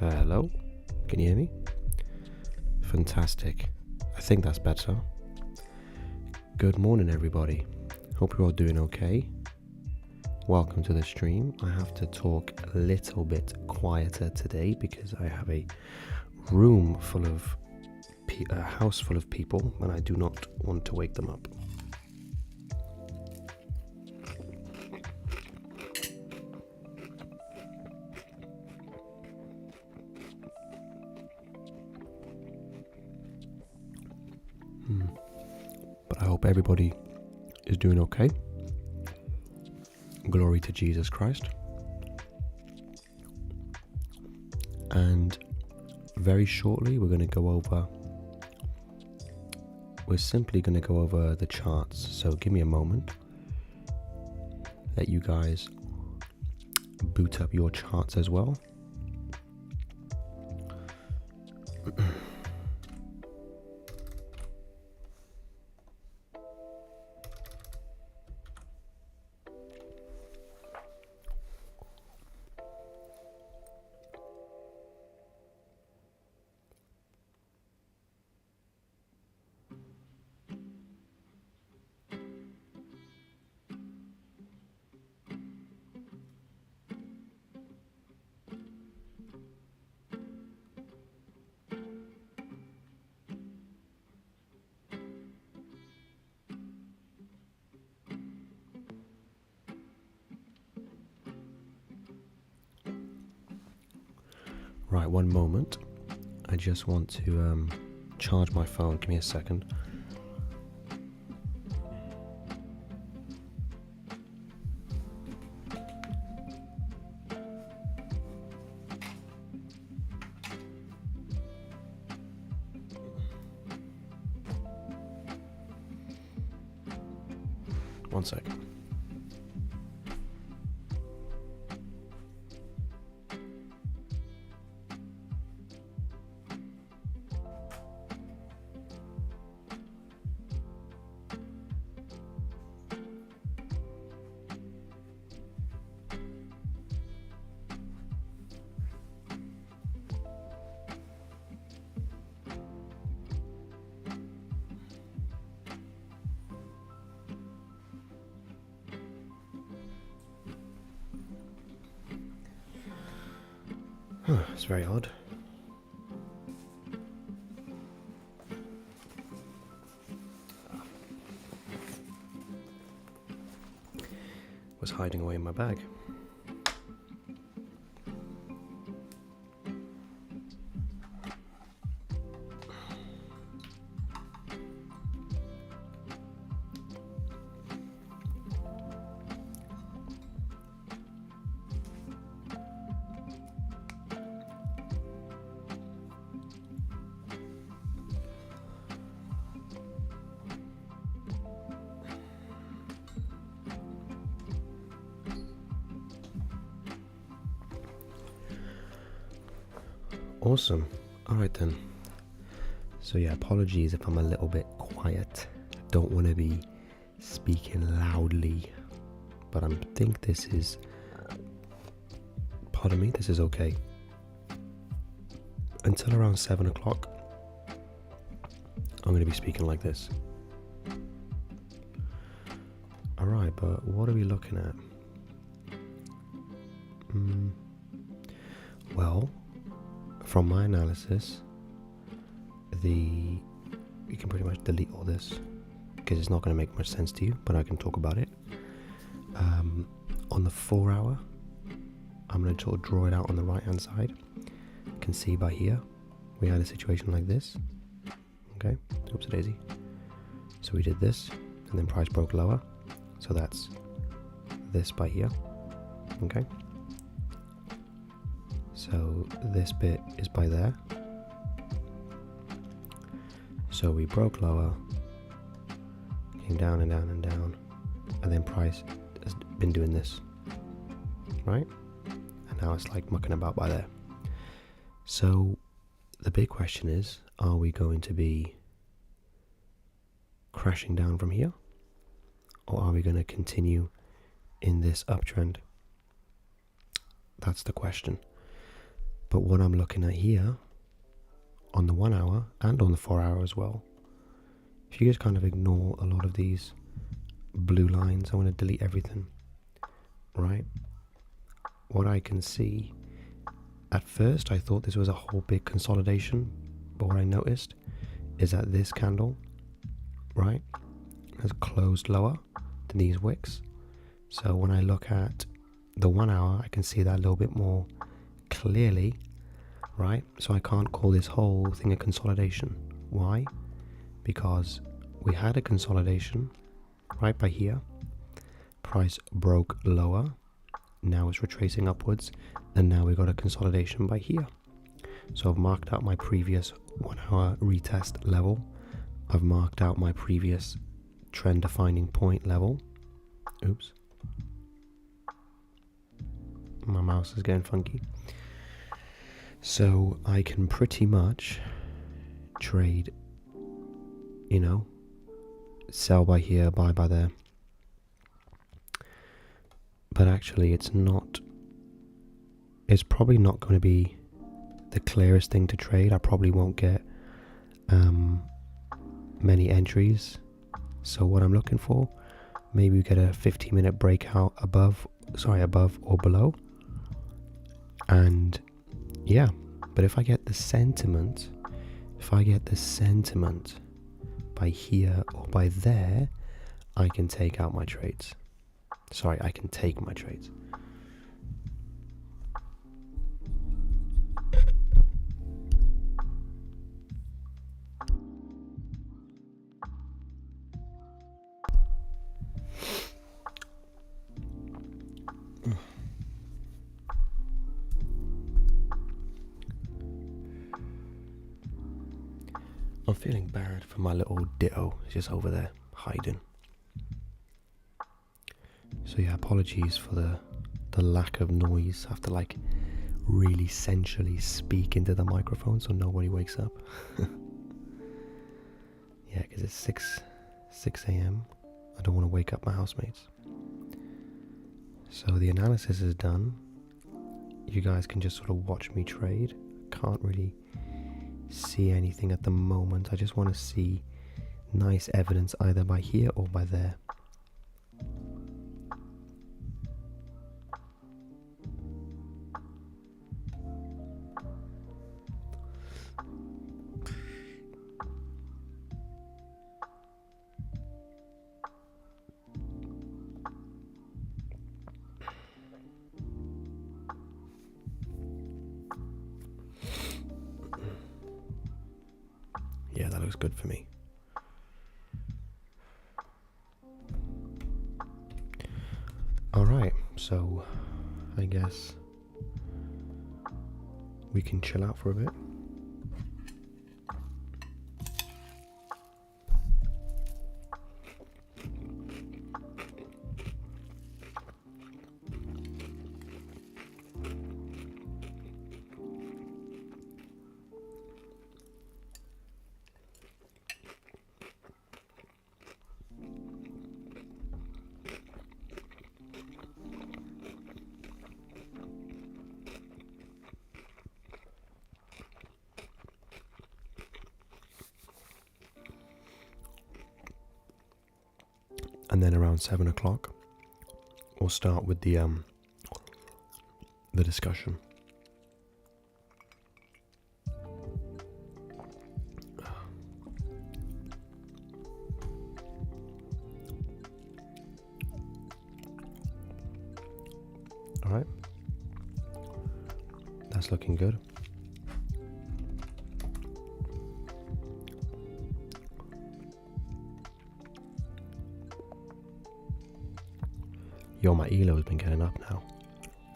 Hello, can you hear me? Fantastic. I think that's better. Good morning, everybody. Hope you're all doing okay. Welcome to the stream. I have to talk a little bit quieter today because I have a house full of people and I do not want to wake them up. But I hope everybody is doing okay. Glory to Jesus Christ. And very shortly we're simply going to go over the charts. So give me a moment. Let you guys boot up your charts as well. Right, one moment. I just want to charge my phone. Give me a second. One second. It's very odd. Was hiding away in my bag. Awesome. Alright then. So yeah, apologies if I'm a little bit quiet. Don't want to be speaking loudly. But I think this is... Pardon me, this is okay. Until around 7 o'clock, I'm going to be speaking like this. Alright, but what are we looking at? Well... From my analysis, you can pretty much delete all this because it's not going to make much sense to you, but I can talk about it. On the 4 hour, I'm going to sort of draw it out on the right hand side. You can see by here, we had a situation like this. Okay, oops daisy. So we did this, and then price broke lower. So that's this by here. Okay. So this bit is by there. So we broke lower, came down and down and down, and then price has been doing this, right? And now it's like mucking about by there. So the big question is, are we going to be crashing down from here? Or are we going to continue in this uptrend? That's the question. But what I'm looking at here on the 1 hour and on the 4 hour as well, if you just kind of ignore a lot of these blue lines, I want to delete everything, right? What I can see, at first I thought this was a whole big consolidation, but what I noticed is that this candle, right, has closed lower than these wicks. So when I look at the 1 hour, I can see that a little bit more clearly, right? So I can't call this whole thing a consolidation. Why? Because we had a consolidation right by here. Price broke lower. Now it's retracing upwards, and now we got a consolidation by here. So I've marked out my previous 1 hour retest level. I've marked out my previous trend defining point level. Oops. My mouse is getting funky. So I can pretty much trade, you know, sell by here, buy by there. But actually it's probably not going to be the clearest thing to trade. I probably won't get many entries. So what I'm looking for, maybe we get a 15-minute breakout above or below. And yeah, but if I get the sentiment by here or by there, I can take out my trades. Sorry, I can take my trades. I'm feeling bad for my little ditto, it's just over there hiding. So yeah, apologies for the lack of noise. I have to like really sensually speak into the microphone so nobody wakes up. Yeah, because it's 6 a.m. I don't want to wake up my housemates. So the analysis is done. You guys can just sort of watch me trade. Can't really see anything at the moment. I just want to see nice evidence either by here or by there. Yeah, that looks good for me. Alright, so I guess we can chill out for a bit. And then around 7 o'clock, we'll start with the discussion. All right, that's looking good. Yo, my ELO has been getting up now.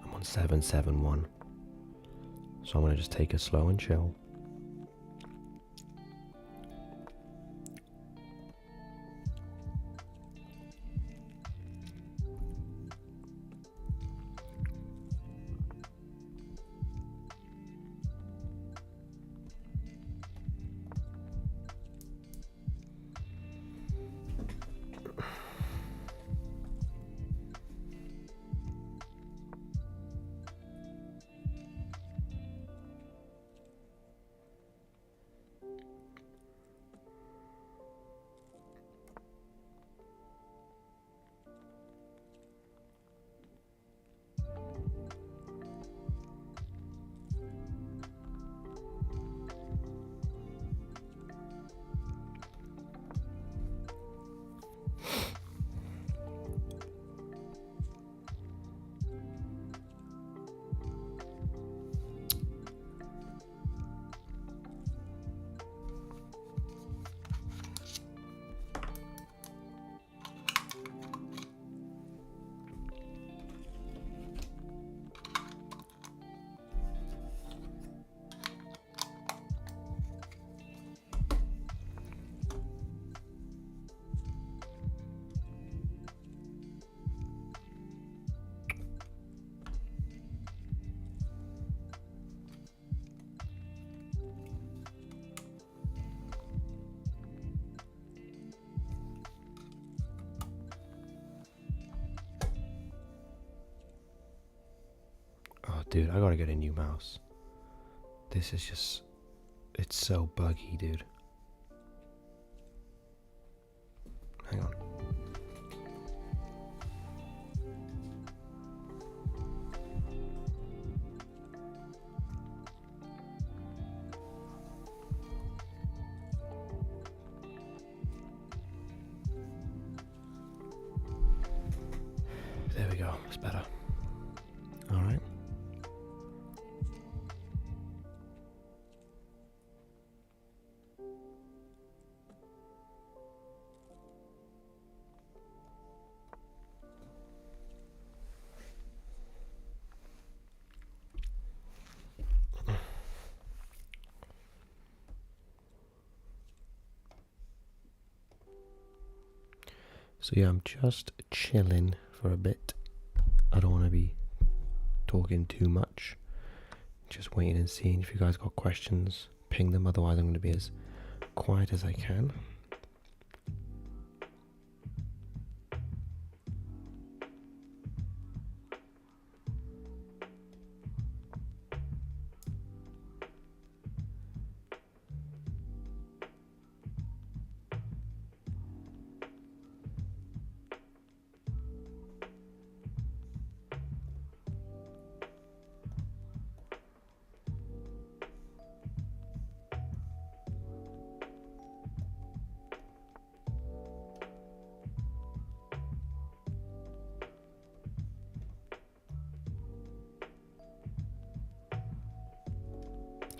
I'm on 771. So I'm going to just take it slow and chill. dude, I gotta get a new mouse. This is just... It's so buggy, dude. Hang on. There we go, it's better. Alright. So yeah, I'm just chilling for a bit. I don't want to be talking too much. Just waiting and seeing if you guys got questions. Ping them, otherwise I'm going to be as quiet as I can.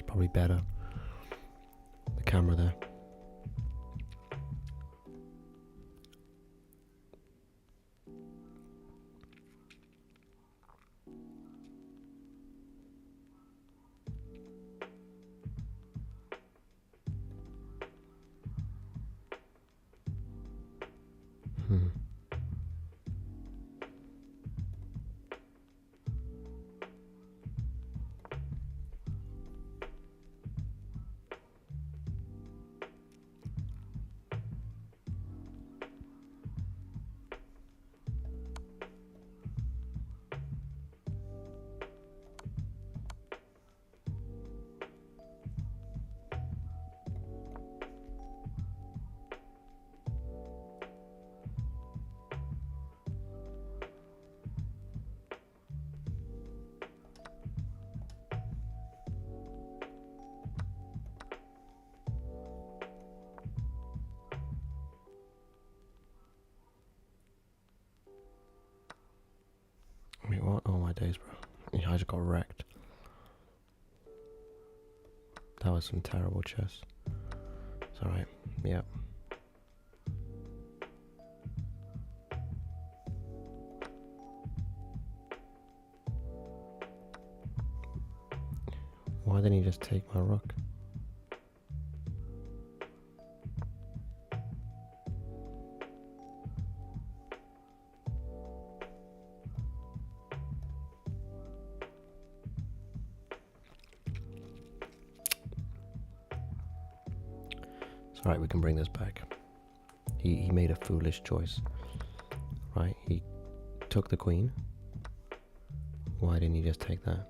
Probably better. The camera there. Wait, what? Oh my days, bro. Yeah, I just got wrecked. That was some terrible chess. It's alright. Yep. Why didn't he just take my rook? It's alright, we can bring this back. He made a foolish choice. Right? He took the queen. Why didn't he just take that?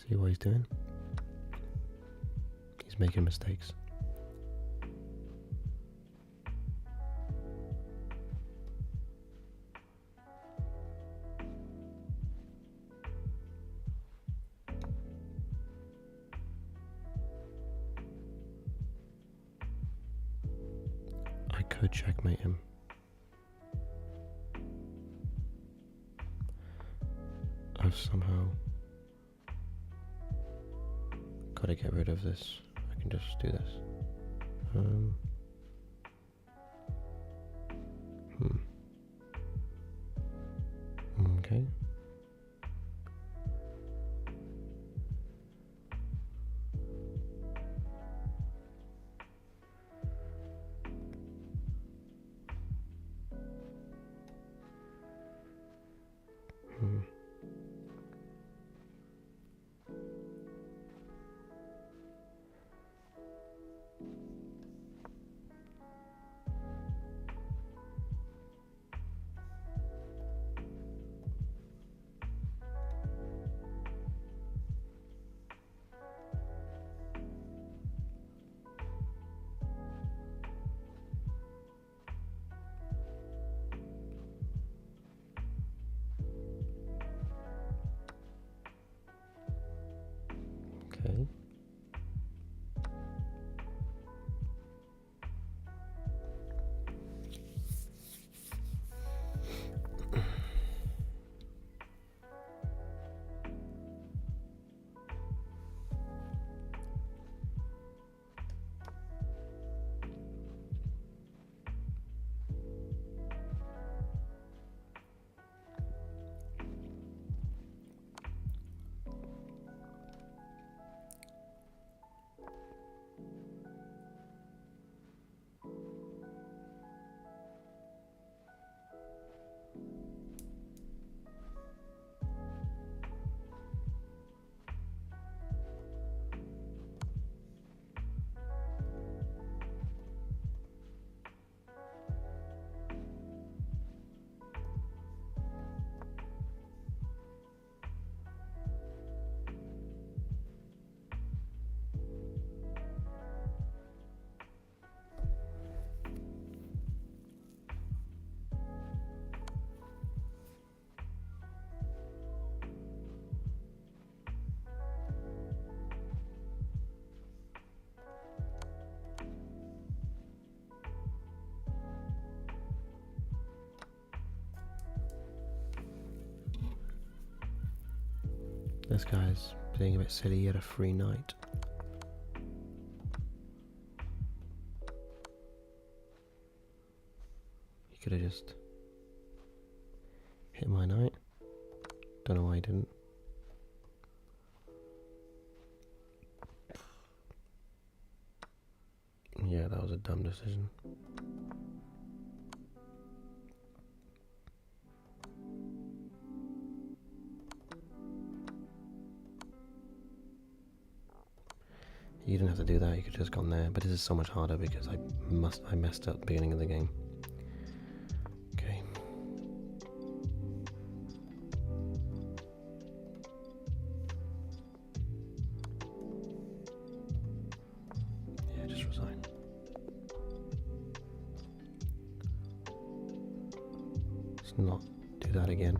See what he's doing? He's making mistakes. I could checkmate him. I've somehow got to get rid of this. I can just do this. Okay. Hmm. Okay. This guy's being a bit silly. He had a free knight. He could have just hit my knight. Don't know why he didn't. Yeah, that was a dumb decision. You didn't have to do that, you could have just gone there, but this is so much harder because I messed up at the beginning of the game. Okay. Yeah, just resign. Let's not do that again.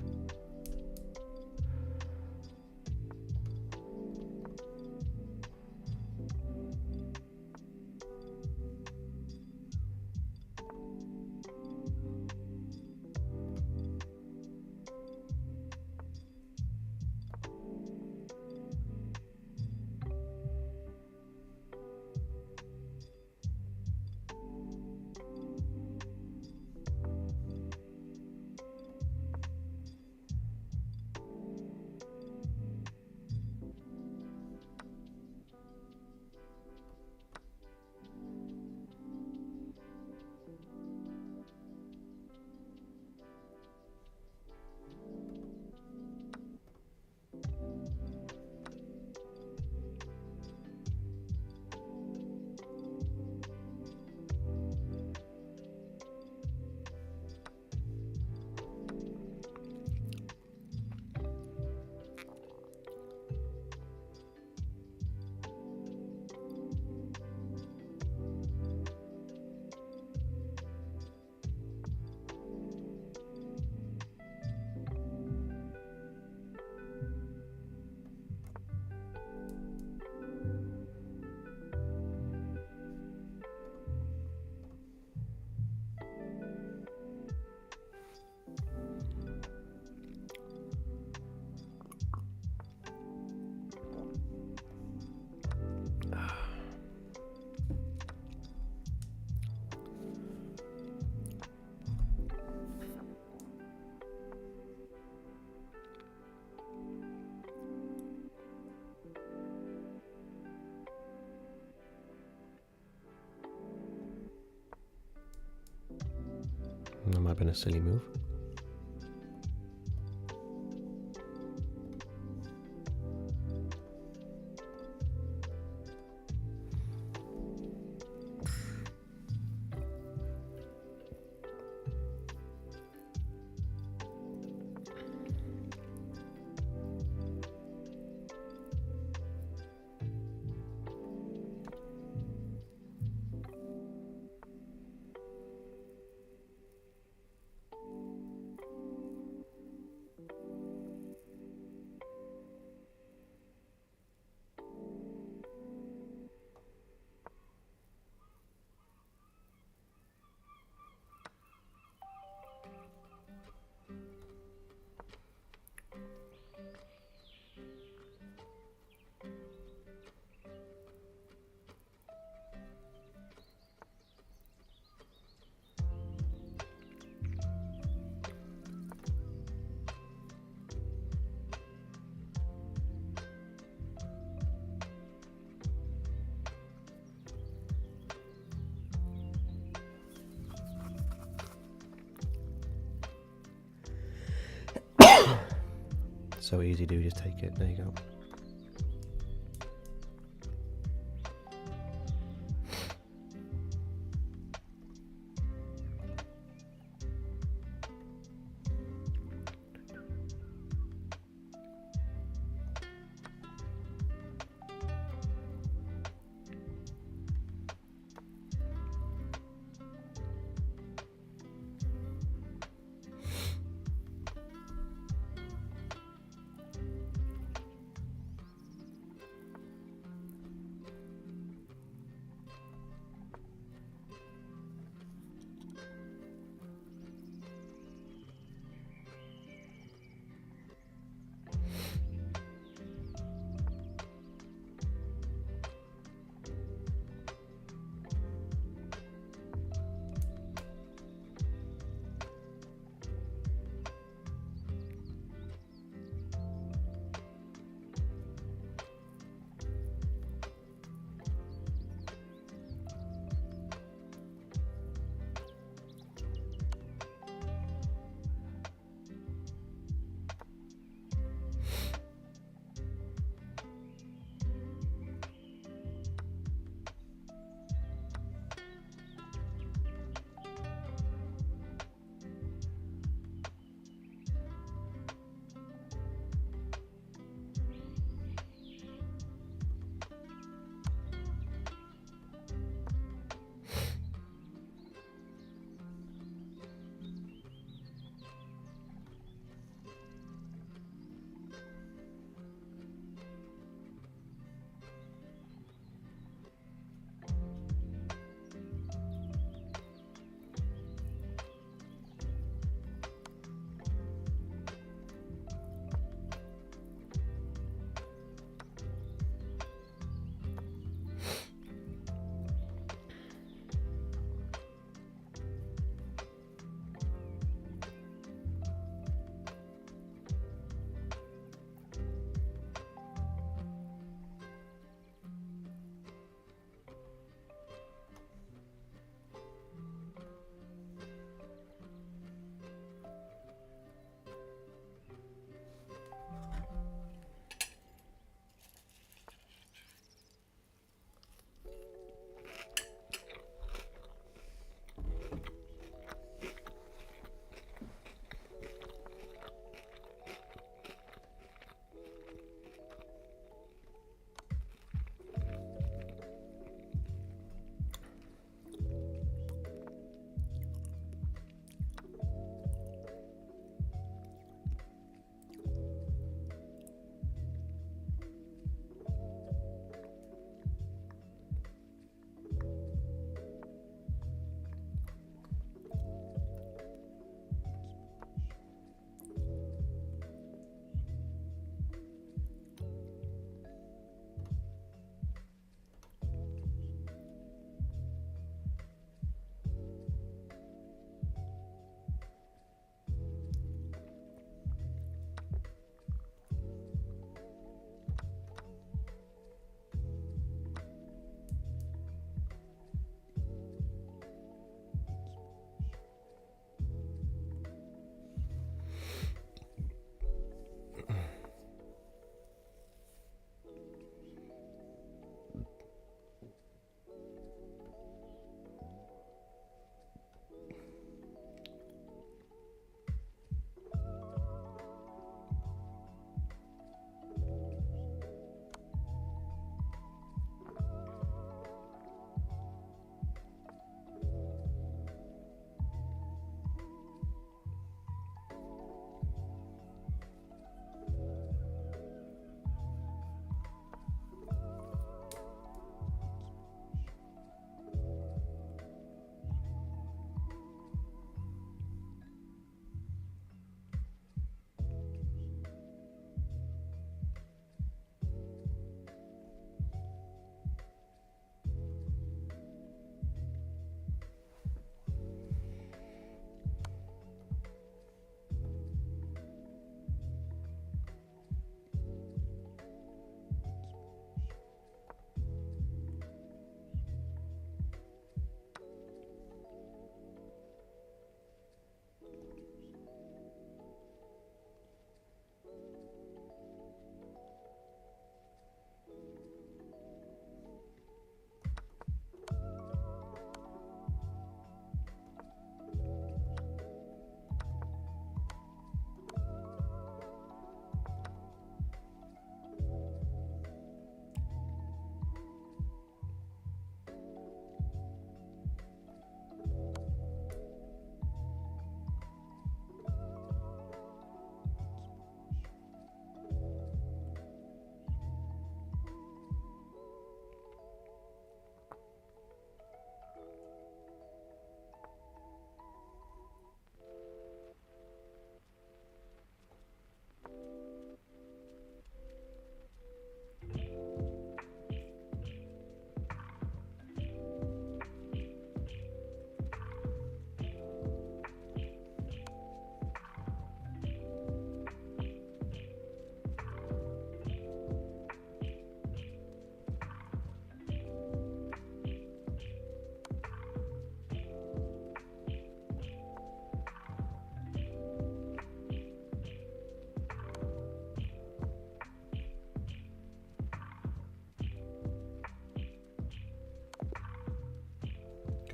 have been a silly move. So easy, dude. Just take it. There you go.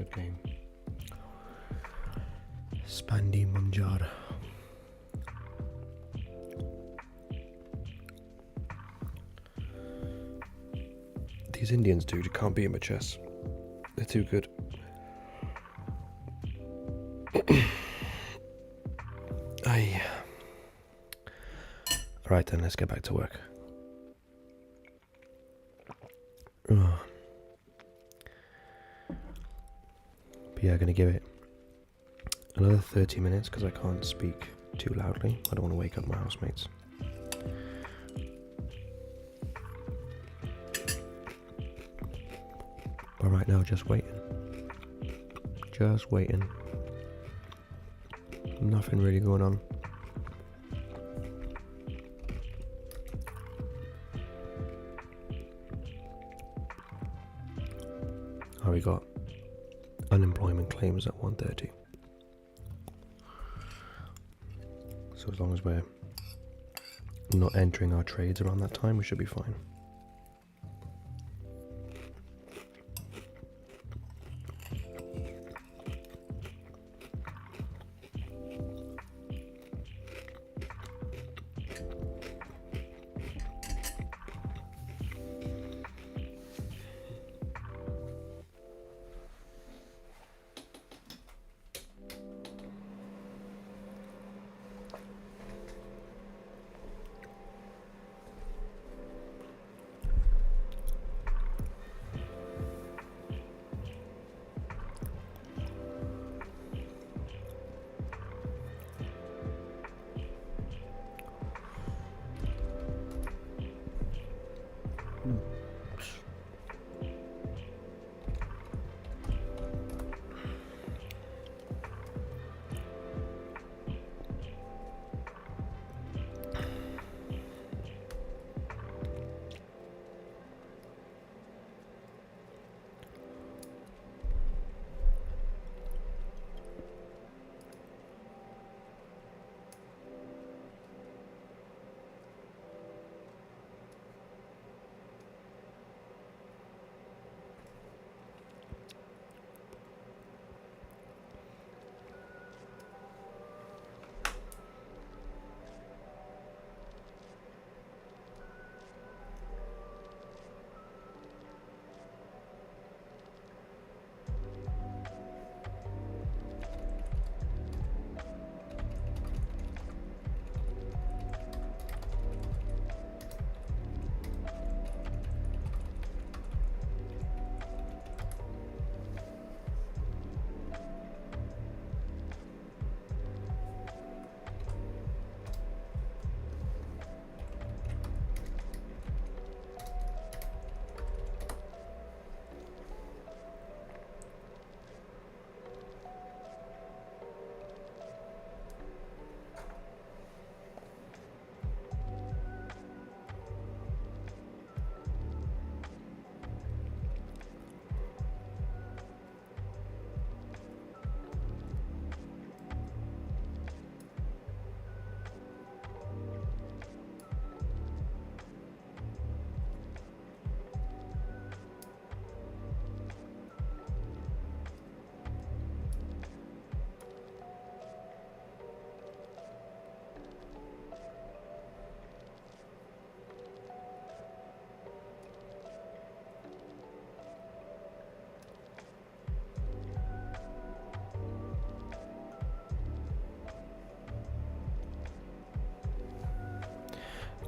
good game. Spandi Manjar. These Indians, dude, you can't beat them at chess. They're too good. Alright then, let's get back to work. But yeah, I'm gonna give it another 30 minutes because I can't speak too loudly. I don't want to wake up my housemates. But right now, just waiting. Just waiting. Nothing really going on. Oh, we got unemployment claims at 1:30. So as long as we're not entering our trades around that time, we should be fine.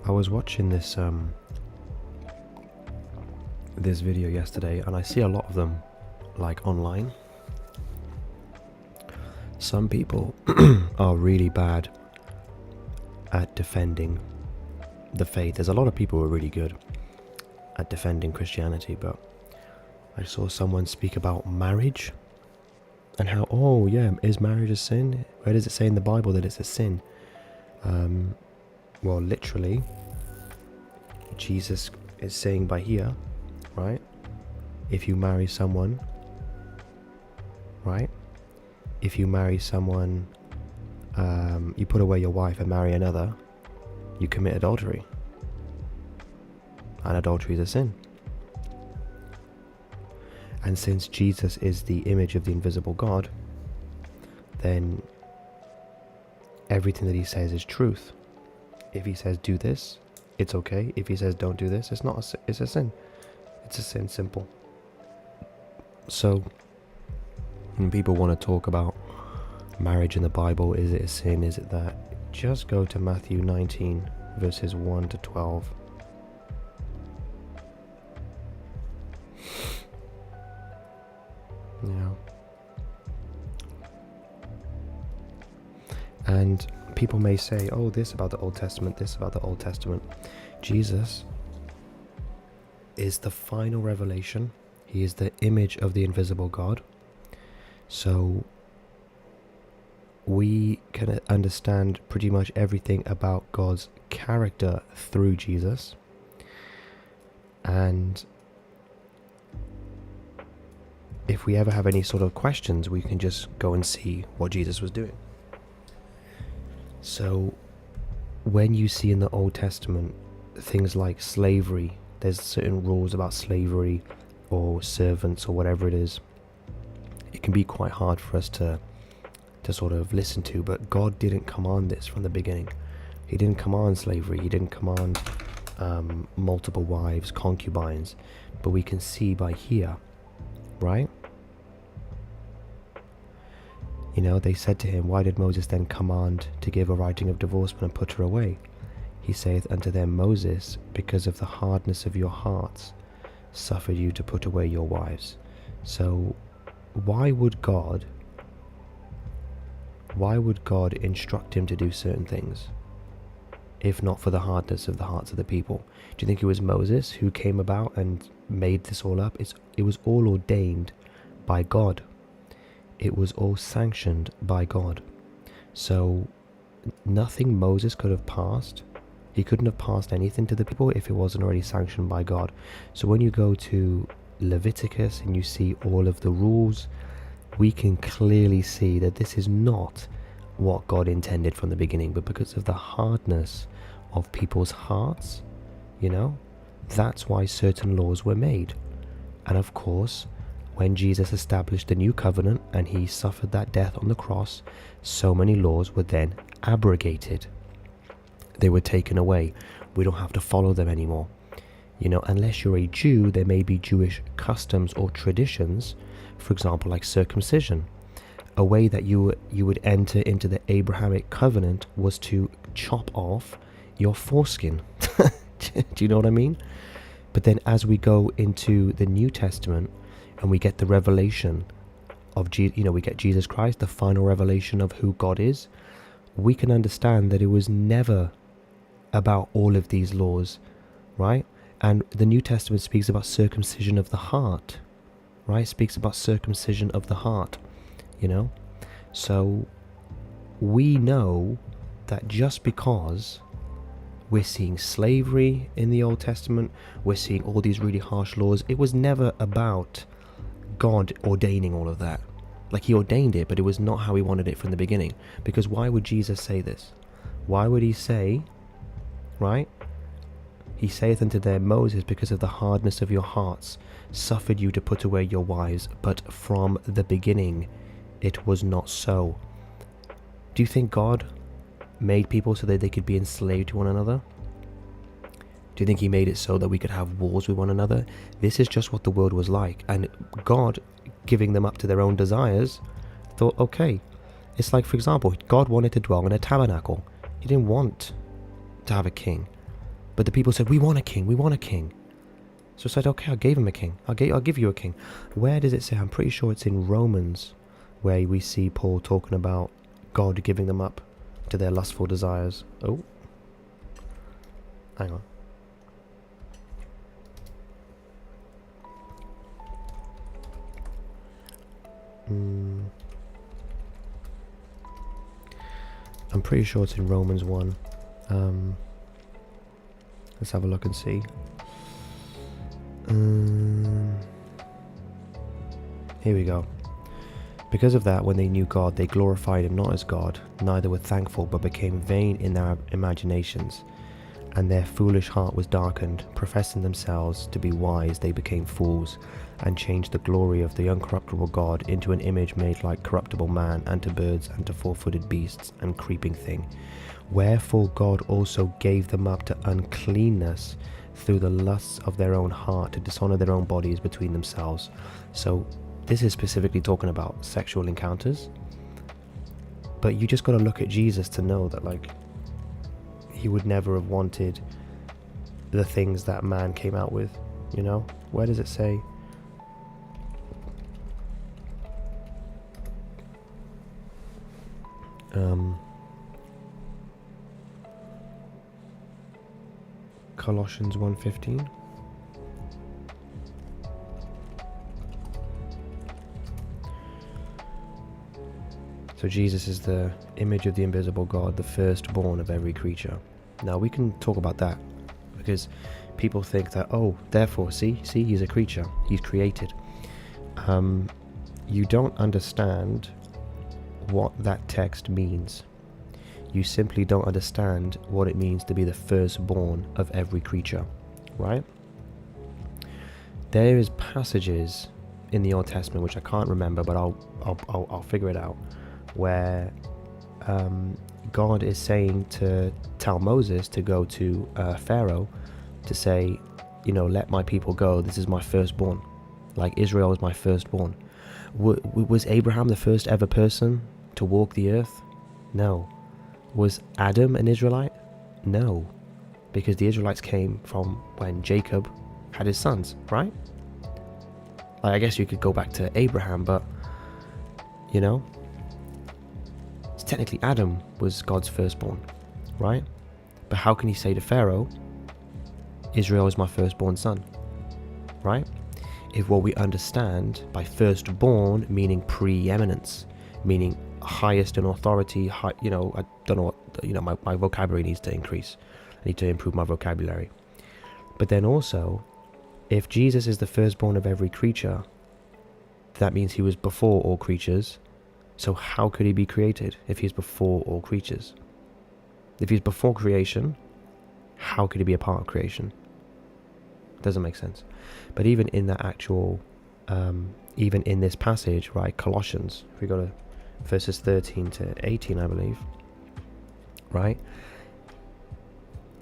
I was watching this this video yesterday, and I see a lot of them like online. Some people are really bad at defending the faith. There's a lot of people who are really good at defending Christianity, but I saw someone speak about marriage and how, oh yeah, is marriage a sin? Where does it say in the Bible that it's a sin? Well, literally, Jesus is saying by here, right? If you marry someone, right? If you marry someone, you put away your wife and marry another, you commit adultery. And adultery is a sin. And since Jesus is the image of the invisible God, then everything that he says is truth. If he says do this, it's okay. If he says don't do this, it's not it's a sin. It's a sin, simple. So when people want to talk about marriage in the Bible, is it a sin, is it that? Just go to Matthew 19 verses 1 to 12. Yeah. And people may say, oh, this about the Old Testament, this about the Old Testament. Jesus is the final revelation. He is the image of the invisible God. So we can understand pretty much everything about God's character through Jesus. And if we ever have any sort of questions, we can just go and see what Jesus was doing. So when you see in the Old Testament things like slavery, there's certain rules about slavery or servants or whatever it is, it can be quite hard for us to sort of listen to. But God didn't command this from the beginning. He didn't command slavery. He didn't command multiple wives, concubines. But we can see by here, right? You know, they said to him, why did Moses then command to give a writing of divorcement and put her away? He saith unto them, Moses, because of the hardness of your hearts, suffered you to put away your wives. So why would God instruct him to do certain things, if not for the hardness of the hearts of the people? Do you think it was Moses who came about and made this all up? It was all ordained by God. It was all sanctioned by God. So nothing Moses could have passed. He couldn't have passed anything to the people if it wasn't already sanctioned by God. So when you go to Leviticus and you see all of the rules, we can clearly see that this is not what God intended from the beginning, but because of the hardness of people's hearts, you know, that's why certain laws were made. And of course, when Jesus established the new covenant and he suffered that death on the cross, so many laws were then abrogated. They were taken away. We don't have to follow them anymore. You know, unless you're a Jew, there may be Jewish customs or traditions, for example, like circumcision. A way that you would enter into the Abrahamic covenant was to chop off your foreskin. Do you know what I mean? But then as we go into the New Testament and we get the revelation of we get Jesus Christ, the final revelation of who God is, we can understand that it was never about all of these laws, right? And the New Testament speaks about circumcision of the heart, right? It speaks about circumcision of the heart, you know? So we know that just because we're seeing slavery in the Old Testament, we're seeing all these really harsh laws, it was never about God ordaining all of that. Like, he ordained it, but it was not how he wanted it from the beginning. Because why would Jesus say this? Why would he say, right? He saith unto them, Moses, because of the hardness of your hearts, suffered you to put away your wives, but from the beginning it was not so. Do you think God made people so that they could be enslaved to one another? Do you think he made it so that we could have wars with one another? This is just what the world was like. And God, giving them up to their own desires, thought, okay. It's like, for example, God wanted to dwell in a tabernacle. He didn't want to have a king. But the people said, we want a king, we want a king. So I said, okay, I gave him a king. I'll give you a king. Where does it say? I'm pretty sure it's in Romans, where we see Paul talking about God giving them up to their lustful desires. Oh. Hang on. I'm pretty sure it's in Romans 1. Let's have a look and see. Here we go. Because of that, when they knew God, they glorified him not as God, neither were thankful, but became vain in their imaginations, and their foolish heart was darkened. Professing themselves to be wise, they became fools, and changed the glory of the uncorruptible God into an image made like corruptible man, and to birds, and to four-footed beasts, and creeping thing. Wherefore God also gave them up to uncleanness through the lusts of their own heart, to dishonor their own bodies between themselves. So this is specifically talking about sexual encounters. But you just got to look at Jesus to know that, like, he would never have wanted the things that man came out with, you know? Where does it say? Colossians 1:15. So Jesus is the image of the invisible God, the firstborn of every creature. Now we can talk about that, because people think that, oh, therefore, see, he's a creature, he's created. You don't understand what that text means. You simply don't understand what it means to be the firstborn of every creature, right? There is passages in the Old Testament, which I can't remember, but I'll figure it out, where God is saying to tell Moses to go to Pharaoh to say, you know, let my people go. This is my firstborn. Like, Israel is my firstborn. Was Abraham the first ever person to walk the earth? No. Was Adam an Israelite? No. Because the Israelites came from when Jacob had his sons, right? Like, I guess you could go back to Abraham, but, you know, technically Adam was God's firstborn, right? But how can he say to Pharaoh, Israel is my firstborn son, right? If what we understand by firstborn meaning preeminence, meaning highest in authority, I don't know what, my vocabulary needs to increase. I need to improve my vocabulary. But then also, if Jesus is the firstborn of every creature, that means he was before all creatures. So how could he be created if he's before all creatures? If he's before creation, how could he be a part of creation? Doesn't make sense. But even in that actual, even in this passage, right, Colossians, if we go to verses 13 to 18, I believe, right,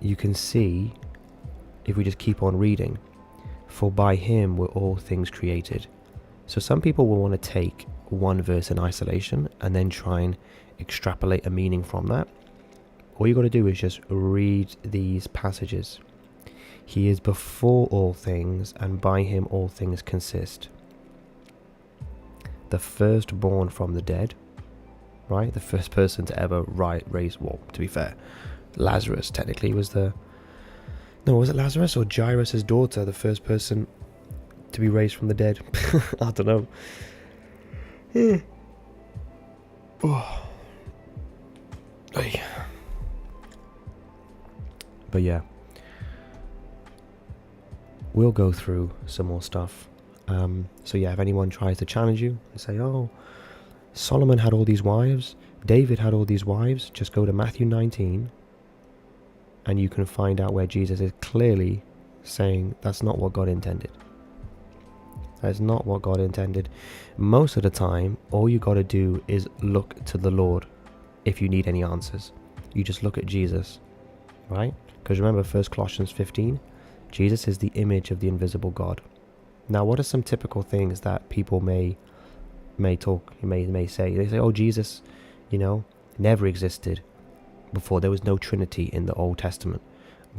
you can see, if we just keep on reading, for by him were all things created. So some people will want to take one verse in isolation and then try and extrapolate a meaning from that. All you got to do is just read these passages. He is before all things, and by him all things consist. The firstborn from the dead, right? The first person to ever raise, well, to be fair, Lazarus technically was was it Lazarus or Jairus' daughter, the first person to be raised from the dead? I don't know. Oh. But yeah, we'll go through some more stuff. So yeah, if anyone tries to challenge you and say, oh, Solomon had all these wives, David had all these wives, just go to Matthew 19 and you can find out where Jesus is clearly saying that's not what God intended. That's not what God intended. Most of the time, all you got to do is look to the Lord if you need any answers. You just look at Jesus, right? Because remember 1 Colossians 15, Jesus is the image of the invisible God. Now, what are some typical things that people may say? They say, oh, Jesus, never existed before. There was no Trinity in the Old Testament.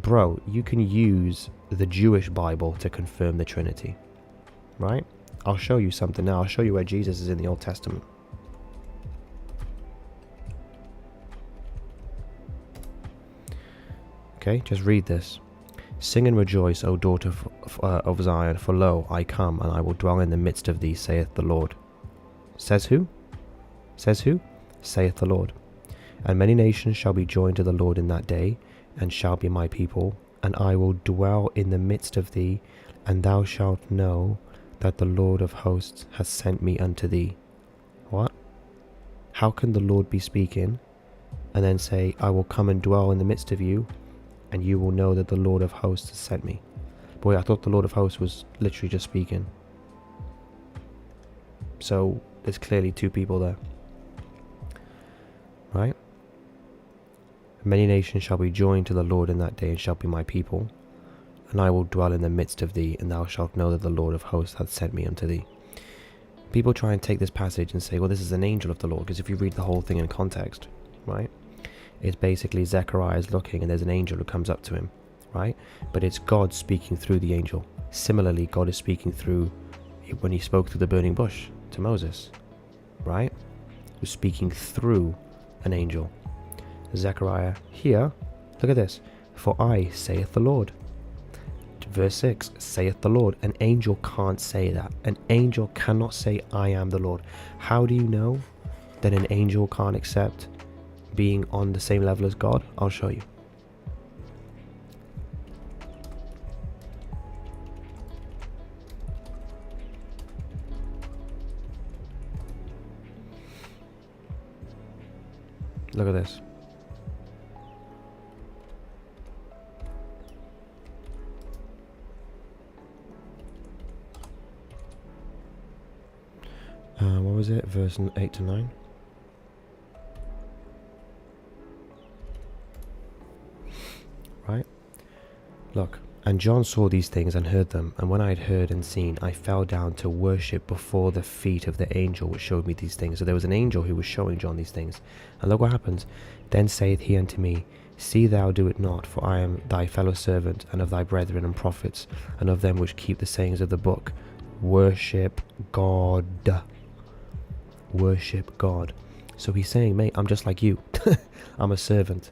Bro, you can use the Jewish Bible to confirm the Trinity, right? I'll show you something now. I'll show you where Jesus is in the Old Testament. Okay, just read this. Sing and rejoice, O daughter of Zion, for lo, I come, and I will dwell in the midst of thee, saith the Lord. Says who? Says who? Saith the Lord. And many nations shall be joined to the Lord in that day, and shall be my people, and I will dwell in the midst of thee, and thou shalt know that the Lord of hosts has sent me unto thee. What? How can the Lord be speaking, and then say, I will come and dwell in the midst of you, and you will know that the Lord of hosts has sent me. Boy, I thought the Lord of hosts was literally just speaking. So there's clearly two people there. Right? Many nations shall be joined to the Lord in that day, and shall be my people. And I will dwell in the midst of thee, and thou shalt know that the Lord of hosts hath sent me unto thee. People try and take this passage and say, well, this is an angel of the Lord, because if you read the whole thing in context, right, it's basically Zechariah is looking and there's an angel who comes up to him, right? But it's God speaking through the angel. Similarly, God is speaking through, when he spoke through the burning bush to Moses, right? He was speaking through an angel. Zechariah here, look at this. For I, saith the Lord. Verse 6, saith the Lord. An angel can't say that. An angel cannot say, I am the Lord. How do you know that an angel can't accept being on the same level as God? I'll show you. Look at this. What was it? Verse 8 to 9. Right? Look. And John saw these things and heard them, and when I had heard and seen, I fell down to worship before the feet of the angel which showed me these things. So there was an angel who was showing John these things. And look what happens. Then saith he unto me, see thou do it not, for I am thy fellow servant, and of thy brethren and prophets, and of them which keep the sayings of the book. Worship God. Worship God. So he's saying, mate, I'm just like you. I'm a servant,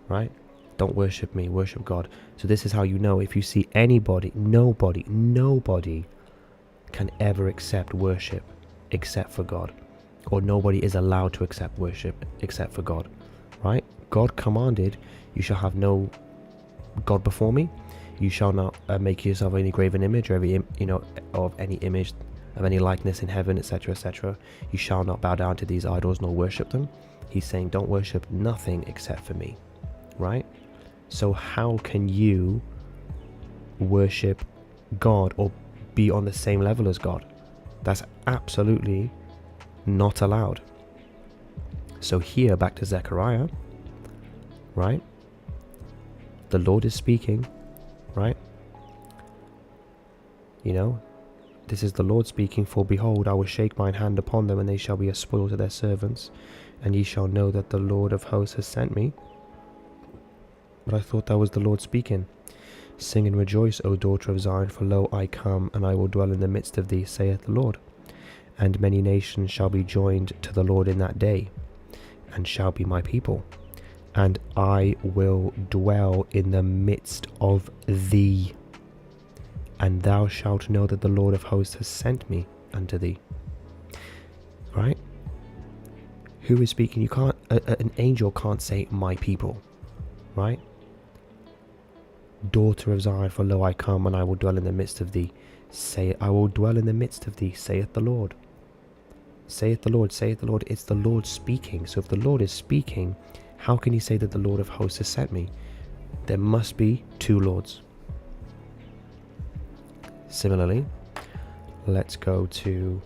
right? Don't worship me, worship God. So this is how you know. If you see anybody, nobody can ever accept worship except for God. Or nobody is allowed to accept worship except for God, right? God commanded, you shall have no God before me. You shall not make yourself any graven image, or every of any image of any likeness in heaven, etc., etc. You shall not bow down to these idols nor worship them. He's saying, don't worship nothing except for me, right? So how can you worship God or be on the same level as God? That's absolutely not allowed. So here, back to Zechariah, right? The Lord is speaking, right? This is the Lord speaking, for behold, I will shake mine hand upon them, and they shall be a spoil to their servants, and ye shall know that the Lord of hosts has sent me. But I thought that was the Lord speaking. Sing and rejoice, O daughter of Zion, for lo, I come, and I will dwell in the midst of thee, saith the Lord. And many nations shall be joined to the Lord in that day, and shall be my people. And I will dwell in the midst of thee, and thou shalt know that the Lord of hosts has sent me unto thee. Right? Who is speaking? You can't. An angel can't say my people. Right? Daughter of Zion, for lo, I come, and I will dwell in the midst of thee. I will dwell in the midst of thee, saith the Lord. Saith the Lord, saith the Lord. It's the Lord speaking. So if the Lord is speaking, how can he say that the Lord of hosts has sent me? There must be two Lords. Similarly, let's go to,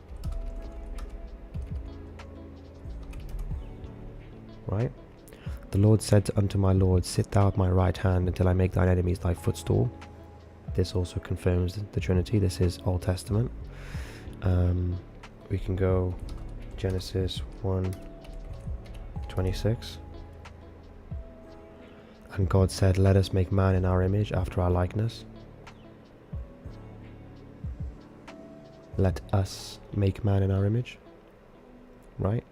right? The Lord said unto my Lord, sit thou at my right hand until I make thine enemies thy footstool. This also confirms the Trinity. This is Old Testament. We can go Genesis 1:26. And God said, let us make man in our image, after our likeness. Let us make man in our image. Right?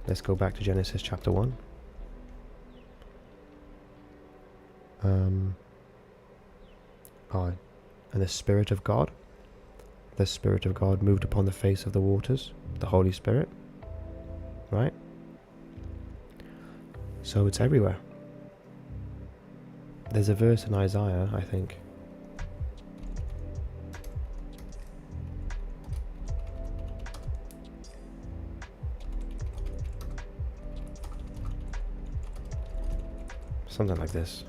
Let's go back to Genesis chapter 1. And the Spirit of God moved upon the face of the waters, the Holy Spirit. Right? So it's everywhere. There's a verse in Isaiah, I think. Something like this.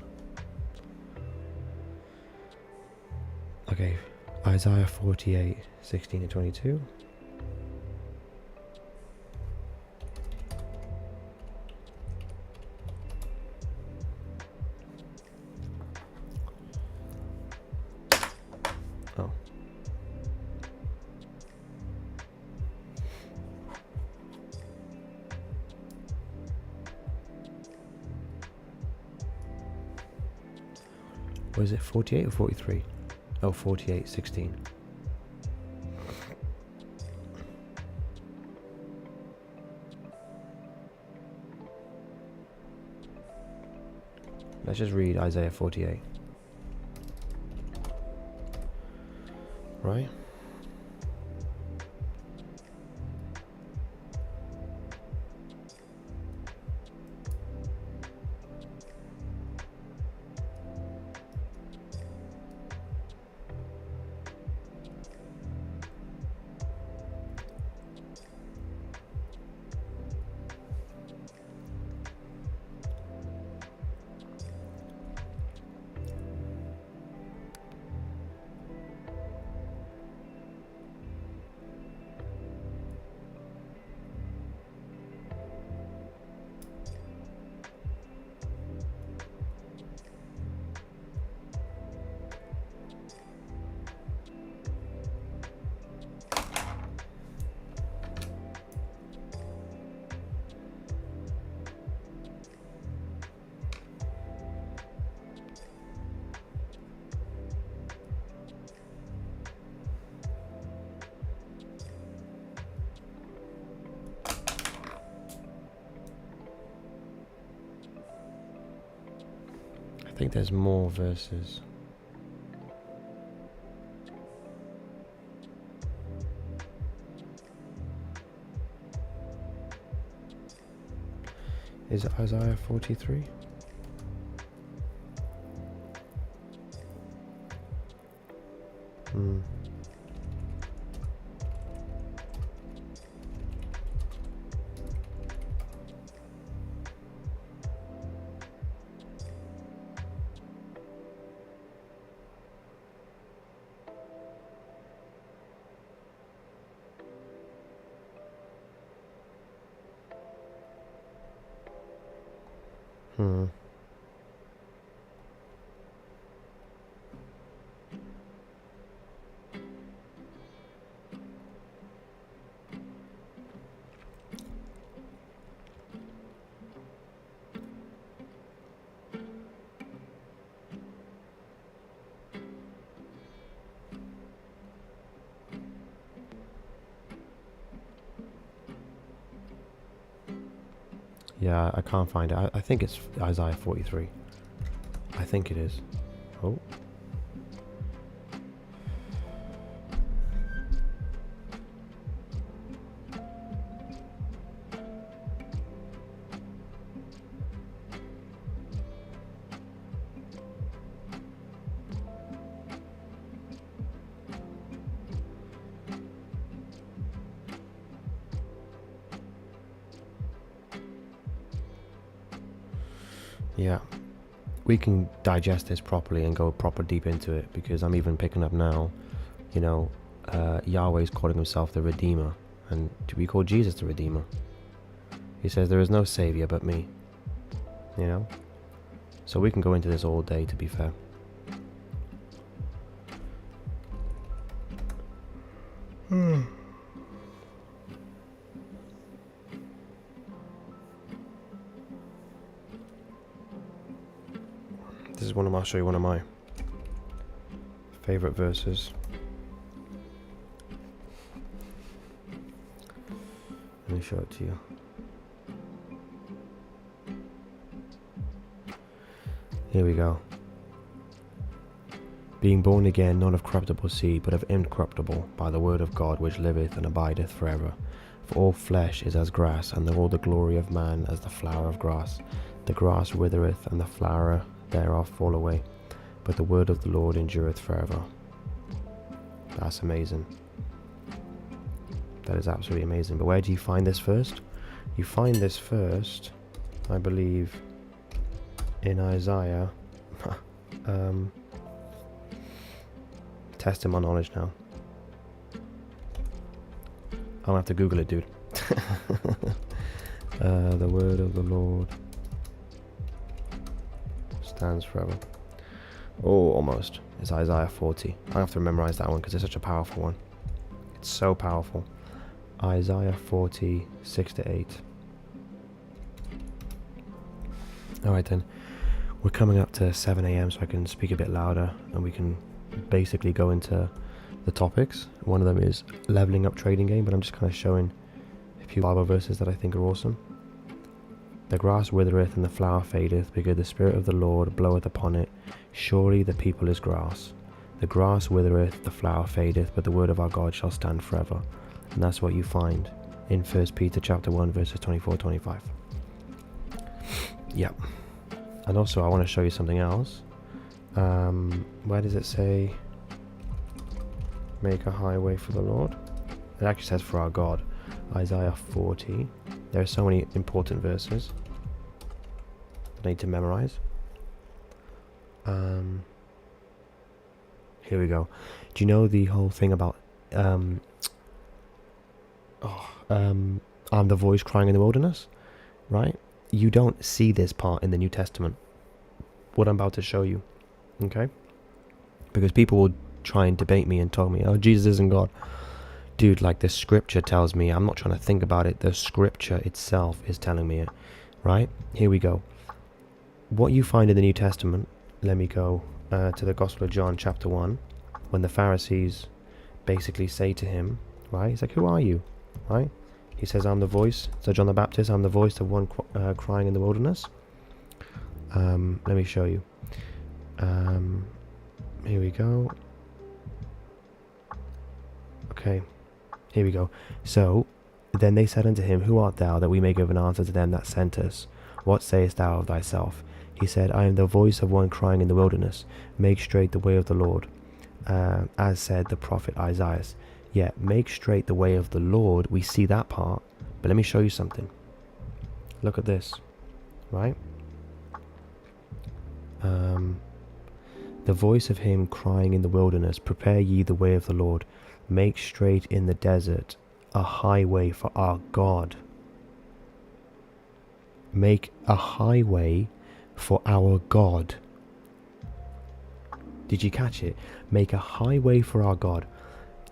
Okay, Isaiah 48, 16 to 22. Oh. Was it 48 or 43? Oh, 48, 16. Let's just read Isaiah 48. Right? I think there's more verses. Is it Isaiah 43? Hmm. Hmm. Yeah, I can't find it. I think it's Isaiah 43. I think it is. Oh. Yeah, we can digest this properly and go proper deep into it, because I'm even picking up now, you know, Yahweh's calling himself the Redeemer. And do we call Jesus the Redeemer? He says there is no Savior but me, you know? So we can go into this all day, to be fair. This is I'll show you one of my favorite verses. Let me show it to you. Here we go. Being born again, not of corruptible seed, but of incorruptible, by the word of God, which liveth and abideth forever. For all flesh is as grass, and all the glory of man as the flower of grass. The grass withereth, and the flower thereof fall away, but the word of the Lord endureth forever. That's amazing. That is absolutely amazing. But where do you find this first? You find this first, I believe, in Isaiah. Testing my knowledge now. I'll have to Google it, dude. The word of the Lord stands forever. Oh, almost. It's Isaiah 40. I have to memorize that one because it's such a powerful one. It's so powerful. Isaiah 40, 6 to 8. Alright then. We're coming up to 7 a.m. so I can speak a bit louder and we can basically go into the topics. One of them is leveling up trading game, but I'm just kind of showing a few Bible verses that I think are awesome. The grass withereth and the flower fadeth, because the Spirit of the Lord bloweth upon it. Surely the people is grass. The grass withereth, the flower fadeth, but the word of our God shall stand forever. And that's what you find in 1 Peter chapter 1 verses 24-25. Yep. And also I want to show you something else. Where does it say make a highway for the Lord? It actually says for our God. Isaiah 40. There are so many important verses that I need to memorize. Here we go. Do you know the whole thing about I'm the voice crying in the wilderness? Right? You don't see this part in the New Testament. What I'm about to show you. Okay? Because people will try and debate me and tell me, oh, Jesus isn't God. Dude, like the scripture tells me, I'm not trying to think about it, the scripture itself is telling me it, right? Here we go. What you find in the New Testament, let me go to the Gospel of John chapter 1, when the Pharisees basically say to him, right? He's like, who are you? Right? He says, I'm the voice, so John the Baptist, I'm the voice of one crying in the wilderness. Let me show you. Here we go. Okay. Here we go. So, then they said unto him, who art thou, that we may give an answer to them that sent us? What sayest thou of thyself? He said, I am the voice of one crying in the wilderness, make straight the way of the Lord. As said the prophet Isaiah. Yeah, make straight the way of the Lord. We see that part. But let me show you something. Look at this. Right? The voice of him crying in the wilderness, prepare ye the way of the Lord. Make straight in the desert a highway for our God. Make a highway for our God. Did you catch it? Make a highway for our God.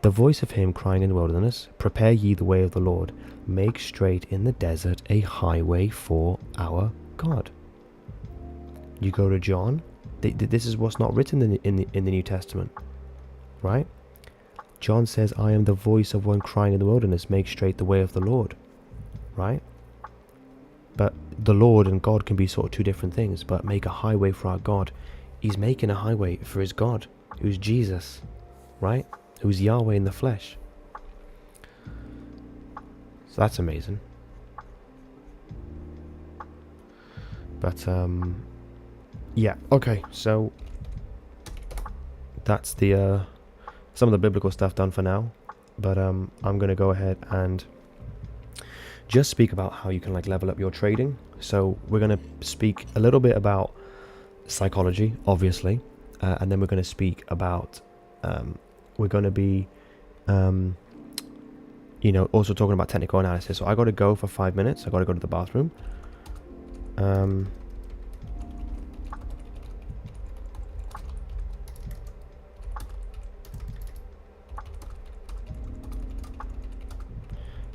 The voice of him crying in the wilderness, prepare ye the way of the Lord. Make straight in the desert a highway for our God. You go to John. This is what's not written in the New Testament, right? John says, I am the voice of one crying in the wilderness, make straight the way of the Lord, right? But the Lord and God can be sort of two different things, but make a highway for our God. He's making a highway for his God, who's Jesus, right? Who's Yahweh in the flesh. So that's amazing. But, yeah, okay, so that's the, some of the biblical stuff done for now, but I'm going to go ahead and just speak about how you can like level up your trading. So we're going to speak a little bit about psychology, obviously, and then we're going to speak about, we're going to be, you know, also talking about technical analysis. So I got to go for 5 minutes. I got to go to the bathroom.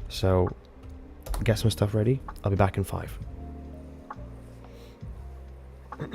So get some stuff ready. I'll be back in 5. Okay.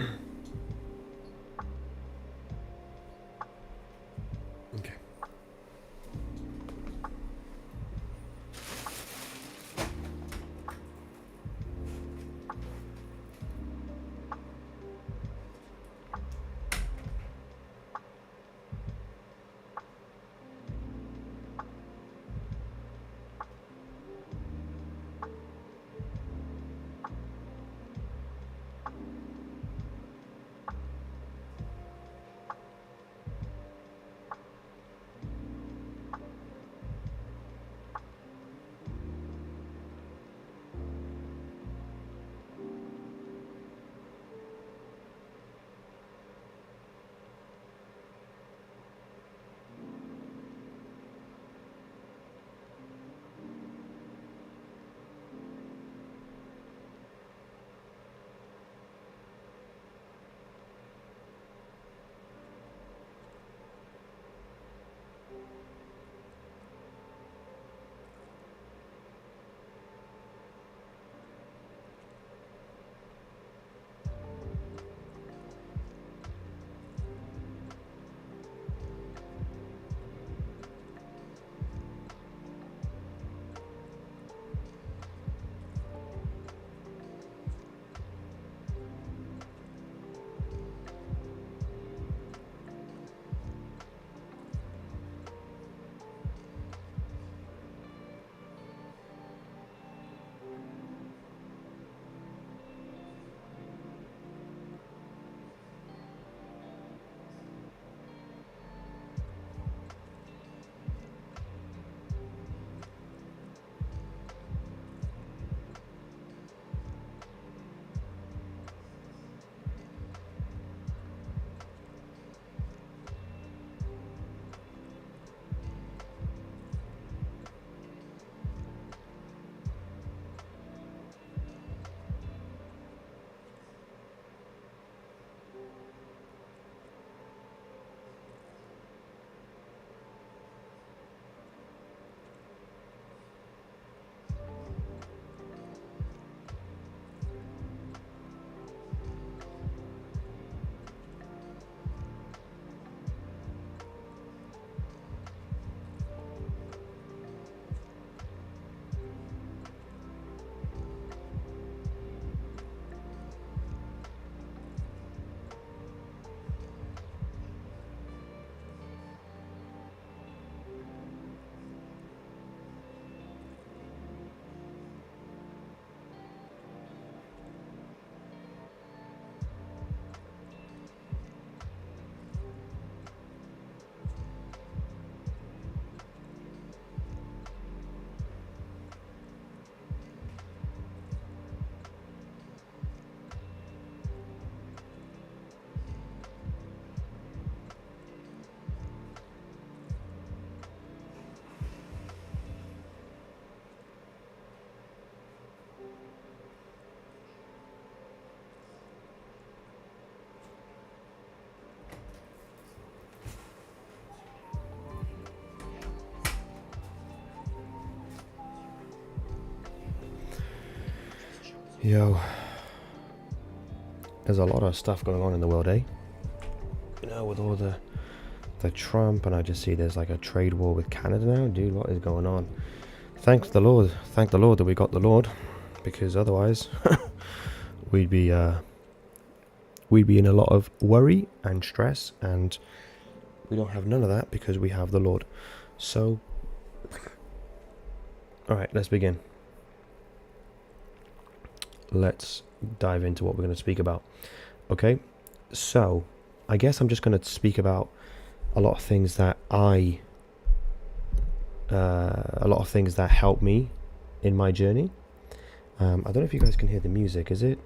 Yo, there's a lot of stuff going on in the world, eh? You know, with all the Trump, and I just see there's like a trade war with Canada now. Dude, what is going on? Thank the Lord that we got the Lord, because otherwise we'd be in a lot of worry and stress, and we don't have none of that because we have the Lord. So, all right, let's begin. Let's dive into what we're going to speak about. Okay, so I guess I'm just going to speak about a lot of things that help me in my journey. I don't know if you guys can hear the music. Is it?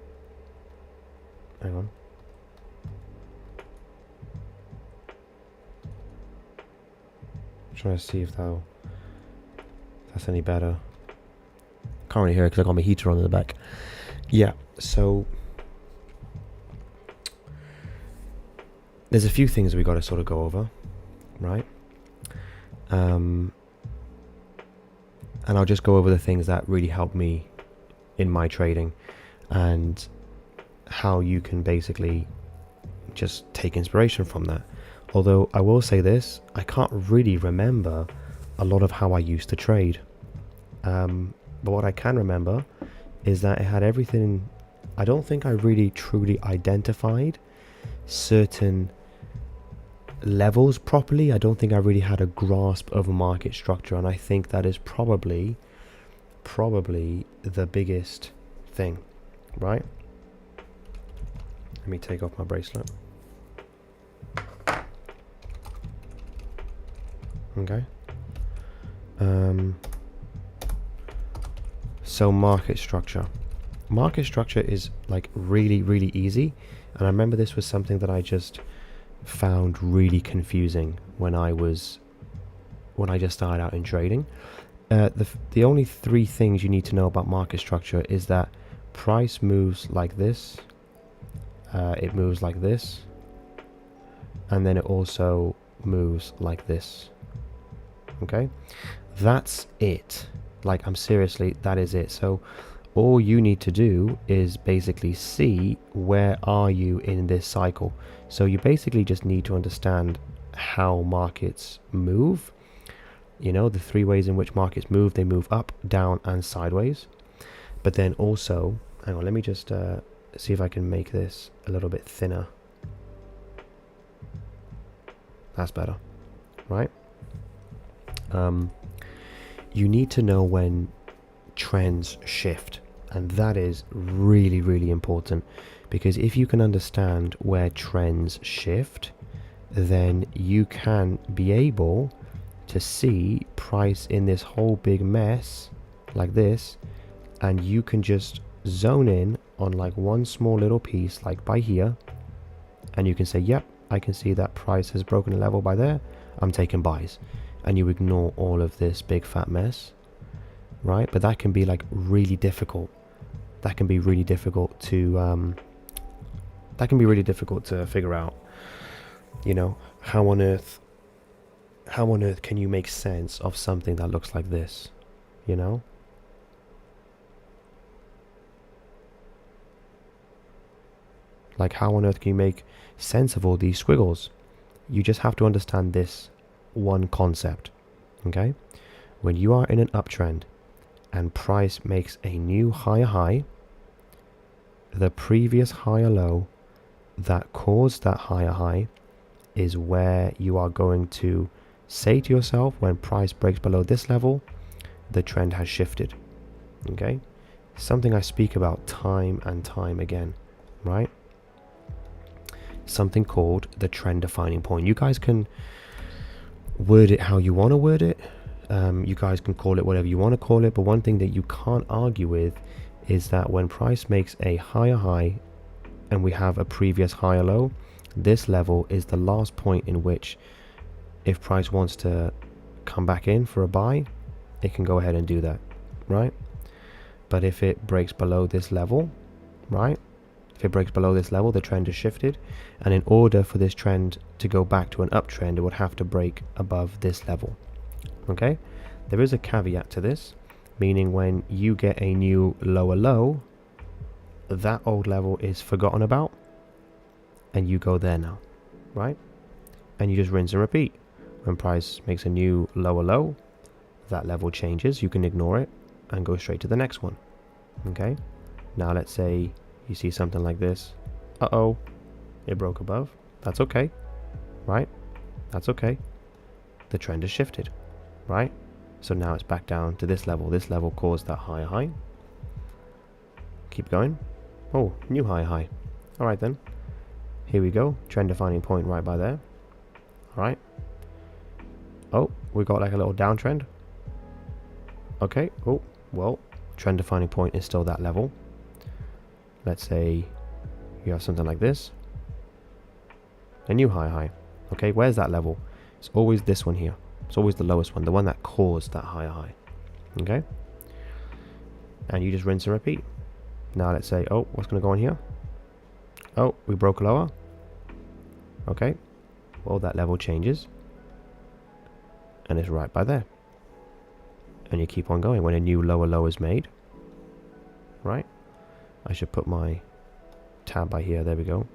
Hang on. I'm trying to see if that's any better. Can't really hear it because I got my heater on in the back. Yeah, so there's a few things we got to sort of go over, right? And I'll just go over the things that really help me in my trading, and how you can basically just take inspiration from that. Although I will say this, I can't really remember a lot of how I used to trade. But what I can remember is that it had everything. I don't think I really truly identified certain levels properly. I don't think I really had a grasp of a market structure, and I think that is probably the biggest thing, right? Let me take off my bracelet. Okay. So market structure is like really easy, and I remember this was something that I just found really confusing when I just started out in trading. The only three things you need to know about market structure is that price moves like this, it moves like this, and then it also moves like this. Okay, that's it. Like, I'm seriously, that is it. So all you need to do is basically see where are you in this cycle. So you basically just need to understand how markets move. You know, the three ways in which markets move: they move up, down, and sideways. But then also, hang on, let me just see if I can make this a little bit thinner. That's better, right? You need to know when trends shift, and that is really important, because if you can understand where trends shift, then you can be able to see price in this whole big mess like this, and you can just zone in on like one small little piece, like by here, and you can say, yep, I can see that price has broken a level by there, I'm taking buys. And you ignore all of this big fat mess, right? But that can be like really difficult. That can be really difficult to figure out. You know, how on earth can you make sense of something that looks like this? You know? Like, how on earth can you make sense of all these squiggles? You just have to understand this one concept. Okay, when you are in an uptrend and price makes a new higher high, the previous higher low that caused that higher high is where you are going to say to yourself, when price breaks below this level, the trend has shifted. Okay, something I speak about time and time again, right? Something called the trend defining point. You guys can word it how you want to word it. You guys can call it whatever you want to call it, but one thing that you can't argue with is that when price makes a higher high and we have a previous higher low, this level is the last point in which, if price wants to come back in for a buy, it can go ahead and do that, right? But if it breaks below this level, right, if it breaks below this level, the trend has shifted, and in order for this trend to go back to an uptrend, it would have to break above this level. Okay, there is a caveat to this, meaning when you get a new lower low, that old level is forgotten about, and you go there now, right? And you just rinse and repeat. When price makes a new lower low, that level changes, you can ignore it and go straight to the next one. Okay, now let's say you see something like this. Uh-oh, it broke above. That's okay, right? That's okay. The trend has shifted, right? So now it's back down to this level. This level caused that higher high. Keep going. Oh, new higher high. All right then. Here we go. Trend defining point right by there. All right. Oh, we got like a little downtrend. Okay. Oh, well, trend defining point is still that level. Let's say you have something like this. A new higher high. Okay, where's that level? It's always this one here. It's always the lowest one, the one that caused that higher high. Okay? And you just rinse and repeat. Now let's say, oh, what's going to go on here? Oh, we broke lower. Okay. Well, that level changes. And it's right by there. And you keep on going when a new lower low is made. Right? I should put my tab by here. There we go.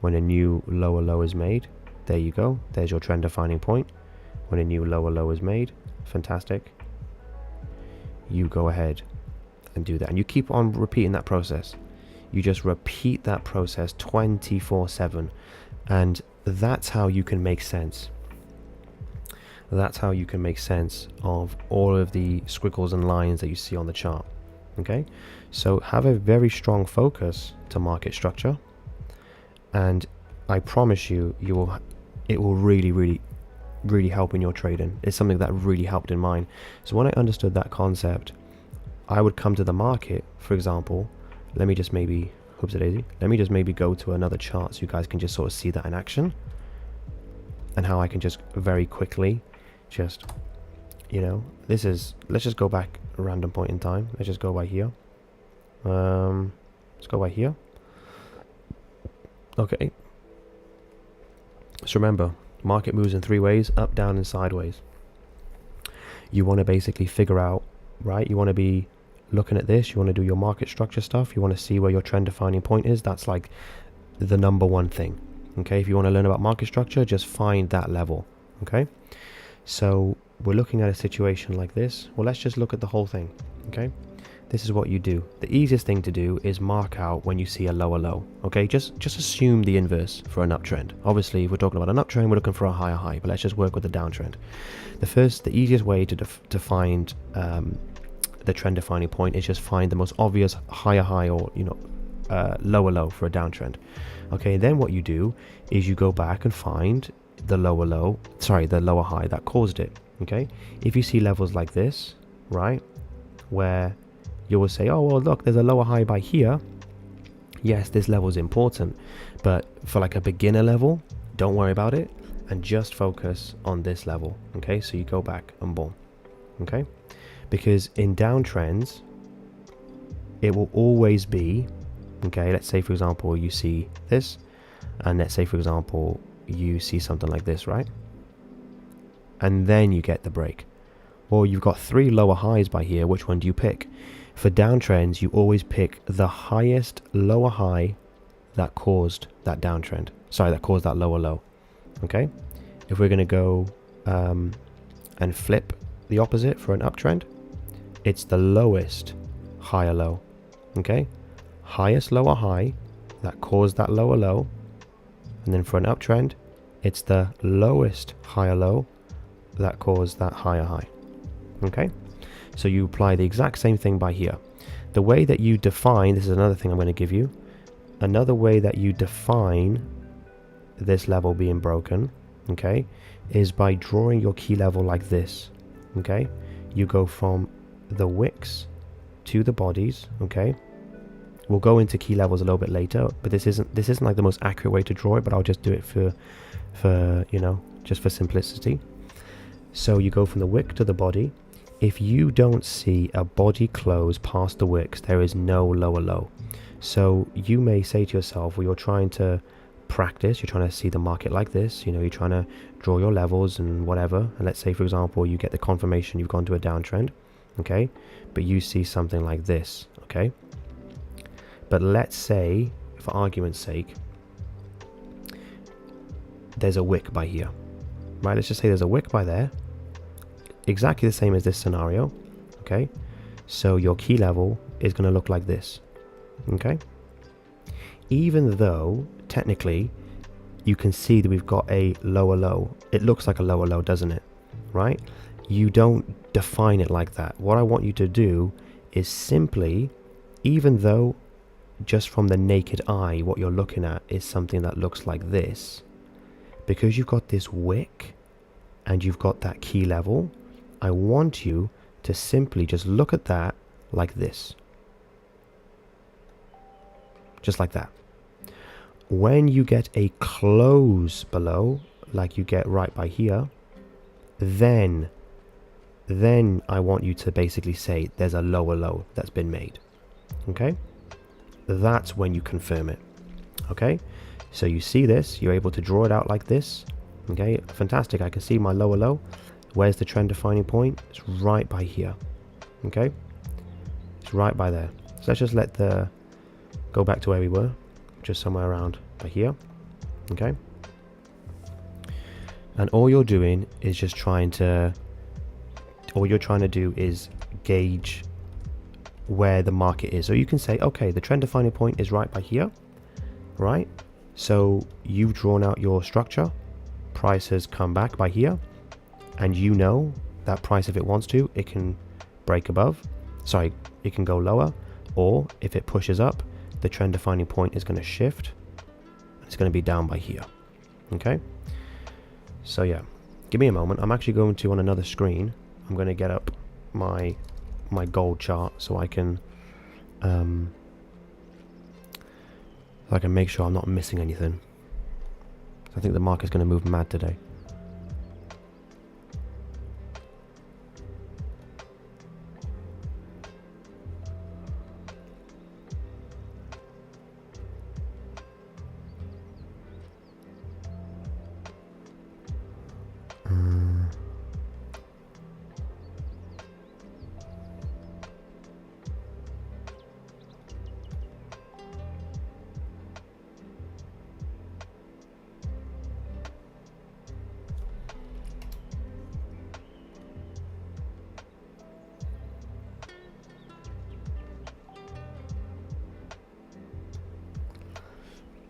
When a new lower low is made, there you go. There's your trend defining point. When a new lower low is made, fantastic. You go ahead and do that. And you keep on repeating that process. You just repeat that process 24/7. And that's how you can make sense. That's how you can make sense of all of the squiggles and lines that you see on the chart. Okay? So have a very strong focus to market structure. And I promise you, it will really help in your trading. It's something that really helped in mine. So when I understood that concept, I would come to the market, for example, let me just maybe go to another chart so you guys can just sort of see that in action, and how I can just very quickly just, let's just go back a random point in time. Let's just go by here. Let's go by here. Okay. So remember, market moves in three ways: up, down, and sideways. You want to basically figure out, right? You want to be looking at this. You want to do your market structure stuff. You want to see where your trend defining point is. That's like the number one thing. Okay. If you want to learn about market structure, just find that level. Okay. So we're looking at a situation like this. Well, let's just look at the whole thing. Okay. This is what you do. The easiest thing to do is mark out when you see a lower low. Okay, just assume the inverse for an uptrend. Obviously, if we're talking about an uptrend, we're looking for a higher high, but let's just work with the downtrend. The easiest way to find the trend defining point is just find the most obvious higher high or lower low for a downtrend. Okay, then what you do is you go back and find the lower high that caused it. Okay, if you see levels like this, right, where you will say, oh, well, look, there's a lower high by here. Yes, this level is important, but for like a beginner level, don't worry about it and just focus on this level. Okay, so you go back and boom. Okay, because in downtrends, it will always be, okay, let's say, for example, you see this, and let's say, for example, you see something like this, right? And then you get the break. Well, you've got three lower highs by here. Which one do you pick? For downtrends, you always pick the highest lower high that caused that downtrend. Sorry, that caused that lower low. Okay? If we're going to go and flip the opposite for an uptrend, it's the lowest higher low. Okay? Highest lower high that caused that lower low. And then for an uptrend, it's the lowest higher low that caused that higher high. Okay? So you apply the exact same thing by here. The way that you define, this is another thing I'm going to give you, another way that you define this level being broken, okay, is by drawing your key level like this. Okay? You go from the wicks to the bodies, okay? We'll go into key levels a little bit later, but this isn't like the most accurate way to draw it, but I'll just do it for just for simplicity. So you go from the wick to the body. If you don't see a body close past the wicks, there is no lower low. So you may say to yourself, well, you're trying to practice, you're trying to see the market like this, you're trying to draw your levels and whatever. And let's say, for example, you get the confirmation you've gone to a downtrend, okay? But you see something like this, okay? But let's say, for argument's sake, there's a wick by here, right? Let's just say there's a wick by there, exactly the same as this scenario, okay? So your key level is going to look like this, okay? Even though technically you can see that we've got a lower low, it looks like a lower low, doesn't it? Right? You don't define it like that. What I want you to do is simply, even though just from the naked eye what you're looking at is something that looks like this, because you've got this wick and you've got that key level, I want you to simply just look at that like this. Just like that. When you get a close below, like you get right by here, then I want you to basically say there's a lower low that's been made. Okay? That's when you confirm it. Okay? So you see this, you're able to draw it out like this. Okay? Fantastic. I can see my lower low. Where's the trend defining point? It's right by here. Okay? It's right by there. So let's just go back to where we were, just somewhere around by here. Okay? And all you're doing is just all you're trying to do is gauge where the market is. So you can say, okay, the trend defining point is right by here, right? So you've drawn out your structure, price has come back by here, and you know that price, if it wants to, it can break above, sorry, it can go lower, or if it pushes up, the trend defining point is going to shift, it's going to be down by here. Okay? So yeah, give me a moment. I'm actually going to, on another screen, I'm going to get up my gold chart so I can make sure I'm not missing anything. I think the market's going to move mad today.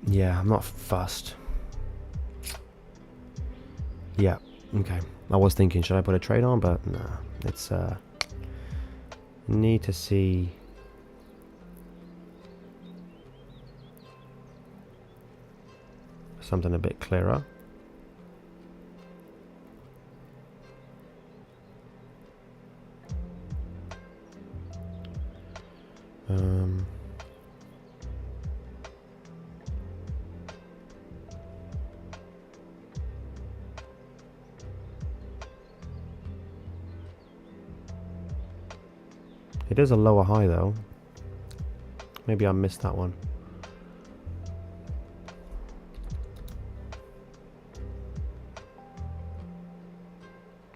Yeah, I'm not fussed. Yeah, okay. I was thinking, should I put a trade on? But nah, it's need to see something a bit clearer. It is a lower high though. Maybe I missed that one.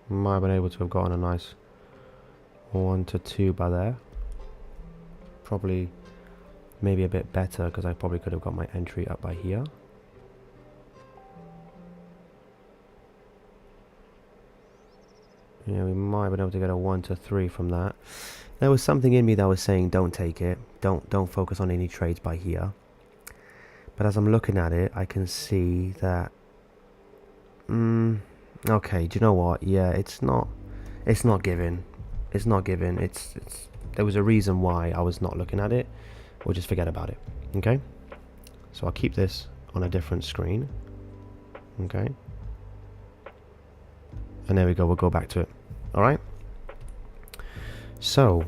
Might have been able to have gotten a nice 1 to 2 by there. Probably maybe a bit better because I probably could have got my entry up by here. Yeah, we might have been able to get a 1 to 3 from that. There was something in me that was saying don't take it. Don't focus on any trades by here. But as I'm looking at it, I can see that okay, do you know what? Yeah, it's not giving. It's not giving. It's there was a reason why I was not looking at it. We'll just forget about it. Okay? So I'll keep this on a different screen. Okay? And there we go, we'll go back to it. Alright? So,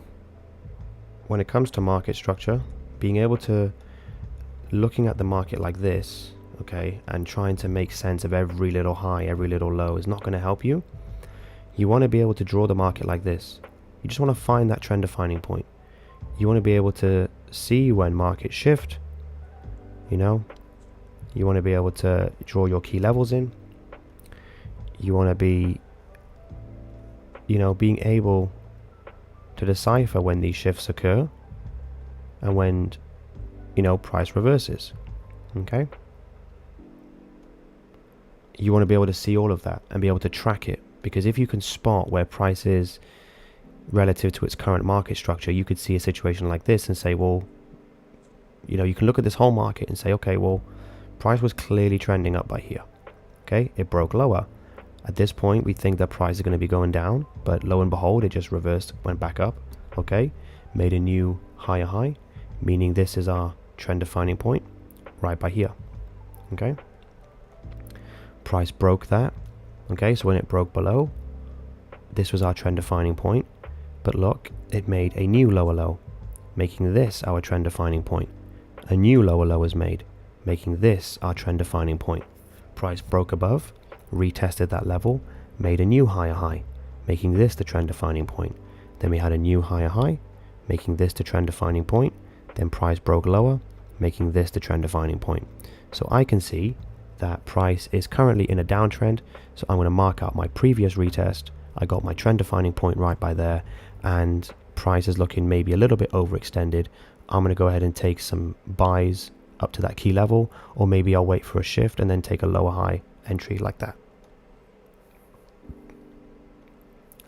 when it comes to market structure, being able to, looking at the market like this, okay, and trying to make sense of every little high, every little low is not going to help you. You want to be able to draw the market like this. You just want to find that trend defining point. You want to be able to see when markets shift, you know. You want to be able to draw your key levels in. You want to be, you know, being able to decipher when these shifts occur and when price reverses. Okay. You want to be able to see all of that and be able to track it, because if you can spot where price is relative to its current market structure, you could see a situation like this and say, well, you can look at this whole market and say, okay, well, price was clearly trending up by here. Okay, it broke lower. At this point, we think that price is going to be going down, but lo and behold, it just reversed, went back up. Okay, made a new higher high, meaning this is our trend defining point right by here. Okay, price broke that. Okay, so when it broke below, this was our trend defining point, but look, it made a new lower low, making this our trend defining point. A new lower low is made, making this our trend defining point. Price broke above, retested that level, made a new higher high, making this the trend defining point. Then we had a new higher high, making this the trend defining point. Then price broke lower, making this the trend defining point. So I can see that price is currently in a downtrend, so I'm going to mark out my previous retest. I got my trend defining point right by there, and price is looking maybe a little bit overextended. I'm going to go ahead and take some buys up to that key level, or maybe I'll wait for a shift and then take a lower high entry like that.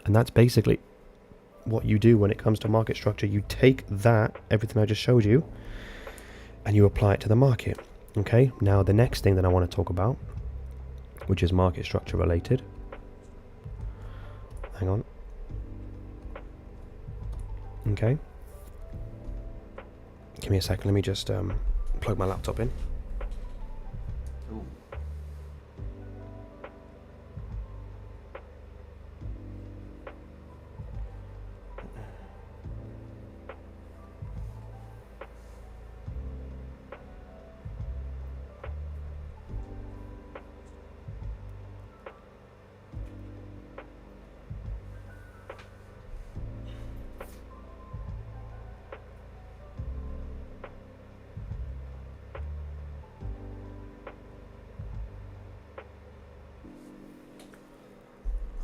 And that's basically what you do when it comes to market structure. You take that, everything I just showed you, and you apply it to the market. Okay, now the next thing that I want to talk about, which is market structure related. Hang on. Okay. Give me a second, let me just plug my laptop in. Ooh.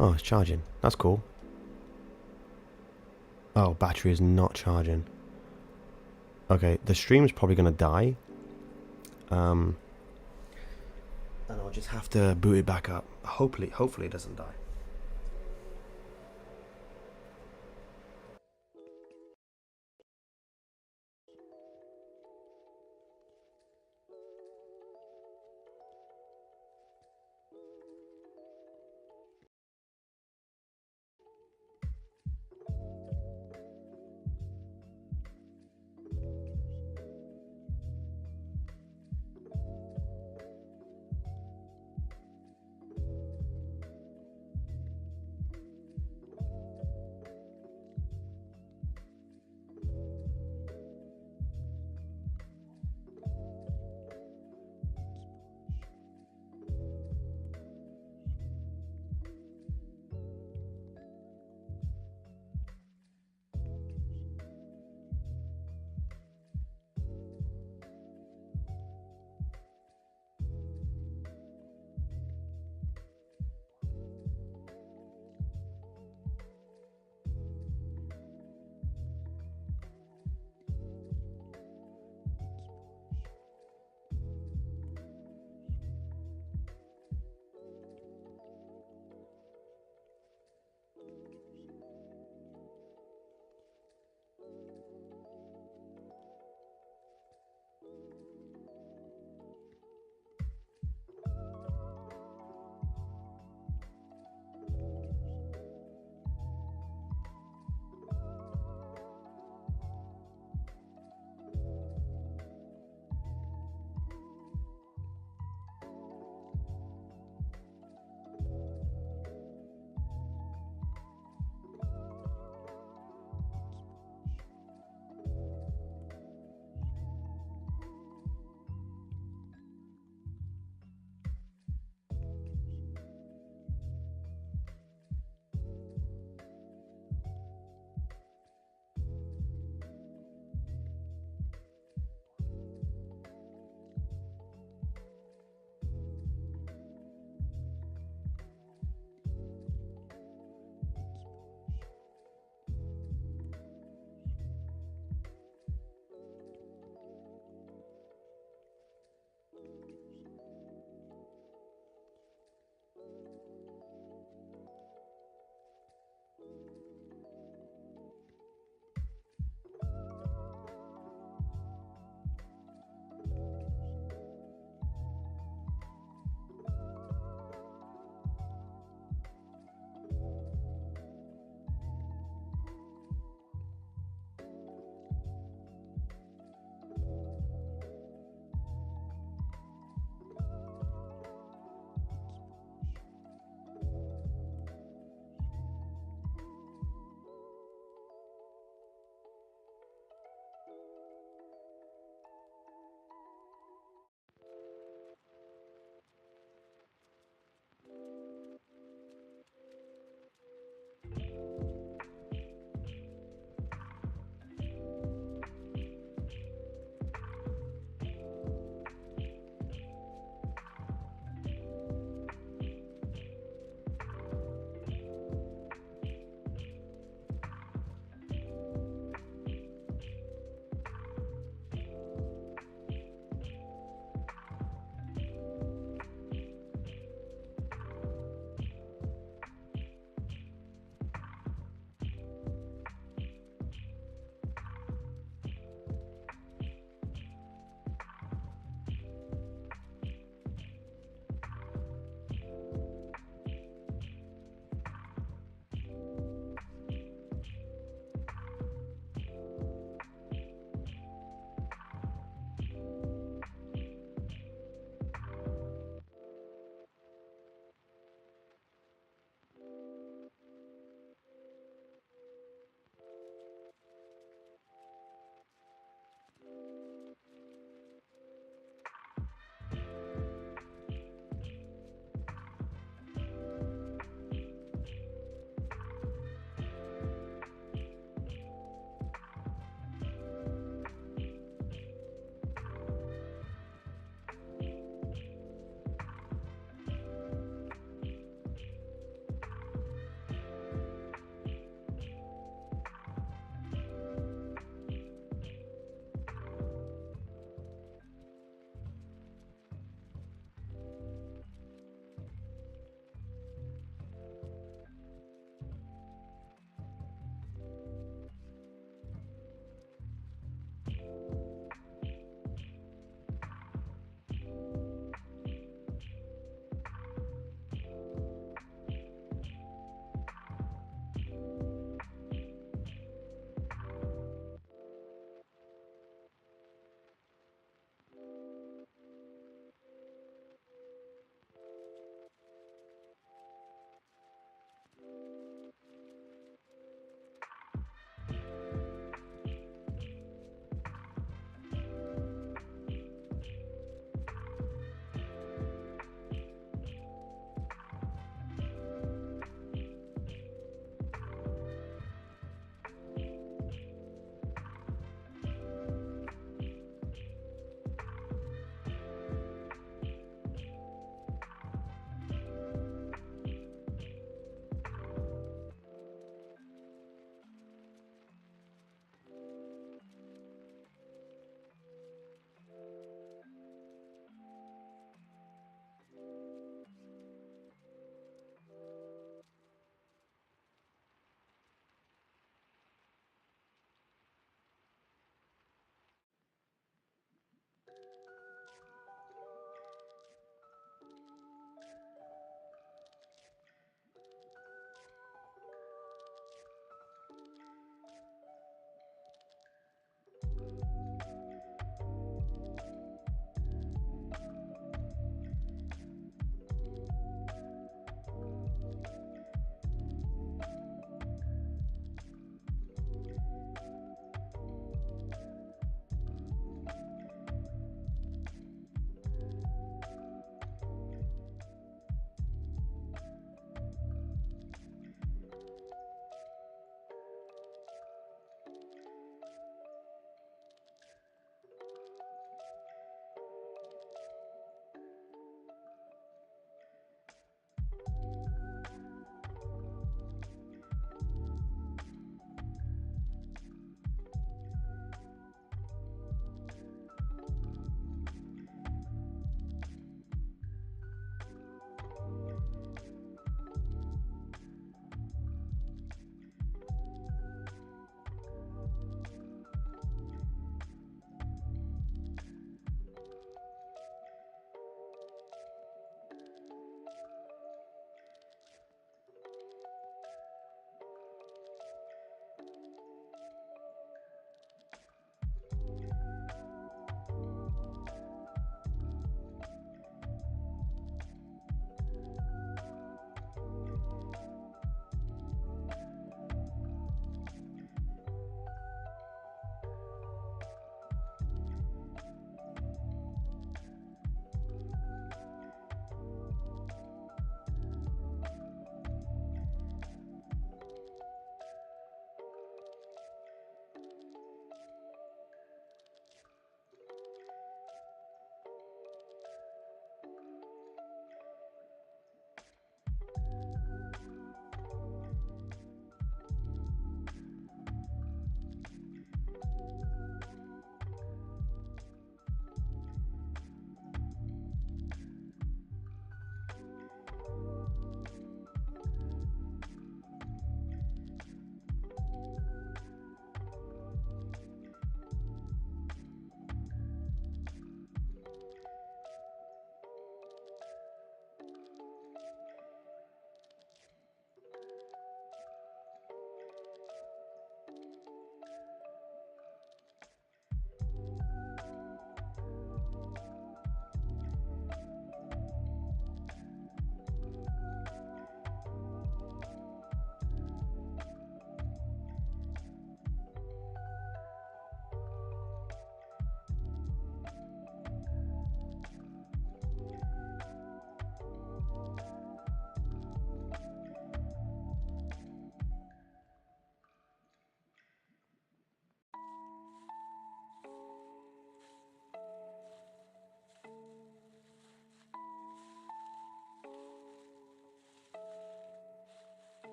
Oh, it's charging. That's cool. Oh, battery is not charging. Okay, the stream's probably going to die. And I'll just have to boot it back up. Hopefully it doesn't die.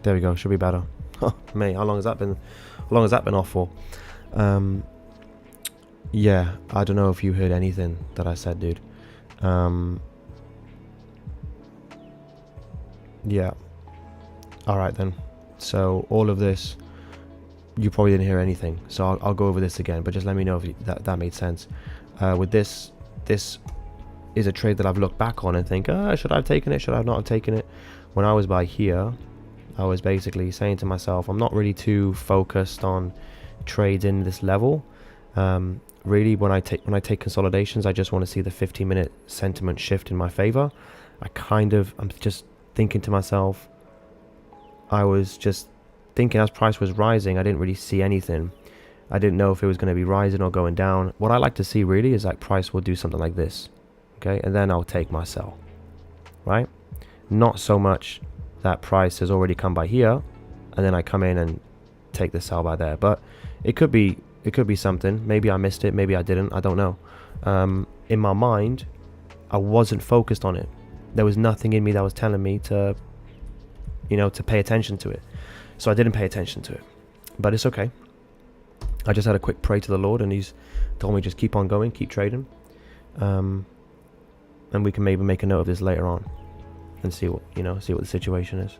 There we go. Should be better. Mate, how long has that been? How long has that been off for? Yeah, I don't know if you heard anything that I said, dude. Yeah. All right then. So all of this, you probably didn't hear anything. So I'll go over this again, but just let me know if that made sense. With this is a trade that I've looked back on and think, should I have taken it? Should I not have taken it? When I was by here, I was basically saying to myself, I'm not really too focused on trades in this level. Really, when I take consolidations, I just want to see the 15-minute sentiment shift in my favor. I'm just thinking to myself, I was just thinking as price was rising, I didn't really see anything. I didn't know if it was going to be rising or going down. What I like to see really is like price will do something like this, okay, and then I'll take my sell, right? Not so much that price has already come by here and then I come in and take the sell by there, but it could be something. Maybe I missed it, maybe I didn't, I don't know. In my mind, I wasn't focused on it. There was nothing in me that was telling me to pay attention to it. So I didn't pay attention to it, but it's okay. I just had a quick pray to the Lord, and he's told me just keep on going, keep trading. And we can maybe make a note of this later on and see what the situation is.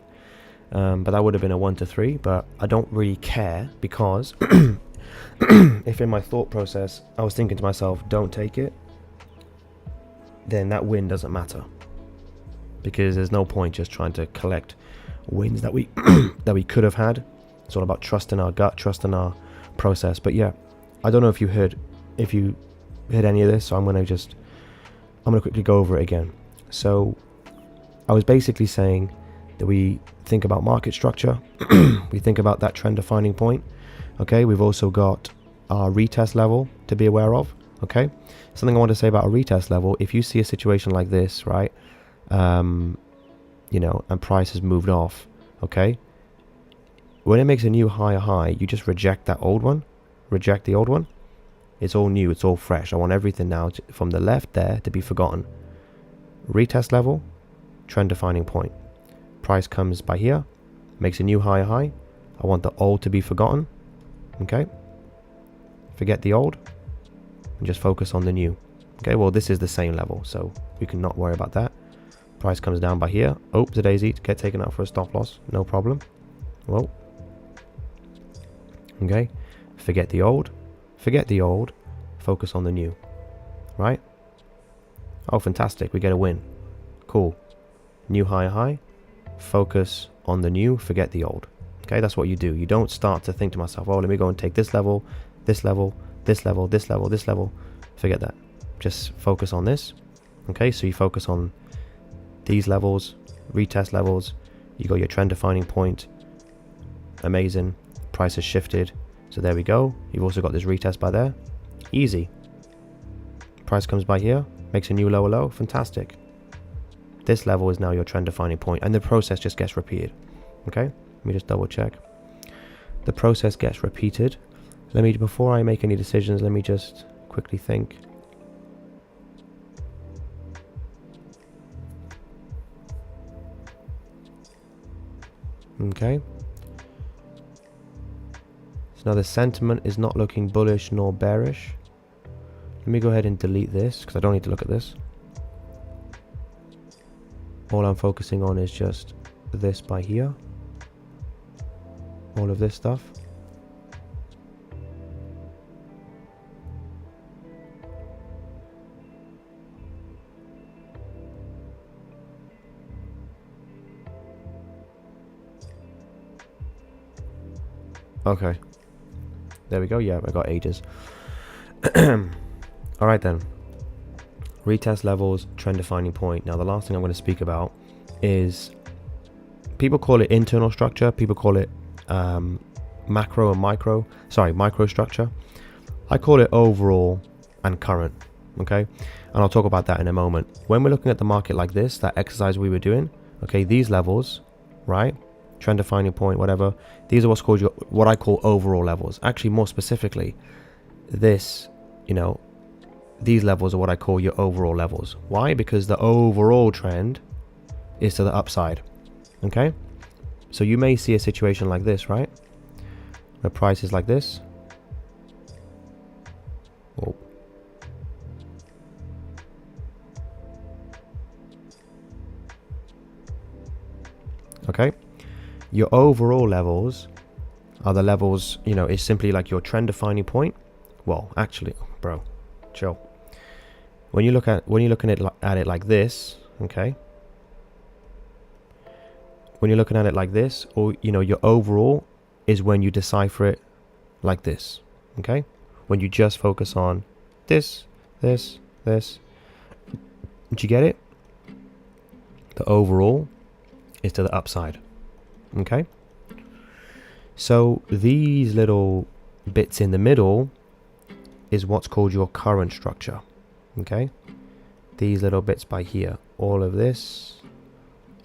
But that would have been a 1 to 3, but I don't really care, because if in my thought process I was thinking to myself, don't take it, then that win doesn't matter, because there's no point just trying to collect wins that we that we could have had. It's all about trusting our gut, trusting our process. But yeah, I don't know if you heard any of this, so I'm gonna quickly go over it again. So I was basically saying that we think about market structure, we think about that trend defining point. Okay, we've also got our retest level to be aware of. Okay, something I want to say about a retest level: if you see a situation like this, right, and price has moved off, okay, when it makes a new higher high, you just reject that old one, reject the old one. It's all new, it's all fresh. I want everything now from the left there to be forgotten. Retest level, trend defining point. Price comes by here, makes a new higher high. I want the old to be forgotten. Okay, forget the old and just focus on the new. Okay, well, this is the same level, so we can not worry about that. Price comes down by here. Oh, the daisy, get taken out for a stop loss, no problem. Well, okay, forget the old, focus on the new, right? Oh, fantastic, we get a win. Cool. New higher high, focus on the new, forget the old. Okay, that's what you do. You don't start to think to myself, oh, let me go and take this level, this level, this level, this level, this level. Forget that. Just focus on this. Okay, so you focus on these levels, retest levels. You got your trend defining point. Amazing. Price has shifted. So there we go. You've also got this retest by there. Easy. Price comes by here, makes a new lower low. Fantastic. This level is now your trend defining point, and the process just gets repeated. Okay, let me just double check. The process gets repeated. Before I make any decisions, let me just quickly think. Okay. So now the sentiment is not looking bullish nor bearish. Let me go ahead and delete this because I don't need to look at this. All I'm focusing on is just this by here. All of this stuff. Okay. There we go. Yeah, I got ages. Alright then. Retest levels, trend defining point. Now the last thing I'm going to speak about is, people call it internal structure, people call it macro and micro structure. I call it overall and current. Okay, and I'll talk about that in a moment. When we're looking at the market like this, that exercise we were doing, okay, these levels, right, trend defining point, whatever, these are what I call overall levels. Actually, more specifically, this, these levels are what I call your overall levels. Why? Because the overall trend is to the upside. Okay, So you may see a situation like this, right? Where price is like this. Whoa. Okay. Your overall levels are the levels, you know, it's simply like your trend defining point. Well, actually, bro, chill. When you're looking at it like this, okay? When you're looking at it like this, or you know, your overall is when you decipher it like this, okay? When you just focus on this, this, this. Did you get it? The overall is to the upside, okay? So these little bits in the middle is what's called your current structure, okay? These little bits by here, all of this,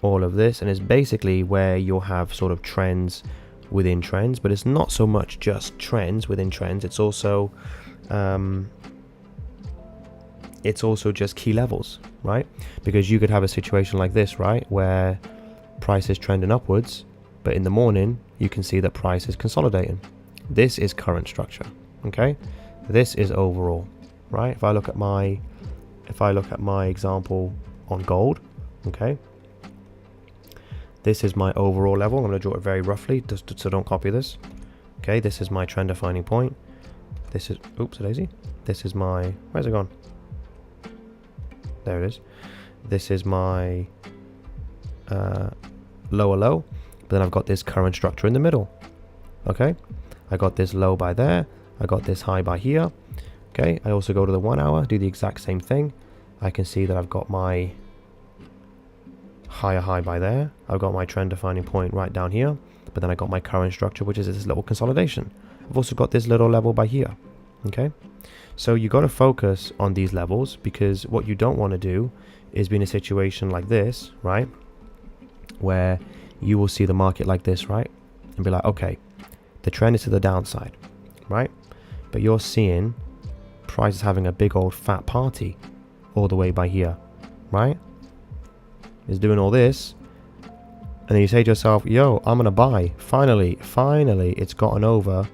and it's basically where you'll have sort of trends within trends, but it's not so much just trends within trends, it's also just key levels, right? Because you could have a situation like this, right, where price is trending upwards, but in the morning you can see that price is consolidating. This is current structure, okay? This is overall, right? If I look at my example on gold, okay, this is my overall level. I'm going to draw it very roughly, just so don't copy this. Okay, this is my trend defining point. This is, oops, daisy. This is my, where's it gone? There it is. This is my lower low, but then I've got this current structure in the middle. Okay, I got this low by there, I got this high by here. Okay, I also go to the 1 hour, do the exact same thing. I can see that I've got my higher high by there, I've got my trend defining point right down here, but then I got my current structure, which is this little consolidation. I've also got this little level by here. Okay, so you got to focus on these levels, because what you don't want to do is be in a situation like this, right, where you will see the market like this, right, and be like, okay, the trend is to the downside, right, but you're seeing price is having a big old fat party all the way by here, right? Is doing all this, and then you say to yourself, yo, I'm gonna buy. Finally it's gotten over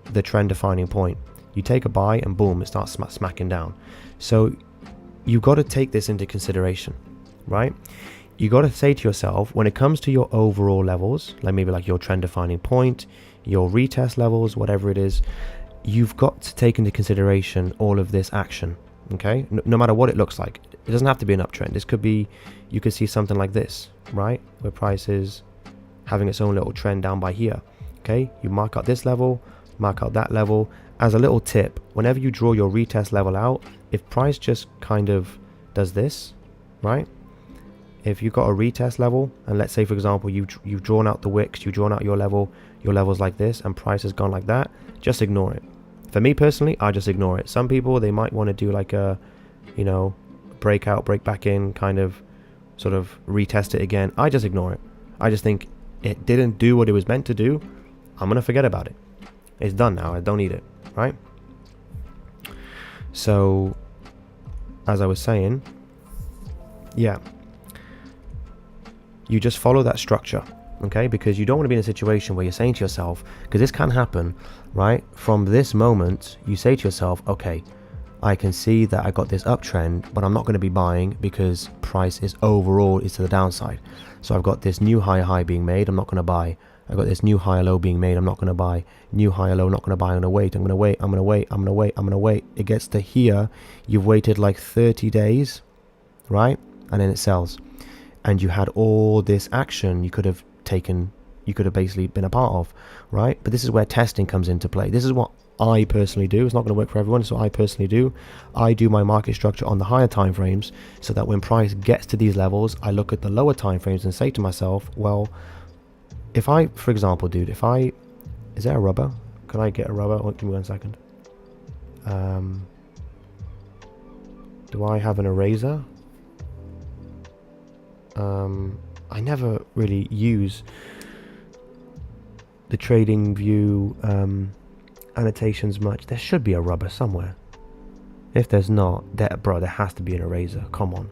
the trend defining point. You take a buy and boom, it starts smacking down. So you got to take this into consideration, right? You got to say to yourself, when it comes to your overall levels, like maybe like your trend defining point, your retest levels, whatever it is, you've got to take into consideration all of this action. Okay, no matter what it looks like. It doesn't have to be an uptrend. This could be, you could see something like this, right, where price is having its own little trend down by here. Okay, you mark out this level, mark out that level. As a little tip, whenever you draw your retest level out, if price just kind of does this, right, if you've got a retest level, and let's say for example you've drawn out the wicks, you've drawn out your levels like this, and price has gone like that, just ignore it. For me personally, I just ignore it. Some people, they might want to do like a, you know, break out, break back in, kind of sort of retest it again. I just ignore it. I just think it didn't do what it was meant to do. I'm going to forget about it. It's done now. I don't need it, right? So, as I was saying, yeah, you just follow that structure. Okay, because you don't want to be in a situation where you're saying to yourself, because this can happen, right? From this moment, you say to yourself, okay, I can see that I got this uptrend, but I'm not going to be buying because price is overall is to the downside. So I've got this new higher high being made, I'm not going to buy. I've got this new higher low being made, I'm not going to buy. New higher low, not going to buy, I'm going to wait, I'm going to wait, I'm going to wait, I'm going to wait, I'm going to wait. It gets to here, you've waited like 30 days, right? And then it sells. And you had all this action you could have taken, you could have basically been a part of, right? But this is where testing comes into play. This is what I personally do. It's not going to work for everyone. So I personally do. I do my market structure on the higher time frames, so that when price gets to these levels, I look at the lower time frames and say to myself, well, if I, for example, dude, if I, is there a rubber? Can I get a rubber? Oh, give me 1 second. Do I have an eraser? I never really use the TradingView annotations much. There should be a rubber somewhere. If there's not, there has to be an eraser. Come on.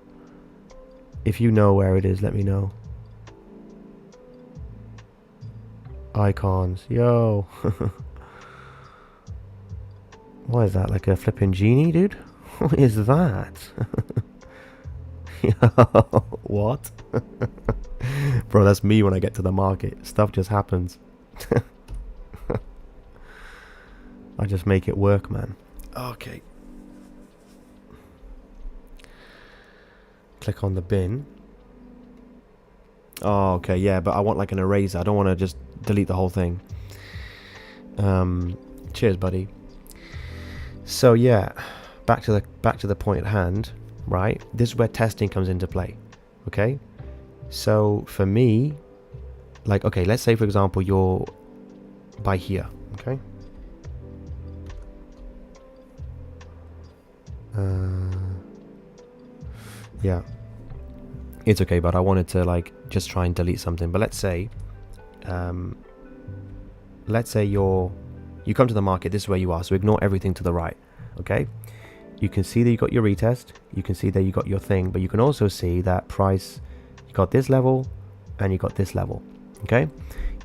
If you know where it is, let me know. icons. Yo. What is that? Like a flipping genie, dude? What is that? What? Bro, that's me when I get to the market. Stuff just happens. I just make it work, man. Okay. Click on the bin. Oh, okay, yeah, but I want like an eraser. I don't want to just delete the whole thing. Cheers, buddy. So yeah, back to the point at hand, right? This is where testing comes into play. Okay? So for me, like, okay, let's say for example you're by here, okay? Yeah. It's okay, but I wanted to like just try and delete something. But let's say you come to the market, this is where you are, so ignore everything to the right. Okay, you can see that you got your retest, you can see that you got your thing, but you can also see that price, you got this level and you got this level. Okay,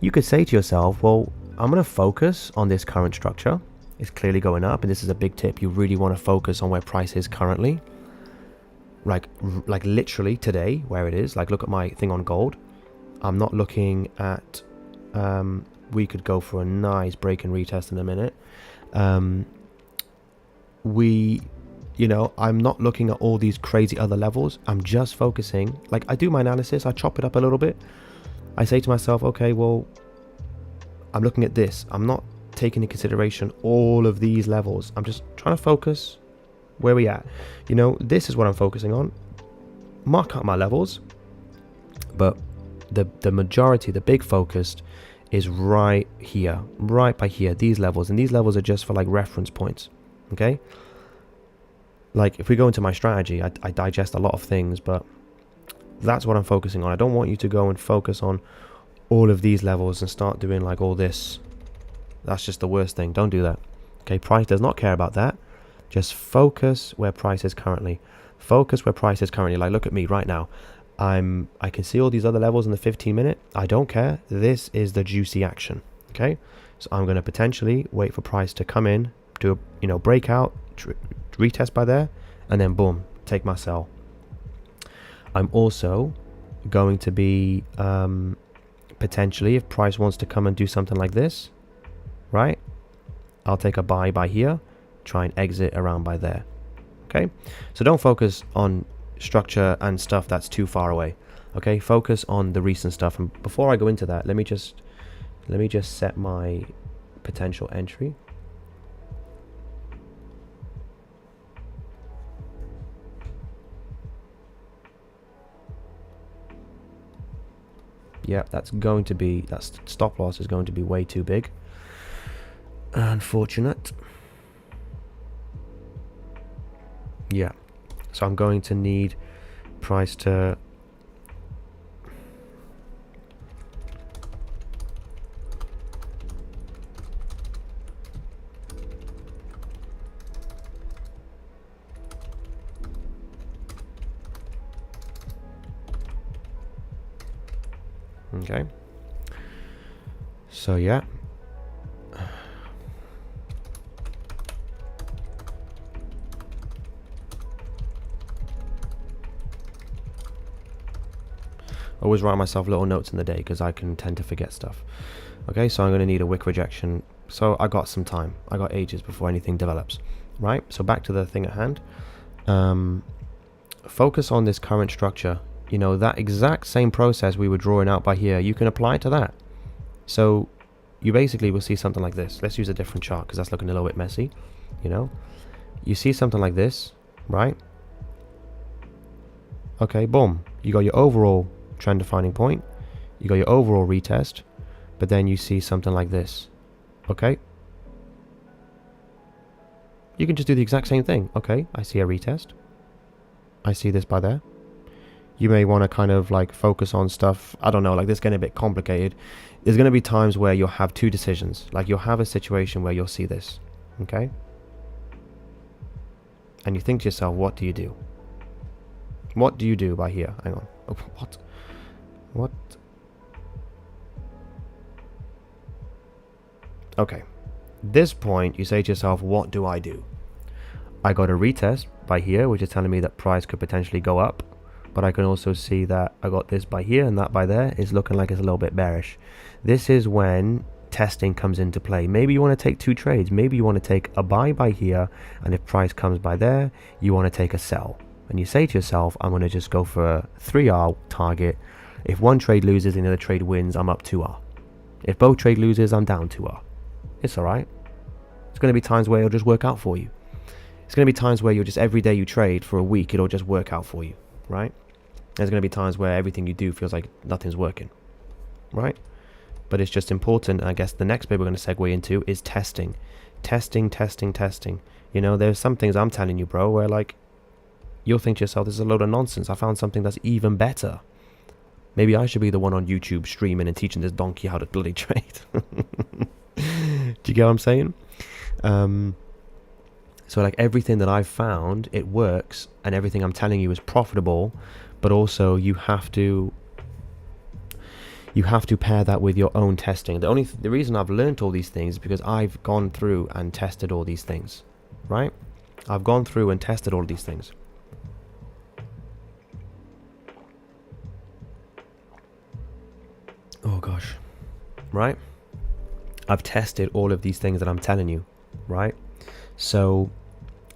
you could say to yourself, well, I'm going to focus on this current structure. It's clearly going up, and this is a big tip. You really want to focus on where price is currently, like literally today where it is. Like, look at my thing on gold. I'm not looking at we could go for a nice break and retest in a minute. I'm not looking at all these crazy other levels. I'm just focusing, like, I do my analysis, I chop it up a little bit. I say to myself, okay, well, I'm looking at this. I'm not taking into consideration all of these levels. I'm just trying to focus where we at. This is what I'm focusing on. Mark out my levels, but the majority, the big focus is right here, right by here, these levels. And these levels are just for like reference points. Okay, like if we go into my strategy, I digest a lot of things, but that's what I'm focusing on. I don't want you to go and focus on all of these levels and start doing like all this. That's just the worst thing. Don't do that. Okay, price does not care about that. Just focus where price is currently. Focus where price is currently. Like, look at me right now. I can see all these other levels in the 15-minute. I don't care. This is the juicy action. Okay, so I'm going to potentially wait for price to come in, do a breakout, retest by there, and then boom, take my sell. I'm also going to be potentially, if price wants to come and do something like this, right, I'll take a buy by here, try and exit around by there. Okay, so don't focus on structure and stuff that's too far away. Okay, focus on the recent stuff. And before I go into that, let me just set my potential entry. Yeah, that stop loss is going to be way too big. Unfortunate. Yeah, so I'm going to need price to okay, so yeah, always write myself little notes in the day because I can tend to forget stuff. Okay, so I'm going to need a wick rejection. So I got some time. I got ages before anything develops. Right, so back to the thing at hand. Focus on this current structure. That exact same process we were drawing out by here, you can apply it to that. So you basically will see something like this. Let's use a different chart because that's looking a little bit messy. You see something like this, right? Okay, boom. You got your overall trend defining point, you got your overall retest, but then you see something like this. Okay, you can just do the exact same thing. Okay, I see a retest, I see this by there. You may want to kind of like focus on stuff, I don't know, like this getting a bit complicated. There's going to be times where you'll have two decisions. Like you'll have a situation where you'll see this, okay, and you think to yourself, what do you do? What do you do by here? Hang on. Oh, what? Okay, this point you say to yourself, what do? I got a retest by here, which is telling me that price could potentially go up, but I can also see that I got this by here and that by there is looking like it's a little bit bearish. This is when testing comes into play. Maybe you want to take two trades. Maybe you want to take a buy by here, and if price comes by there, you want to take a sell. And you say to yourself, I'm going to just go for a 3R target. If one trade loses and the other trade wins, I'm up 2R. If both trade loses, I'm down 2R. It's all right. It's going to be times where it'll just work out for you. It's going to be times where you'll just, every day you trade for a week, it'll just work out for you, right? There's going to be times where everything you do feels like nothing's working, right? But it's just important. I guess the next bit we're going to segue into is testing. Testing. You know, there's some things I'm telling you, bro, where like, you'll think to yourself, this is a load of nonsense. I found something that's even better. Maybe I should be the one on YouTube streaming and teaching this donkey how to bloody trade. Do you get what I'm saying? So like everything that I've found, it works, and everything I'm telling you is profitable, but also you have to pair that with your own testing. The reason I've learned all these things is because I've gone through and tested all these things, right? I've gone through and tested all these things. Oh gosh, right? I've tested all of these things that I'm telling you, right? So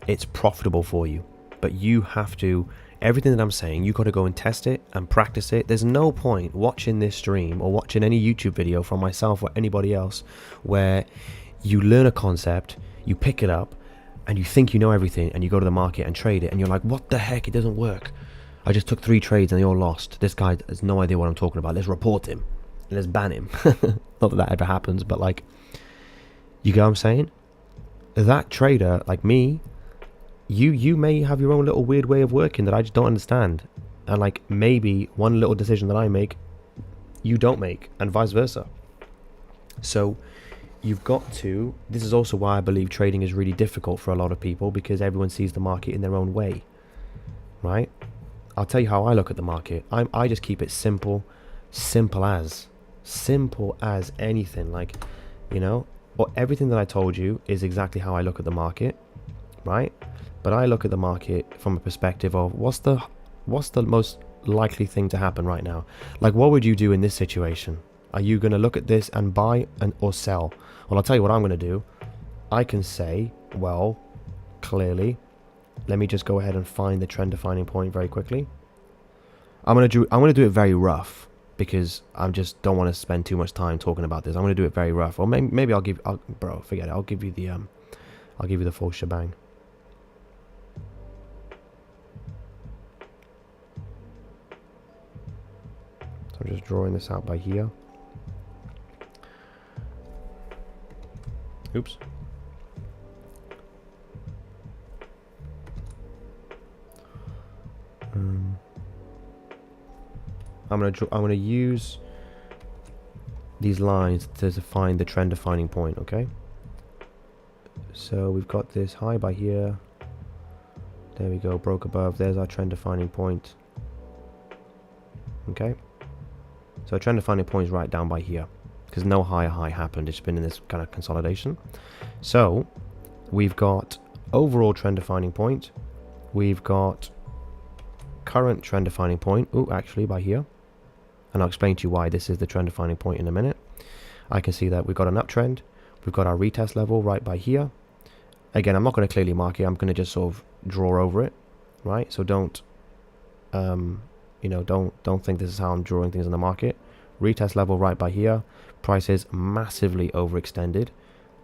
it's profitable for you, but you have to, everything that I'm saying, you got to go and test it and practice it. There's no point watching this stream or watching any YouTube video from myself or anybody else where you learn a concept, you pick it up, and you think you know everything, and you go to the market and trade it, and you're like, what the heck, it doesn't work. I just took 3 trades and they all lost. This guy has no idea what I'm talking about. Let's report him. Let's ban him. Not that ever happens, but like, you get what I'm saying? That trader, like me, you may have your own little weird way of working that I just don't understand. And like, maybe one little decision that I make, you don't make, and vice versa. So you've got to, this is also why I believe trading is really difficult for a lot of people, because everyone sees the market in their own way, right? I'll tell you how I look at the market. I just keep it simple as anything. Like, you know, or everything that I told you is exactly how I look at the market, right? But I look at the market from a perspective of what's the most likely thing to happen right now. Like, what would you do in this situation? Are you going to look at this and buy or sell? Well, I'll tell you what I'm going to do. I can say, well, clearly, let me just go ahead and find the trend defining point very quickly. I'm going to do it very rough, because I just don't want to spend too much time talking about this. I'm going to do it very rough. Or maybe bro, forget it. I'll give you the full shebang. So I'm just drawing this out by here. Oops. I'm gonna use these lines to define the trend defining point, okay? So we've got this high by here. There we go, broke above. There's our trend defining point. Okay. So trend defining point is right down by here, because no higher high happened. It's been in this kind of consolidation. So we've got overall trend defining point. We've got current trend defining point. Oh, actually by here. And I'll explain to you why this is the trend defining point in a minute. I can see that we've got an uptrend. We've got our retest level right by here. Again, I'm not going to clearly mark it. I'm going to just sort of draw over it, right? So don't, you know, don't think this is how I'm drawing things in the market. Retest level right by here. Price is massively overextended.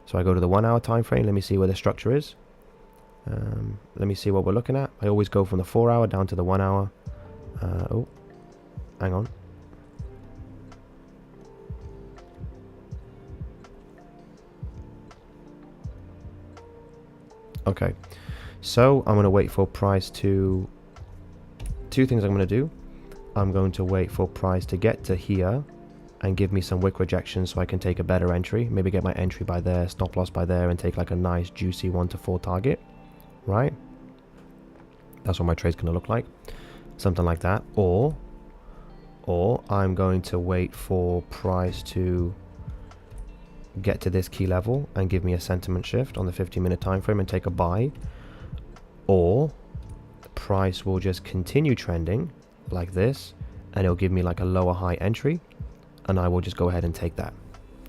So I go to the 1 hour time frame. Let me see where the structure is. Let me see what we're looking at. I always go from the 4 hour down to the 1 hour. Oh, hang on. Okay, so I'm going to wait for price to, two things I'm going to do. I'm going to wait for price to get to here and give me some wick rejection so I can take a better entry. Maybe get my entry by there, stop loss by there, and take like a nice juicy 1 to 4 target, right? That's what my trade's going to look like. Something like that. Or I'm going to wait for price to get to this key level and give me a sentiment shift on the 15-minute time frame and take a buy, or the price will just continue trending like this and it'll give me like a lower high entry, and I will just go ahead and take that.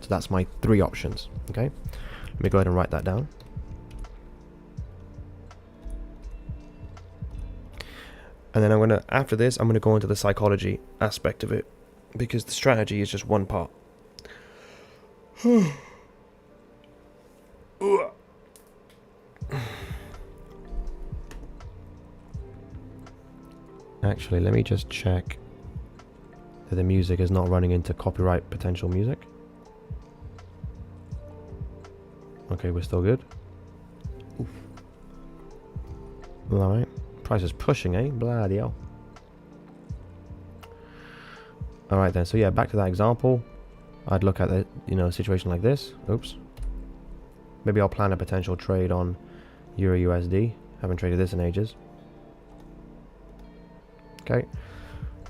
So that's my 3 options. Okay, let me go ahead and write that down. And then after this, I'm gonna go into the psychology aspect of it, because the strategy is just one part. Actually, let me just check that the music is not running into copyright potential music. Okay, we're still good. Alright. Price is pushing, eh? Bloody hell. Alright then, so yeah, back to that example. I'd look at the, a situation like this. Oops. Maybe I'll plan a potential trade on Euro USD. Haven't traded this in ages. Okay.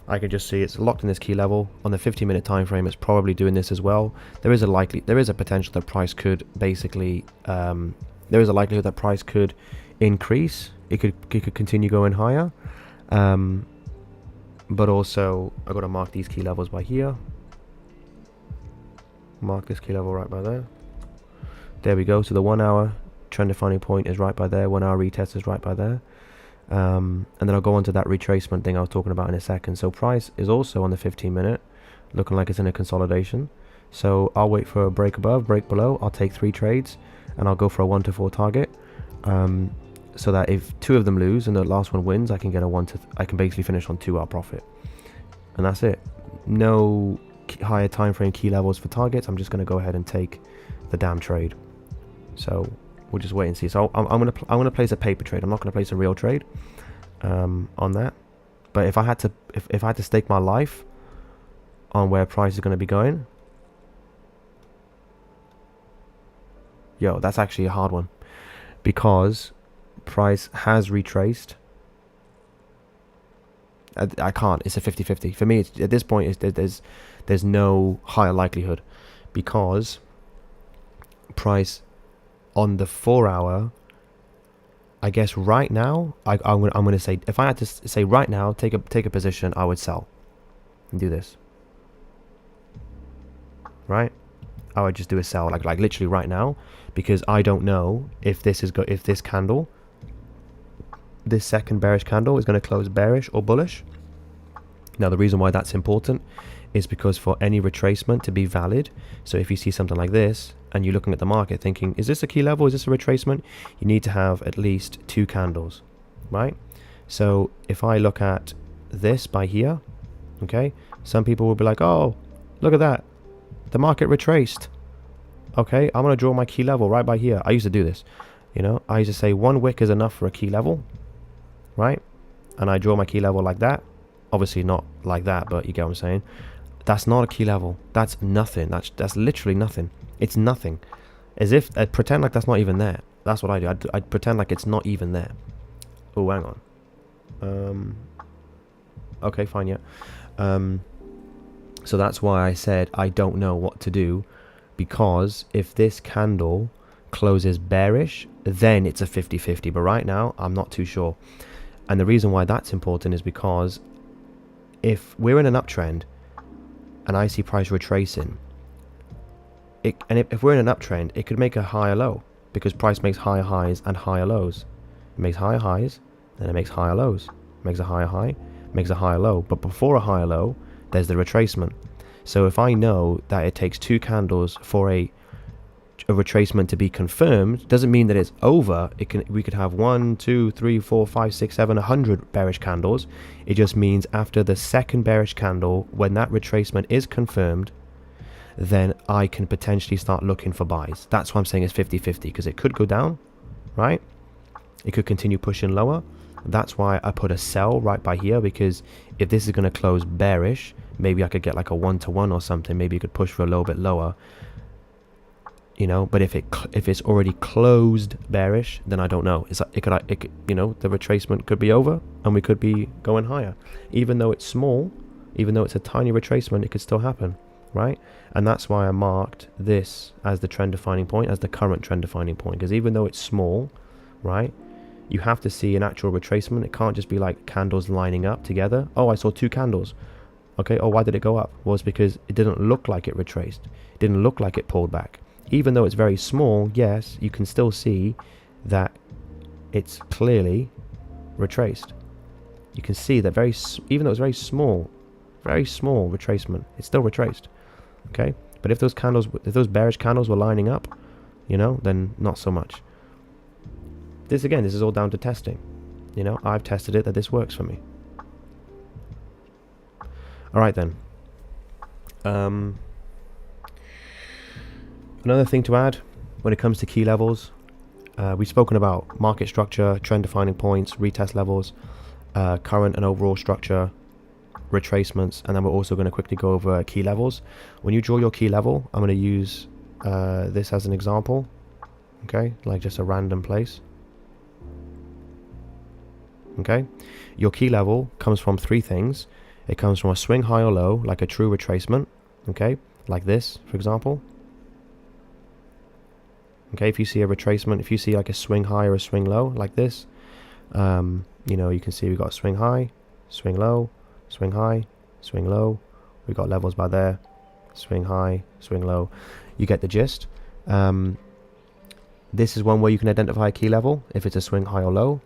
I can just see it's locked in this key level. On the 15-minute time frame, it's probably doing this as well. There is a potential that price could basically, there is a likelihood that price could increase. It could continue going higher. But also, I got to mark these key levels by here. Mark this key level right by there. There we go. So the 1 hour trend defining point is right by there. 1 hour retest is right by there. And then I'll go on to that retracement thing I was talking about in a second. So price is also on the 15-minute, looking like it's in a consolidation. So I'll wait for a break above, break below. I'll take 3 trades, and I'll go for a 1 to 4 target. So that if 2 of them lose and the last one wins, I can get I can basically finish on 2 hour profit. And that's it. No higher time frame key levels for targets. I'm just going to go ahead and take the damn trade. So we'll just wait and see. So I'm gonna place a paper trade. I'm not gonna place a real trade on that. But if I had to stake my life on where price is gonna be going, yo, that's actually a hard one, because price has retraced. I can't. It's a 50-50 for me. At this point, there's no higher likelihood, because price on the 4 hour, I guess right now, I'm gonna say, if I had to say right now, take a position, I would sell and do this. Right? I would just do a sell, like literally right now, because I don't know if this candle, this second bearish candle, is going to close bearish or bullish. Now the reason why that's important is because for any retracement to be valid, so if you see something like this and you're looking at the market thinking, is this a key level, is this a retracement, you need to have at least 2 candles, right? So if I look at this by here, okay, some people will be like, oh, look at that, the market retraced. Okay, I'm going to draw my key level right by here. I used to do this, I used to say 1 wick is enough for a key level, right? And I draw my key level like that. Obviously not like that, but you get what I'm saying. That's not a key level. That's nothing. That's literally nothing. It's nothing. As if I'd pretend like that's not even there. That's what I do. I'd pretend like it's not even there. Oh, hang on. Okay, fine, yeah. So that's why I said I don't know what to do, because if this candle closes bearish, then it's a 50-50. But right now, I'm not too sure. And the reason why that's important is because if we're in an uptrend and I see price retracing, if we're in an uptrend, it could make a higher low, because price makes higher highs and higher lows. It makes higher highs, then it makes higher lows. It makes a higher high, makes a higher low. But before a higher low, there's the retracement. So if I know that it takes 2 candles for a retracement to be confirmed, doesn't mean that it's over. We could have 1, 2, 3, 4, 5, 6, 7, 100 bearish candles. It just means after the second bearish candle, when that retracement is confirmed, then I can potentially start looking for buys. That's why I'm saying it's 50-50, because it could go down, right? It could continue pushing lower. That's why I put a sell right by here, because if this is going to close bearish, maybe I could get like a 1-to-1 or something. Maybe you could push for a little bit lower, but if it's already closed bearish, then I don't know. It could the retracement could be over and we could be going higher. Even though it's small, even though it's a tiny retracement, it could still happen. right? And that's why I marked this as the trend defining point, as the current trend defining point, because even though it's small, right, you have to see an actual retracement. It can't just be like candles lining up together. Oh, I saw 2 candles. Okay, oh, why did it go up? Well, it's because it didn't look like it retraced. It didn't look like it pulled back. Even though it's very small, yes, you can still see that it's clearly retraced. You can see that even though it's very small retracement, it's still retraced. Okay, but if those bearish candles were lining up, you know, then not so much. This is all down to testing. You know, I've tested it that this works for me. All right then. Another thing to add when it comes to key levels, we've spoken about market structure, trend defining points, retest levels, current and overall structure, retracements, and then we're also going to quickly go over key levels. When you draw your key level, I'm going to use this as an example, okay, like just a random place. Okay, your key level comes from 3 things. It comes from a swing high or low, like a true retracement, okay, like this, for example. Okay, if you see a retracement, if you see like a swing high or a swing low, like this, you know, you can see we've got a swing high, swing low, swing high, swing low. We've got levels by there, swing high, swing low. You get the gist. This is one way you can identify a key level, if it's a swing high or low.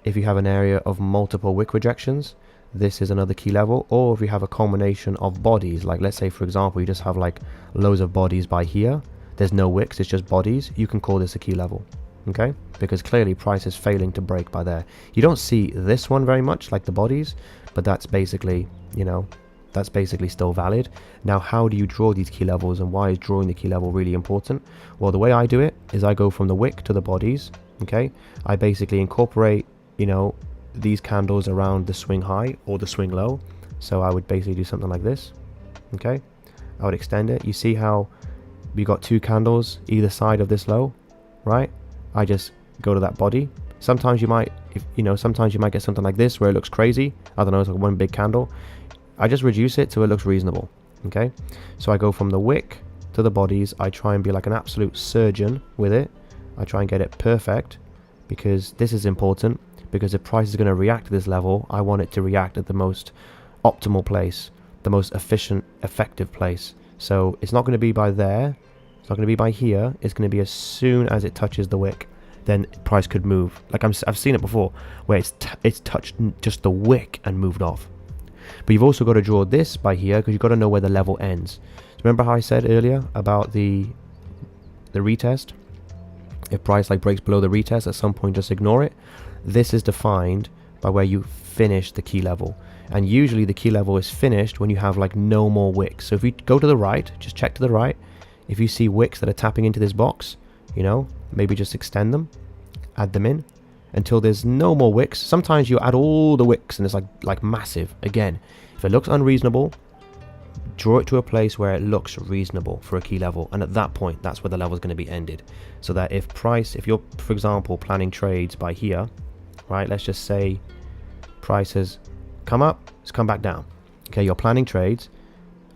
If you have an area of multiple wick rejections, this is another key level. Or if you have a combination of bodies, like let's say for example you just have like loads of bodies by here, there's no wicks, it's just bodies, you can call this a key level. Okay, because clearly price is failing to break by there. You don't see this one very much, like the bodies, but that's basically, you know, that's basically still valid. Now, how do you draw these key levels, and why is drawing the key level really important? Well, the way I do it is I go from the wick to the bodies. Okay, I basically incorporate, you know, these candles around the swing high or the swing low. So I would basically do something like this. Okay, I would extend it. You see how we got 2 candles either side of this low, right? I just go to that body. Sometimes you might, sometimes you might get something like this where it looks crazy. I don't know, it's like one big candle. I just reduce it so it looks reasonable. Okay, so I go from the wick to the bodies. I try and be like an absolute surgeon with it. I try and get it perfect, because this is important, because if price is going to react to this level, I want it to react at the most optimal place, the most efficient, effective place. So it's not going to be by there, it's not going to be by here, it's going to be as soon as it touches the wick, then price could move. Like I've seen it before, where it's touched just the wick and moved off. But you've also got to draw this by here, because you've got to know where the level ends. Remember how I said earlier about the retest? If price like breaks below the retest, at some point just ignore it. This is defined by where you finish the key level, and usually the key level is finished when you have like no more wicks. So if you go to the right, just check to the right, if you see wicks that are tapping into this box, you know, maybe just extend them, add them in until there's no more wicks. Sometimes you add all the wicks and it's like massive. Again, if it looks unreasonable, draw it to a place where it looks reasonable for a key level, and at that point that's where the level is going to be ended. So that if you're for example planning trades by here, right, let's just say price has come up, it's come back down. Okay, you're planning trades,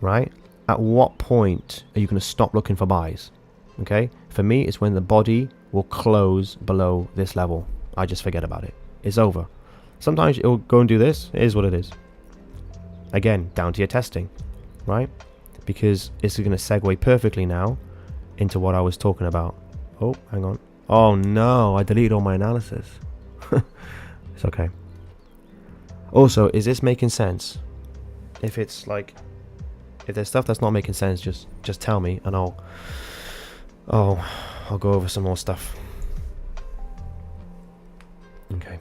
right? At what point are you going to stop looking for buys? Okay, for me it's when the body will close below this level. I just forget about it, it's over. Sometimes it'll go and do this, it is what it is. Again, down to your testing, right? Because it's going to segue perfectly now into what I was talking about. Oh, hang on. Oh no, I deleted all my analysis. It's okay. Also, is this making sense? If it's like, if there's stuff that's not making sense, just tell me, and I'll go over some more stuff. Okay.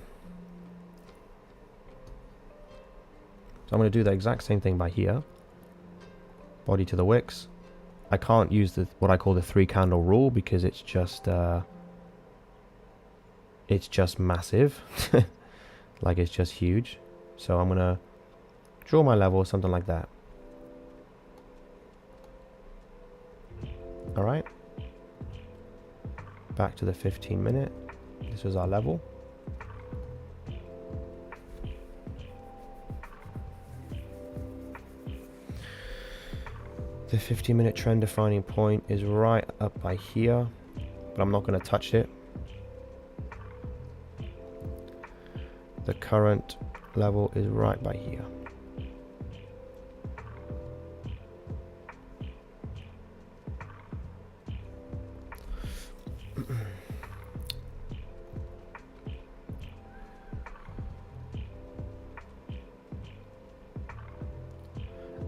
So I'm going to do the exact same thing by here. Body to the wicks. I can't use what I call the 3 candle rule, because it's just massive. Like it's just huge. So I'm gonna draw my level, something like that. All right, back to the 15-minute. This was our level. The 50-minute trend defining point is right up by here, but I'm not going to touch it. The current level is right by here.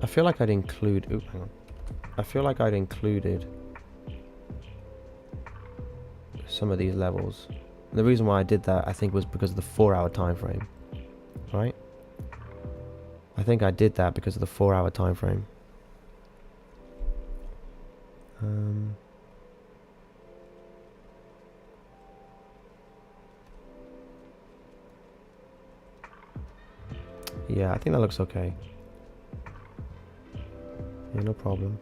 I feel like I'd include, oop, hang on. I feel like I'd included some of these levels. And the reason why I did that, I think, was because of the 4-hour time frame, right? I think I did that because of the 4-hour time frame. Yeah, I think that looks okay. Yeah, no problem.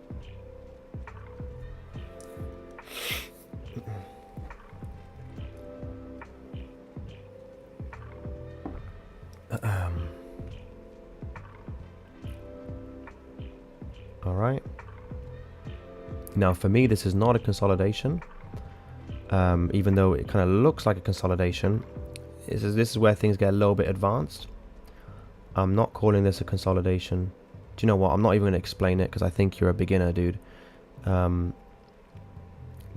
All right. Now, for me, this is not a consolidation. Even though it kind of looks like a consolidation, this is where things get a little bit advanced. I'm not calling this a consolidation. Do you know what? I'm not even going to explain it because I think you're a beginner, dude. Don't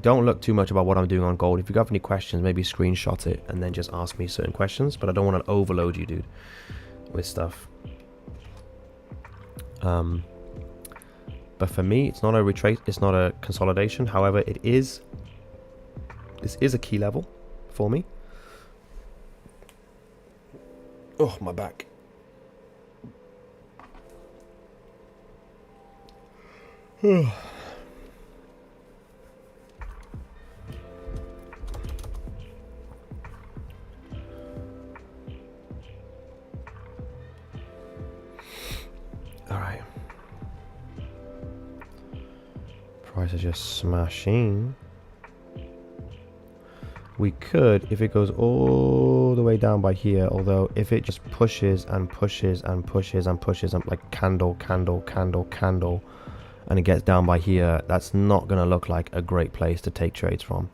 look too much about what I'm doing on gold. If you have any questions, maybe screenshot it and then just ask me certain questions. But I don't want to overload you, dude, with stuff. But for me, it's not a retrace. It's not a consolidation. However, it is. This is a key level for me. Oh, my back. Alright. Price is just smashing. We could, if it goes all the way down by here, although if it just pushes and pushes and pushes and pushes, and like candle, candle, candle, candle, and it gets down by here, that's not going to look like a great place to take trades from,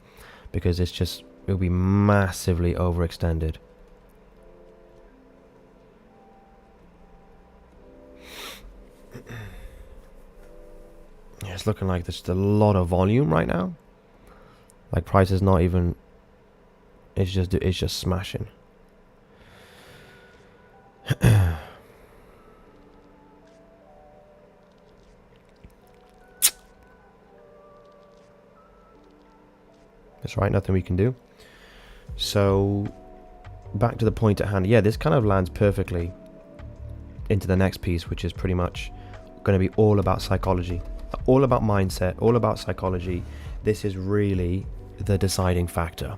because it'll be massively overextended. It's looking like there's just a lot of volume right now. Like, price is not even, it's just smashing. That's right, nothing we can do. So back to the point at hand. Yeah, this kind of lands perfectly into the next piece, which is pretty much going to be all about psychology, all about mindset, all about psychology. This is really the deciding factor.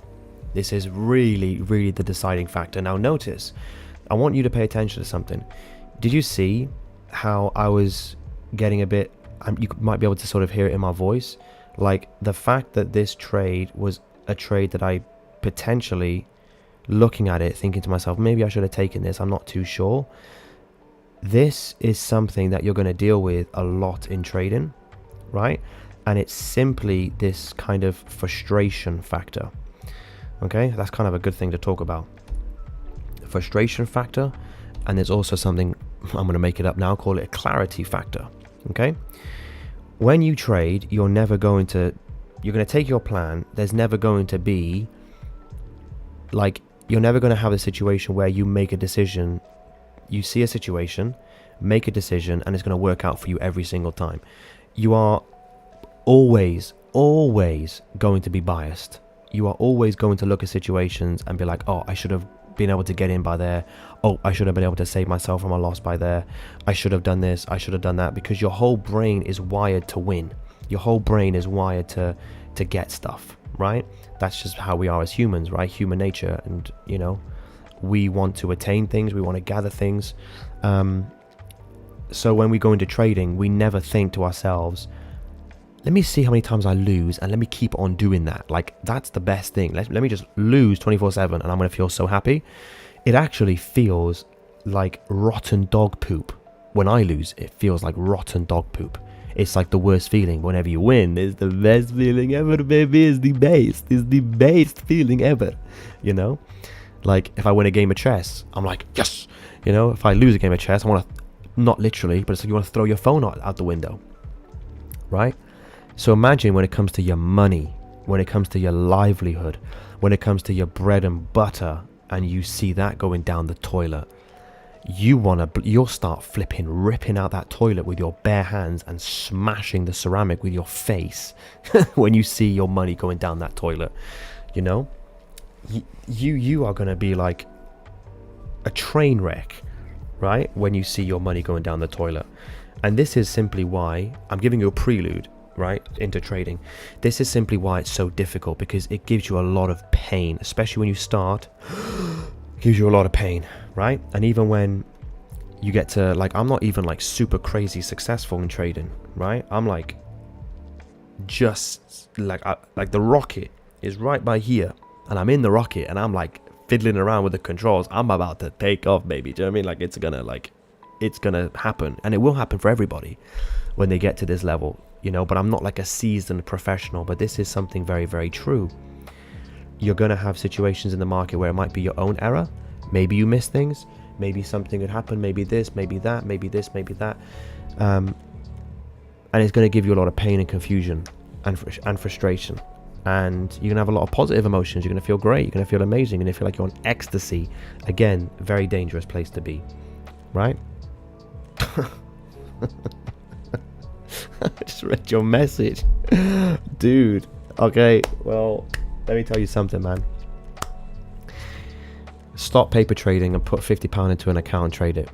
This is really, really the deciding factor. Now notice, I want you to pay attention to something. Did you see how I was getting a bit, you might be able to sort of hear it in my voice, like the fact that this trade was a trade that I potentially, looking at it, thinking to myself, maybe I should have taken this, I'm not too sure. This is something that you're going to deal with a lot in trading, right? And it's simply this kind of frustration factor. Okay, that's kind of a good thing to talk about. Frustration factor, and there's also something, I'm going to make it up now, call it a clarity factor. Okay, when you trade, you're going to take your plan. There's never going to be, like, you're never going to have a situation where you make a decision, you see a situation, make a decision, and it's going to work out for you every single time. You are always going to be biased. You are always going to look at situations and be like, oh, I should have been able to get in by there. Oh, I should have been able to save myself from a loss by there. I should have done this. I should have done that, because your whole brain is wired to win. Your whole brain is wired to get stuff, right? That's just how we are as humans, right? Human nature. And, you know, we want to attain things. We want to gather things. So when we go into trading, we never think to ourselves, let me see how many times I lose and let me keep on doing that. Like, that's the best thing. Let me just lose 24/7 and I'm going to feel so happy. It actually feels like rotten dog poop. When I lose, it feels like rotten dog poop. it's like the worst feeling. Whenever you win, it's the best feeling ever, baby. It's the best feeling ever, you know. Like if I win a game of chess, I'm like, yes, you know. If I lose a game of chess, I want to, not literally, but it's like you want to throw your phone out the window, right? So imagine when it comes to your money, when it comes to your livelihood, when it comes to your bread and butter, and you see that going down the toilet, you'll start flipping, ripping out that toilet with your bare hands and smashing the ceramic with your face when you see your money going down that toilet. You know, you are going to be like a train wreck, right, when you see your money going down the toilet. And this is simply why I'm giving you a prelude, right, into trading. This is simply why it's so difficult, because it gives you a lot of pain, especially when you start. Gives you a lot of pain, right? And even when you get to, like, I'm not even like super crazy successful in trading, right? I'm like just like the rocket is right by here, and I'm in the rocket, and I'm like fiddling around with the controls. I'm about to take off, baby. Do you know what I mean? Like it's gonna happen, and it will happen for everybody when they get to this level, you know. But I'm not like a seasoned professional, but this is something very, very true. You're going to have situations in the market where it might be your own error. Maybe you miss things. Maybe something could happen. Maybe this, maybe that, maybe this, maybe that. And it's going to give you a lot of pain and confusion and frustration. And you're going to have a lot of positive emotions. You're going to feel great. You're going to feel amazing. You're going to feel like you're on ecstasy. Again, very dangerous place to be. Right? I just read your message. Dude. Okay, well, let me tell you something, man. Stop paper trading and put £50 into an account and trade it.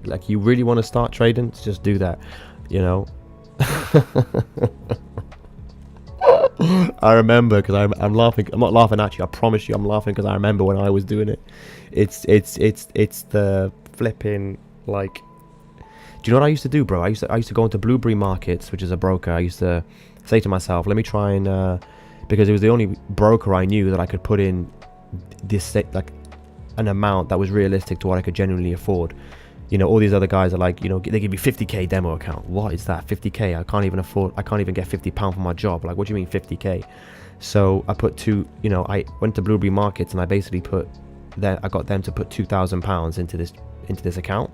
Like, you really want to start trading, just do that, you know. I remember, because I'm laughing. I'm not laughing at you, I promise you I'm laughing, because I remember when I was doing it. It's the flipping, like, do you know what I used to do, bro? I used to go into Blueberry Markets, which is a broker. I used to say to myself, let me try and because it was the only broker I knew that I could put in this, like, an amount that was realistic to what I could genuinely afford. You know, all these other guys are like, you know, they give you 50k demo account. What is that? 50k? I can't even get £50 for my job. Like, what do you mean 50k? So I I went to Blueberry Markets, and I basically I got them to put £2,000 into this account.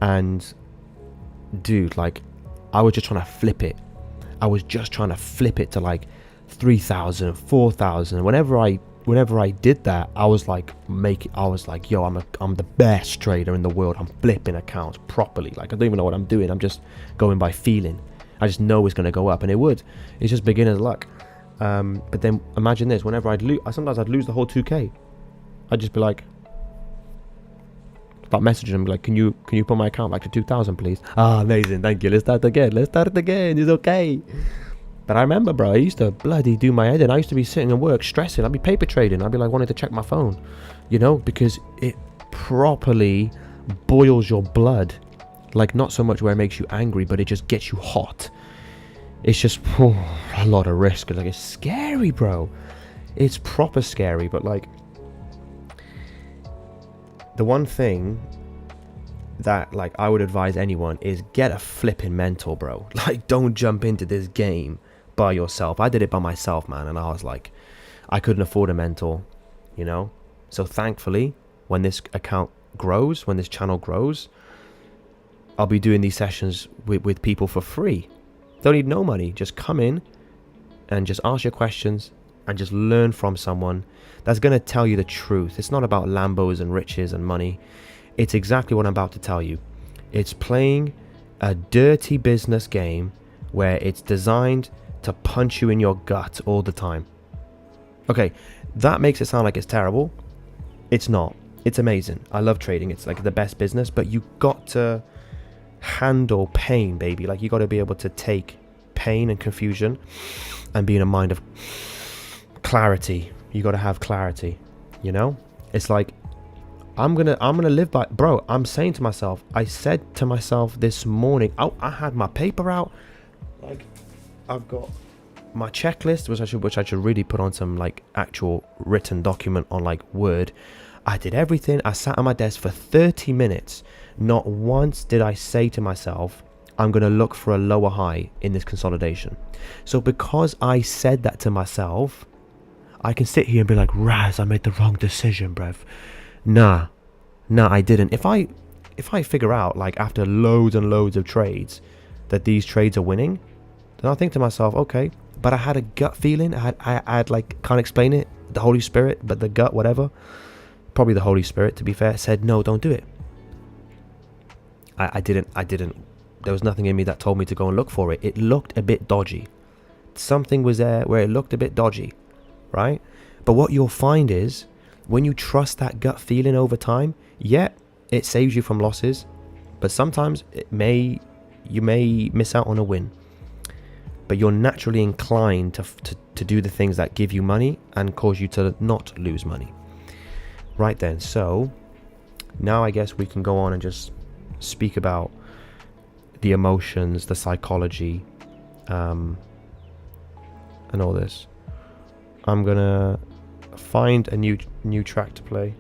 And dude, like, I was just trying to flip it. I was just trying to flip it to like 3,000, 4,000. Whenever I did that, I was like, yo, I'm the best trader in the world. I'm flipping accounts properly. Like, I don't even know what I'm doing. I'm just going by feeling. I just know it's going to go up, and it would. It's just beginner's luck. But then imagine this: whenever sometimes I'd lose the whole 2k. I'd just be like, start messaging them, like, can you put my account back to 2,000, please? Ah, amazing, thank you. Let's start again. It's okay. But I remember, bro, I used to bloody do my head in. I used to be sitting at work stressing. I'd be paper trading. I'd be like wanting to check my phone, you know, because it properly boils your blood. Like, not so much where it makes you angry, but it just gets you hot. It's just a lot of risk. Like, it's scary, bro. It's proper scary. But like, the one thing that, like, I would advise anyone is get a flipping mentor, bro. Like, don't jump into this game by yourself. I did it by myself, man, and I was like, I couldn't afford a mentor, you know. So thankfully, when this account grows, when this channel grows, I'll be doing these sessions with people for free. Don't need no money. Just come in and just ask your questions and just learn from someone that's going to tell you the truth. It's not about Lambos and riches and money. It's exactly what I'm about to tell you. It's playing a dirty business game where it's designed to punch you in your gut all the time. Okay, that makes it sound like it's terrible. It's not. It's amazing. I love trading. It's like the best business, but you got to handle pain, baby. Like, you got to be able to take pain and confusion and be in a mind of clarity. You got to have clarity, you know? It's like, I'm gonna live by, bro. I'm saying to myself, I said to myself this morning, I had my paper out, like, I've got my checklist, which I should really put on some, like, actual written document on, like, Word. I did everything. I sat on my desk for 30 minutes. Not once did I say to myself, I'm going to look for a lower high in this consolidation. So because I said that to myself, I can sit here and be like, Raz, I made the wrong decision, bruv. Nah, I didn't. If I figure out, like, after loads and loads of trades that these trades are winning, then I'll think to myself, okay, but I had a gut feeling. I had like, can't explain it, the Holy Spirit, but the gut, whatever, probably the Holy Spirit, to be fair, said, no, don't do it. I didn't. There was nothing in me that told me to go and look for it. It looked a bit dodgy. Something was there where it looked a bit dodgy, right? But what you'll find is, when you trust that gut feeling over time, yeah, it saves you from losses, but sometimes you may miss out on a win. But you're naturally inclined to do the things that give you money and cause you to not lose money. Right then, so now I guess we can go on and just speak about the emotions, the psychology, and all this. I'm gonna find a new track to play.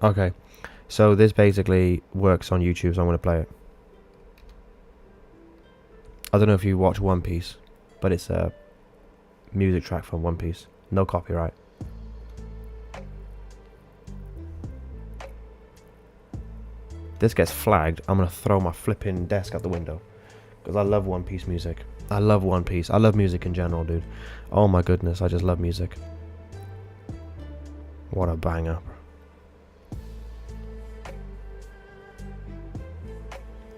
Okay, so this basically works on YouTube, so I'm going to play it. I don't know if you watch One Piece, but it's a music track from One Piece. No copyright. This gets flagged, I'm going to throw my flipping desk out the window. Because I love One Piece music. I love One Piece. I love music in general, dude. Oh my goodness, I just love music. What a banger.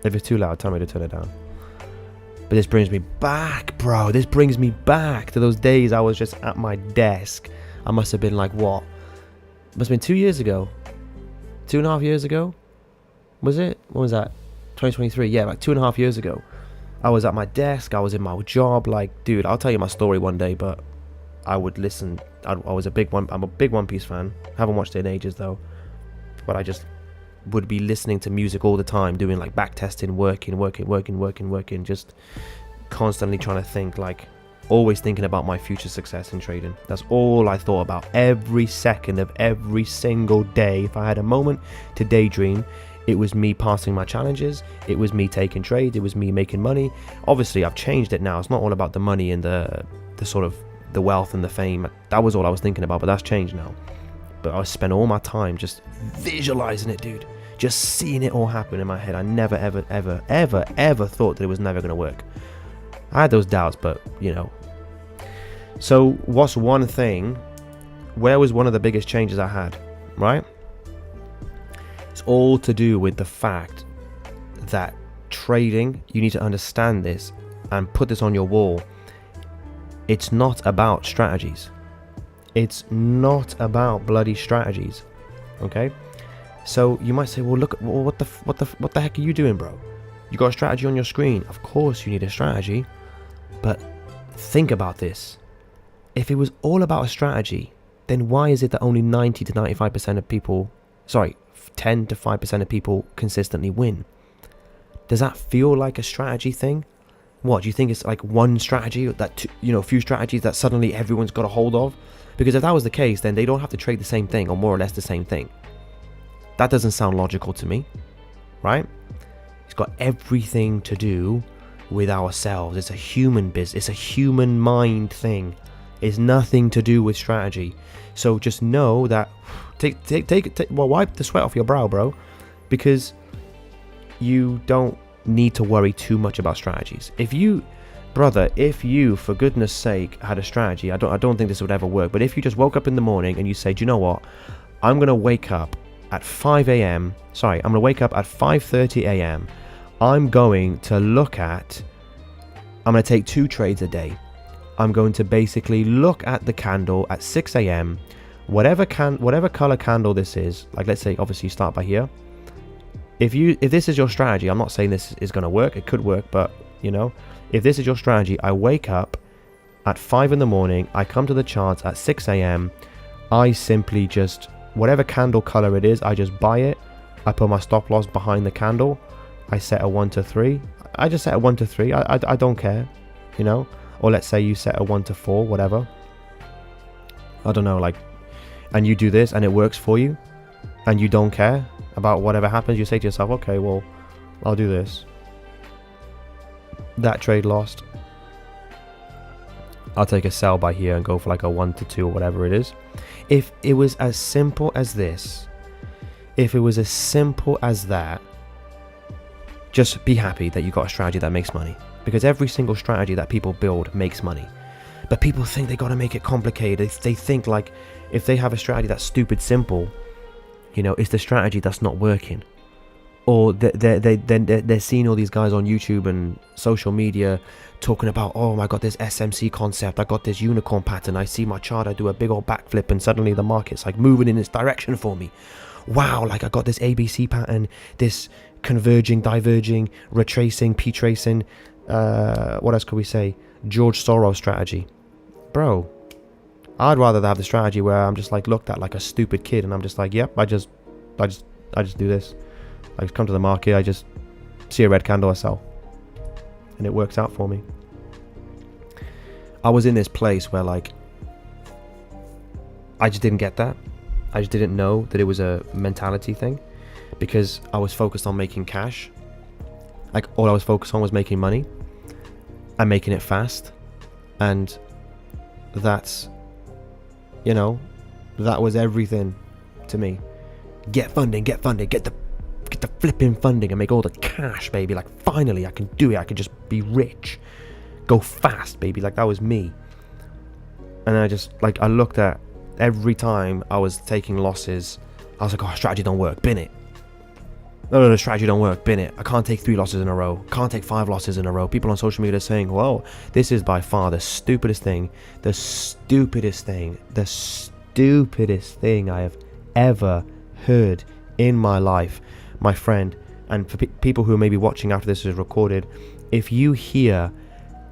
If it's too loud, tell me to turn it down. But this brings me back, bro. This brings me back to those days I was just at my desk. I must have been like, what? Must have been 2 years ago. 2.5 years ago? Was it? What was that? 2023? Yeah, like 2.5 years ago. I was at my desk. I was in my job. Like, dude, I'll tell you my story one day, but I would listen. I'm a big One Piece fan. Haven't watched it in ages, though. But I just would be listening to music all the time, doing like back testing, working, just constantly trying to think, like always thinking about my future success in trading. That's all I thought about every second of every single day. If I had a moment to daydream, it was me passing my challenges, it was me taking trades, it was me making money. Obviously I've changed it now. It's not all about the money and the sort of the wealth and the fame. That was all I was thinking about, but that's changed now. But I spent all my time just visualizing it, dude. Just seeing it all happen in my head. I never, ever thought that it was never going to work. I had those doubts, but, you know. So, what's one thing? Where was one of the biggest changes I had, right? It's all to do with the fact that trading, you need to understand this and put this on your wall. It's not about strategies. It's not about bloody strategies, okay? So you might say, well, look, what the heck are you doing, bro? You got a strategy on your screen. Of course you need a strategy, but think about this. If it was all about a strategy, then why is it that only 90 to 95% of people, 10 to 5% of people consistently win? Does that feel like a strategy thing? What, do you think it's like one strategy, that a few strategies that suddenly everyone's got a hold of? Because if that was the case, then they don't have to trade the same thing, or more or less the same thing. That doesn't sound logical to me, right? It's got everything to do with ourselves. It's a human business. It's a human mind thing. It's nothing to do with strategy. So just know that, wipe the sweat off your brow, bro, because you don't need to worry too much about strategies. If you, for goodness sake, had a strategy, I don't think this would ever work, but if you just woke up in the morning and you say, do you know what, I'm going to wake up at 5 a.m. I'm going to wake up at 5:30 a.m. I'm going to take 2 trades a day. I'm going to basically look at the candle at 6 a.m. Whatever color candle this is, like let's say obviously you start by here. If this is your strategy, I'm not saying this is going to work, it could work, but You know, if this is your strategy, I wake up at 5 in the morning, I come to the charts at 6 a.m. I simply just, whatever candle color it is, I just buy it. I put my stop loss behind the candle. I set a 1 to 3. I just set a 1 to 3. I don't care, you know. Or let's say you set a 1 to 4, whatever. I don't know, like, and you do this and it works for you, and you don't care about whatever happens. You say to yourself, okay, well, I'll do this. That trade lost. I'll take a sell by here and go for like a 1 to 2 or whatever it is. If it was as simple as this, if it was as simple as that, just be happy that you got a strategy that makes money, because every single strategy that people build makes money. But people think they got to make it complicated. They think like if they have a strategy that's stupid simple, you know, it's the strategy that's not working. Or they're seeing all these guys on YouTube and social media talking about, oh my god, this SMC concept, I got this unicorn pattern, I see my chart, I do a big old backflip and suddenly the market's like moving in this direction for me. Wow, like I got this ABC pattern, this converging, diverging, retracing, P-tracing, what else could we say? George Soros strategy. Bro, I'd rather have the strategy where I'm just like looked at like a stupid kid and I'm just like, yep, I just do this. I just come to the market, I just see a red candle, I sell. And it works out for me. I was in this place where like I just didn't get that. I just didn't know that it was a mentality thing, because I was focused on making cash. Like all I was focused on was making money and making it fast. And that's, you know, that was everything to me. Get funding, get the flipping funding and make all the cash, baby. Like finally I can do it. I can just be rich. Go fast, baby. Like that was me. And I just like, I looked at every time I was taking losses, I was like, oh, strategy don't work, bin it. No, strategy don't work, bin it. I can't take 3 losses in a row. Can't take 5 losses in a row. People on social media are saying, well, this is by far the stupidest thing I have ever heard in my life. My friend, and for people who are maybe watching after this is recorded, if you hear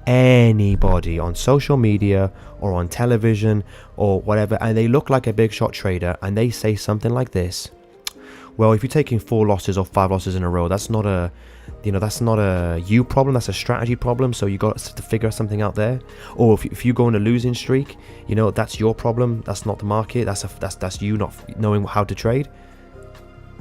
anybody on social media or on television or whatever, and they look like a big shot trader and they say something like this, well, if you're taking 4 losses or 5 losses in a row, that's not a, you know, that's not a you problem, that's a strategy problem. So you got to figure something out there. Or if you go on a losing streak, you know, that's your problem. That's not the market. That's you not knowing how to trade.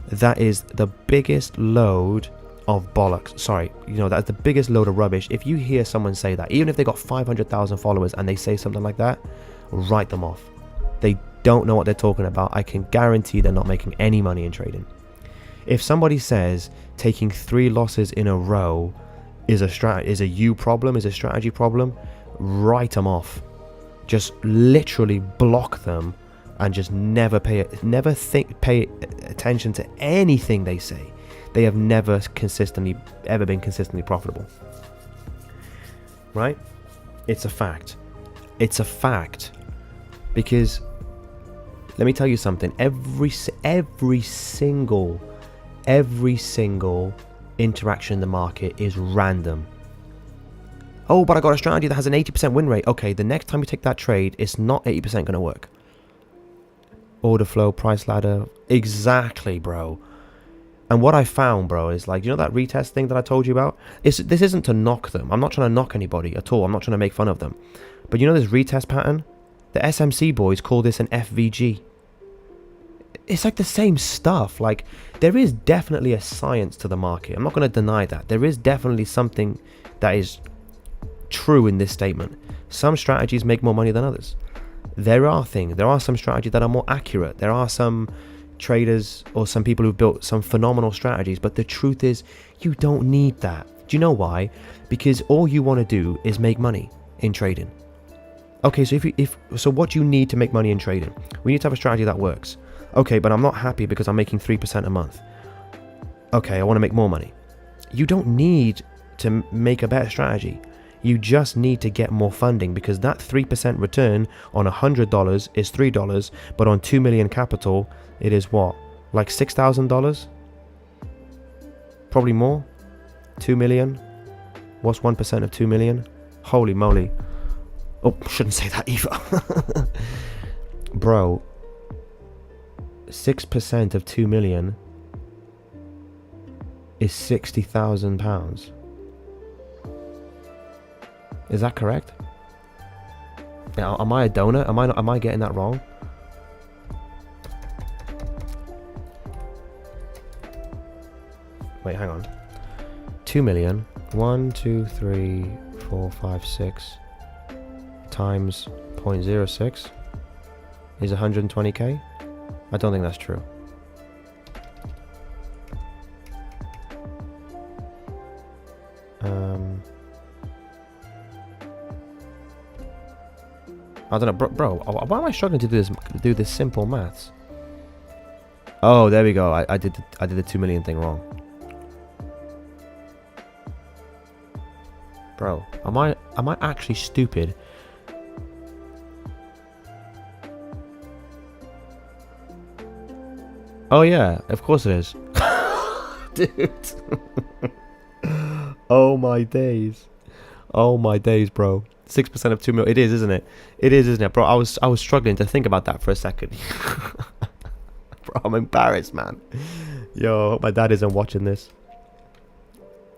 That is the biggest load of bollocks. Sorry, you know, that's the biggest load of rubbish. If you hear someone say that, even if they got 500,000 followers and they say something like that, write them off. They don't know what they're talking about. I can guarantee they're not making any money in trading. If somebody says taking 3 losses in a row is a you problem, is a strategy problem, write them off. Just literally block them and just never pay attention to anything they say. They have never ever been consistently profitable. Right? It's a fact. It's a fact. Because let me tell you something. Every single interaction in the market is random. Oh, but I got a strategy that has an 80% win rate. Okay, the next time you take that trade, it's not 80% going to work. Order flow, price ladder. Exactly, bro. And what I found, bro, is like, you know that retest thing that I told you about? This isn't to knock them. I'm not trying to knock anybody at all. I'm not trying to make fun of them. But you know this retest pattern? The SMC boys call this an FVG. It's like the same stuff. Like, there is definitely a science to the market. I'm not going to deny that. There is definitely something that is true in this statement. Some strategies make more money than others. There are some strategies that are more accurate. There are some traders or some people who've built some phenomenal strategies, but the truth is you don't need that. Do you know why? Because all you want to do is make money in trading. Okay, so so what do you need to make money in trading? We need to have a strategy that works. Okay, but I'm not happy because I'm making 3% a month. Okay, I want to make more money. You don't need to make a better strategy. You just need to get more funding, because that 3% return on $100 is $3, but on 2 million capital, it is what? Like $6,000? Probably more? 2 million? What's 1% of 2 million? Holy moly. Oh, shouldn't say that either. Bro, 6% of 2 million is £60,000. Is that correct? Yeah, am I a donut? Am I getting that wrong? Wait, hang on. 2 million. 1, 2, 3, 4, 5, 6 times 0.06 is 120k? I don't think that's true. I don't know, bro. Why am I struggling to do this simple maths? Oh, there we go. I did the 2 million thing wrong. Bro, am I actually stupid? Oh yeah, of course it is. Dude. Oh my days. Oh my days, bro. 6% of 2 million. It is, isn't it? It is, isn't it, bro? I was struggling to think about that for a second. Bro, I'm embarrassed, man. Yo, I hope my dad isn't watching this.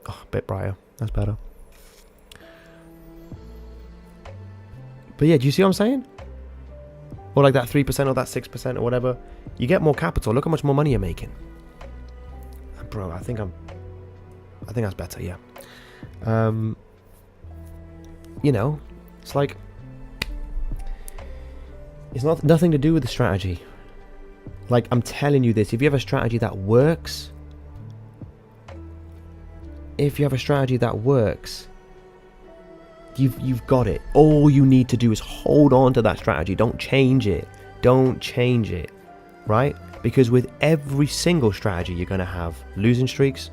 Oh, a bit brighter. That's better. But yeah, do you see what I'm saying? Or like that 3% or that 6% or whatever. You get more capital. Look how much more money you're making. Bro, I think that's better, yeah. You know, it's like, it's nothing to do with the strategy. Like, I'm telling you this, if you have a strategy that works, you've got it. All you need to do is hold on to that strategy. Don't change it, right? Because with every single strategy, you're going to have losing streaks,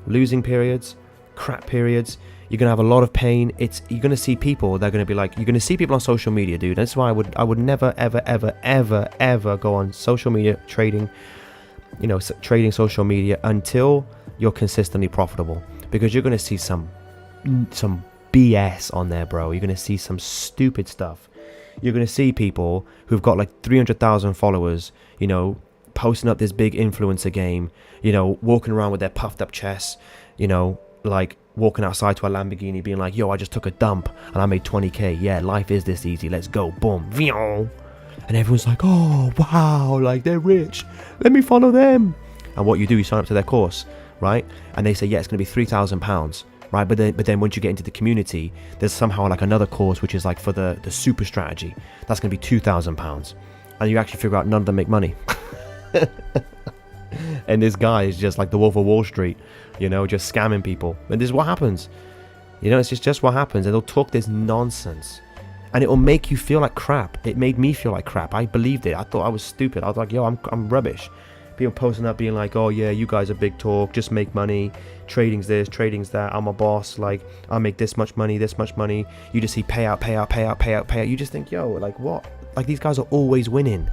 losing periods, crap periods. You're going to have a lot of pain. You're going to see people, they're going to be like, you're going to see people on social media, dude. That's why I would never, ever go on social media trading, trading social media until you're consistently profitable, because you're going to see some BS on there, bro. You're going to see some stupid stuff. You're going to see people who've got like 300,000 followers, posting up this big influencer game, walking around with their puffed up chests, like walking outside to a Lamborghini being like, yo, I just took a dump and I made 20k. Yeah, life is this easy. Let's go. Boom. And everyone's like, oh, wow, like they're rich. Let me follow them. And what you do, you sign up to their course, right? And they say, yeah, it's going to be £3,000, right? But then once you get into the community, there's somehow like another course, which is like for the super strategy. That's going to be £2,000. And you actually figure out none of them make money. And this guy is just like the Wolf of Wall Street, just scamming people. And this is what happens. It's just what happens. And they'll talk this nonsense. And it will make you feel like crap. It made me feel like crap. I believed it. I thought I was stupid. I was like, yo, I'm rubbish. People posting up being like, oh yeah, you guys are big talk. Just make money. Trading's this, trading's that. I'm a boss. Like, I make this much money, this much money. You just see payout. You just think, yo, like what? Like, these guys are always winning.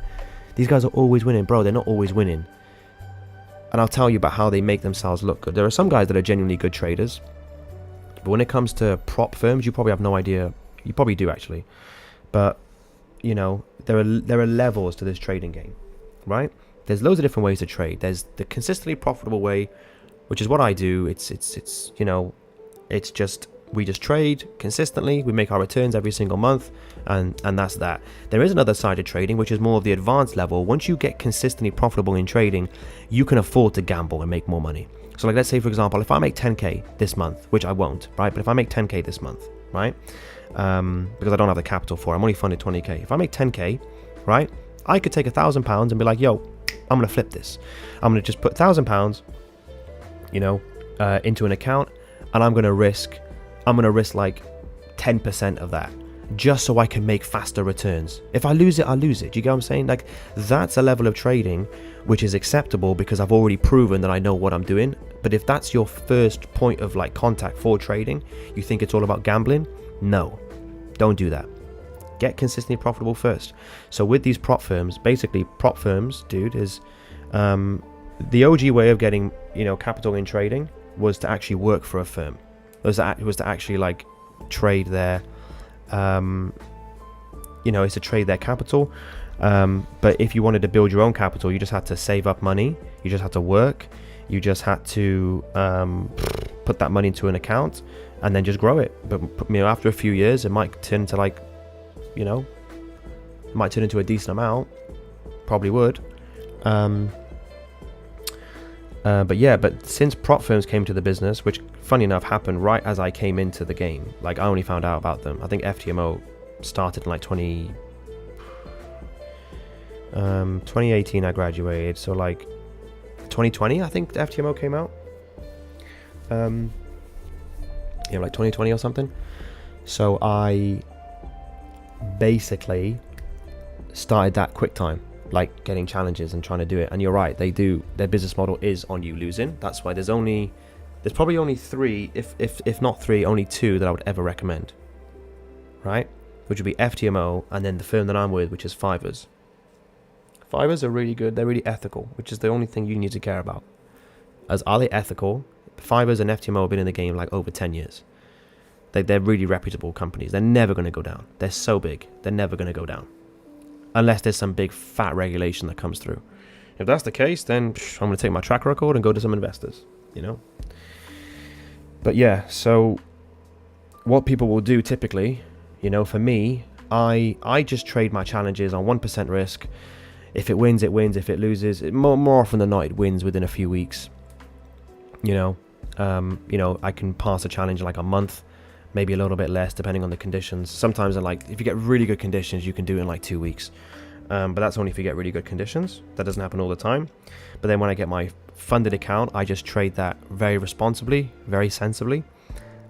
Bro. They're not always winning. And I'll tell you about how they make themselves look good. There are some guys that are genuinely good traders. But when it comes to prop firms, you probably have no idea. You probably do, actually. But, there are levels to this trading game, right? There's loads of different ways to trade. There's the consistently profitable way, which is what I do. It's just, we just trade consistently. We make our returns every single month, and that's that. There is another side of trading, which is more of the advanced level. Once you get consistently profitable in trading, you can afford to gamble and make more money. So like, let's say, for example, if I make 10k this month, which I won't, right? But if I make 10k this month, right? Because I don't have the capital for it, I'm only funded 20k. If I make 10k, right? I could take £1,000 and be like, yo, I'm going to flip this. I'm going to just put £1,000, into an account, and I'm going to risk like 10% of that, just so I can make faster returns. If I lose it, I lose it. Do you get what I'm saying? Like, that's a level of trading which is acceptable because I've already proven that I know what I'm doing. But if that's your first point of like contact for trading, you think it's all about gambling? No, don't do that. Get consistently profitable first. So with these prop firms, basically prop firms, dude, is the OG way of getting, capital in trading was to actually work for a firm. was to actually like trade their, is to trade their capital. But if you wanted to build your own capital, you just had to save up money. You just had to work. You just had to put that money into an account and then just grow it. But after a few years, it might turn to like, it might turn into a decent amount. Probably would. But since prop firms came to the business, which funny enough happened right as I came into the game, like I only found out about them. I think FTMO started in like 2018 I graduated, so like 2020 I think FTMO came out. Like 2020 or something. So I basically started that quick time, like getting challenges and trying to do it. And you're right, their business model is on you losing. That's why there's probably only three, if not three, only two that I would ever recommend, right? Which would be FTMO and then the firm that I'm with, which is Fivers. Fivers are really good. They're really ethical, which is the only thing you need to care about. Are they ethical? Fivers and FTMO have been in the game like over 10 years. They're really reputable companies. They're never going to go down. They're so big. They're never going to go down. Unless there's some big fat regulation that comes through. If that's the case, then I'm going to take my track record and go to some investors, But yeah, so what people will do typically, for me, I just trade my challenges on 1% risk. If it wins, it wins. If it loses, more often than not, it wins within a few weeks. I can pass a challenge in like a month, maybe a little bit less depending on the conditions. Sometimes if you get really good conditions, you can do it in like 2 weeks. But that's only if you get really good conditions. That doesn't happen all the time. But then when I get my funded account, I just trade that very responsibly, very sensibly.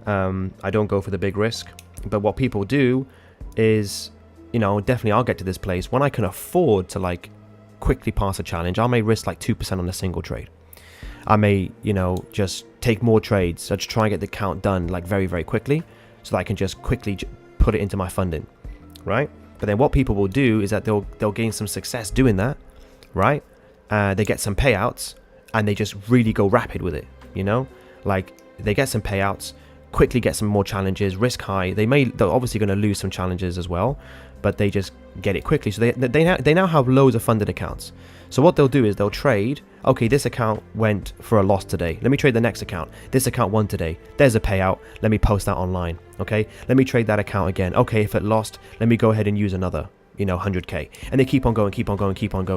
I don't go for the big risk. But what people do is, definitely I'll get to this place when I can afford to like quickly pass a challenge. I may risk like 2% on a single trade. I may, just take more trades. So just try and get the account done like very, very quickly so that I can just quickly put it into my funding, right? But then what people will do is that they'll gain some success doing that, right? They get some payouts and they just really go rapid with it, Like they get some payouts, quickly get some more challenges, risk high. They're obviously going to lose some challenges as well, but they just get it quickly. So they now have loads of funded accounts. So what they'll do is they'll trade. Okay, this account went for a loss today. Let me trade the next account. This account won today. There's a payout. Let me post that online. Okay, let me trade that account again. Okay, if it lost, let me go ahead and use another, 100K. And they keep on going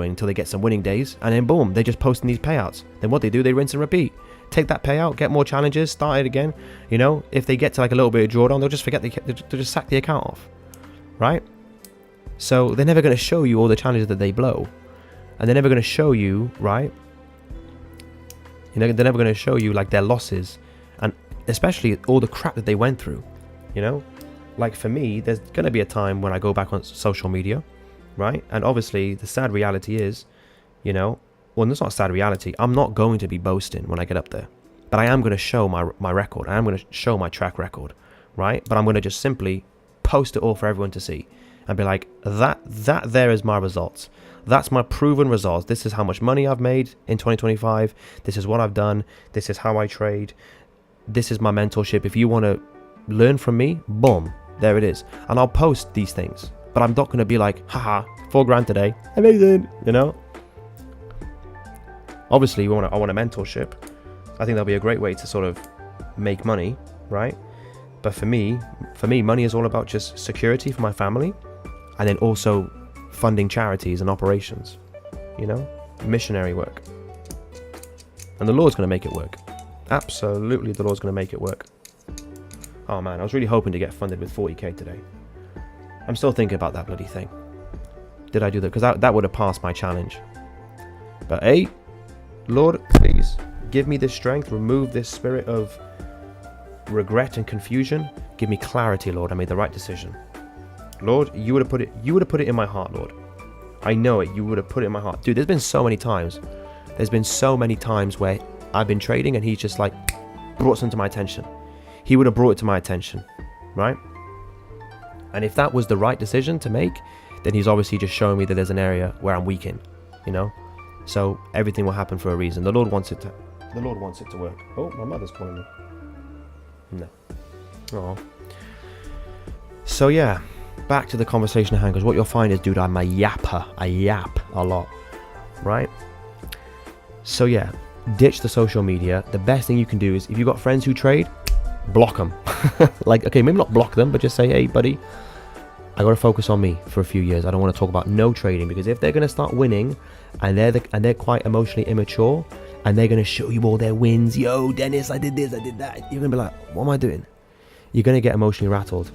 until they get some winning days. And then boom, they're just posting these payouts. Then what they do, they rinse and repeat. Take that payout, get more challenges, start it again. If they get to like a little bit of drawdown, they'll just they'll just sack the account off, right? So they're never going to show you all the challenges that they blow. And they're never going to show you, right? They're never going to show you like their losses and especially all the crap that they went through, Like for me, there's going to be a time when I go back on social media, right? And obviously the sad reality is, well, it's not a sad reality. I'm not going to be boasting when I get up there, but I am going to show my record. I am going to show my track record, right? But I'm going to just simply post it all for everyone to see and be like, that there is my results. That's my proven results. This is how much money I've made in 2025. This is what I've done. This is how I trade. This is my mentorship. If you want to learn from me, boom, there it is. And I'll post these things, but I'm not going to be like, haha, $4,000 today. Amazing. Obviously, I want a mentorship. I think that'll be a great way to sort of make money, right? But for me, money is all about just security for my family, and then also funding charities and operations, missionary work. And the Lord's going to make it work. Absolutely, the Lord's going to make it work. Oh man, I was really hoping to get funded with 40K today. I'm still thinking about that bloody thing. Did I do that? Because that would have passed my challenge. But hey, Lord, please give me this strength. Remove this spirit of regret and confusion. Give me clarity, Lord. I made the right decision. Lord, you would have put it in my heart, Lord. I know it. You would have put it in my heart. Dude, there's been so many times. Where I've been trading and he's just like brought something to my attention. He would have brought it to my attention, right? And if that was the right decision to make, then he's obviously just showing me that there's an area where I'm weak in, So everything will happen for a reason. The Lord wants it to work. Oh, my mother's calling me. No. Oh. So yeah, back to the conversation at hand, because what you'll find is, dude, I'm a yapper. I yap a lot, right? So yeah, ditch the social media. The best thing you can do is, if you've got friends who trade, block them. Like, okay, maybe not block them, but just say, hey buddy, I gotta focus on me for a few years. I don't want to talk about no trading, because if they're gonna start winning and they're quite emotionally immature and they're gonna show you all their wins, yo Dennis, I did this, I did that, you're gonna be like, what am I doing? You're gonna get emotionally rattled.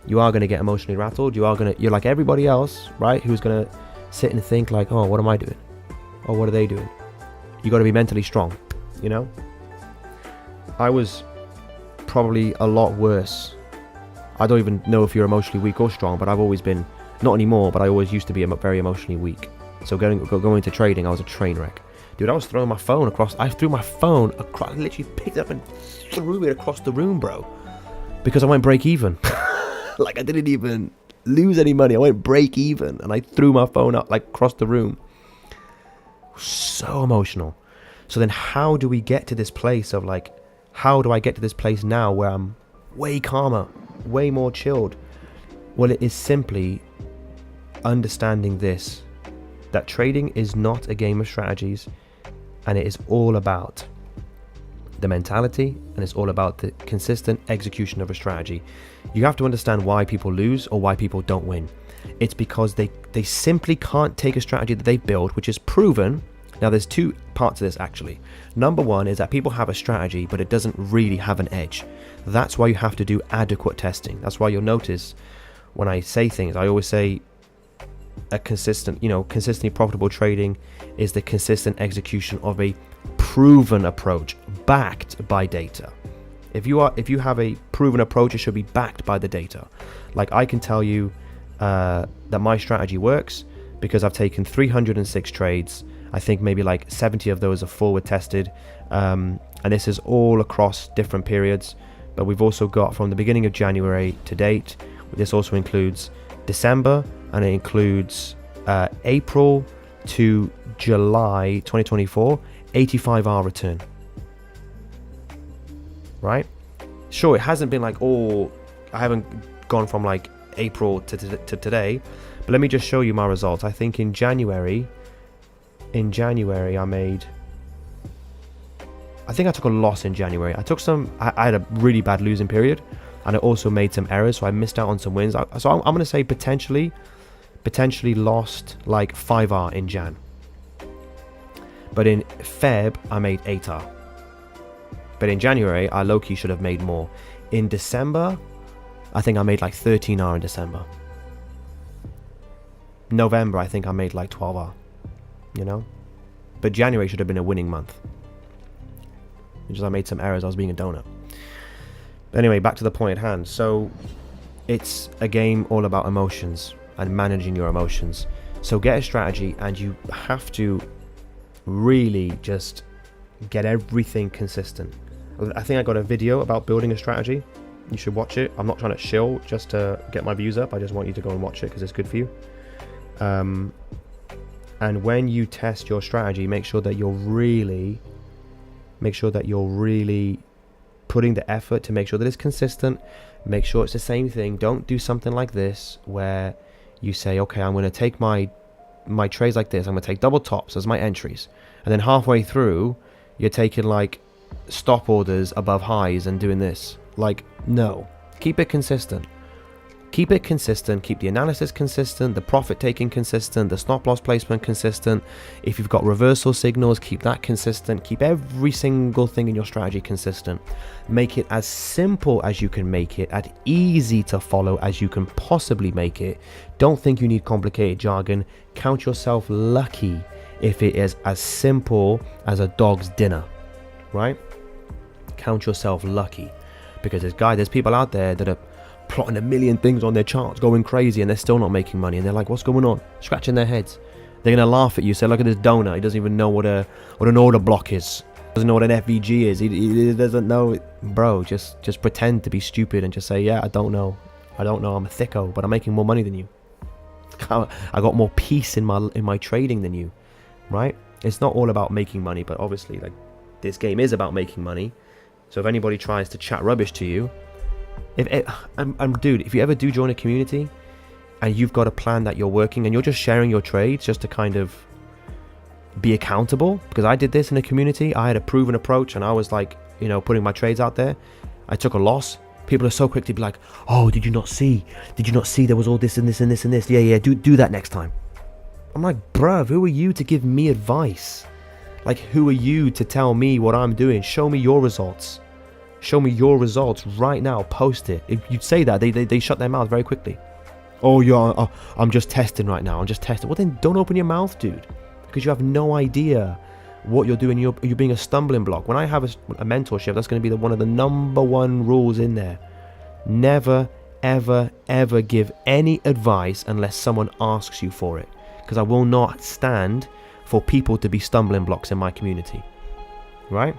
You are gonna get emotionally rattled. You're like everybody else, right? Who's gonna sit and think like, oh, what am I doing? Oh, what are they doing? You got to be mentally strong, you know? I was probably a lot worse. I don't even know if you're emotionally weak or strong, but I've always been, not anymore, but I always used to be very emotionally weak. So going into trading, I was a train wreck. Dude, I was throwing my phone across, I literally picked it up and threw it across the room, bro. Because I went break even. Like, I didn't even lose any money. I went break even and I threw my phone up like across the room. So emotional. So then how do we get to this place of like, how do I get to this place now where I'm way calmer, way more chilled? Well, it is simply understanding this, that trading is not a game of strategies, and it is all about the mentality, and it's all about the consistent execution of a strategy. You have to understand why people lose or why people don't win. It's because they simply can't take a strategy that they've built, which is proven. Now there's two parts to this actually. Number one is that people have a strategy, but it doesn't really have an edge. That's why you have to do adequate testing. That's why you'll notice when I say things, I always say consistently profitable trading is the consistent execution of a proven approach backed by data. If you have a proven approach, it should be backed by the data. Like, I can tell you that my strategy works because I've taken 306 trades. I think maybe like 70 of those are forward tested, and this is all across different periods. But we've also got from the beginning of January to date. This also includes December, and it includes April to July 2024, 85R return. Right? Sure, it hasn't been like all, I haven't gone from like April to today, but let me just show you my results. I think in January I took a loss in January. I had a really bad losing period, and I also made some errors, so I missed out on some wins. So I'm going to say potentially lost like 5R in Jan. But in Feb, I made 8R. But in January, I low-key should have made more. In December, I think I made like 13R in December. November, I think I made like 12R. You know? But January should have been a winning month. Just I made some errors, I was being a donut. But anyway, back to the point at hand. So it's a game all about emotions and managing your emotions. So get a strategy, and you have to really just get everything consistent. I think I got a video about building a strategy. You should watch it. I'm not trying to shill just to get my views up. I just want you to go and watch it because it's good for you. And when you test your strategy, make sure that you're really putting the effort to make sure that it's consistent. Make sure it's the same thing. Don't do something like this where you say, okay, I'm going to take my trades like this. I'm going to take double tops as my entries. And then halfway through, you're taking like stop orders above highs and doing this. Like, no. Keep it consistent. Keep it consistent. Keep the analysis consistent, the profit taking consistent, the stop loss placement consistent. If you've got reversal signals, keep that consistent. Keep every single thing in your strategy consistent. Make it as simple as you can make it, as easy to follow as you can possibly make it. Don't think you need complicated jargon. Count yourself lucky if it is as simple as a dog's dinner, right? Count yourself lucky, because there's people out there that are plotting a million things on their charts, going crazy, and they're still not making money, and they're like, what's going on? Scratching their heads. They're gonna laugh at you, say, look at this donut, he doesn't even know what an order block is, doesn't know what an FVG is, he doesn't know it. Bro, just pretend to be stupid and just say, yeah, I don't know, I'm a thicko, but I'm making more money than you. I got more peace in my trading than you, right? It's not all about making money, but obviously, like, this game is about making money. So if anybody tries to chat rubbish to you, Dude, if you ever do join a community and you've got a plan that you're working and you're just sharing your trades just to kind of be accountable, because I did this in a community. I had a proven approach and I was like, putting my trades out there. I took a loss. People are so quick to be like, oh, did you not see there was all this and this and this and this? Yeah, do that next time. I'm like, bruv, who are you to give me advice? Like, who are you to tell me what I'm doing? Show me your results. Show me your results right now. Post it. If you'd say that, they shut their mouth very quickly. Oh, I'm just testing right now. I'm just testing. Well, then don't open your mouth, dude, because you have no idea what you're doing. You're being a stumbling block. When I have a mentorship, that's going to be one of the number one rules in there. Never, ever, ever give any advice unless someone asks you for it, because I will not stand for people to be stumbling blocks in my community, right?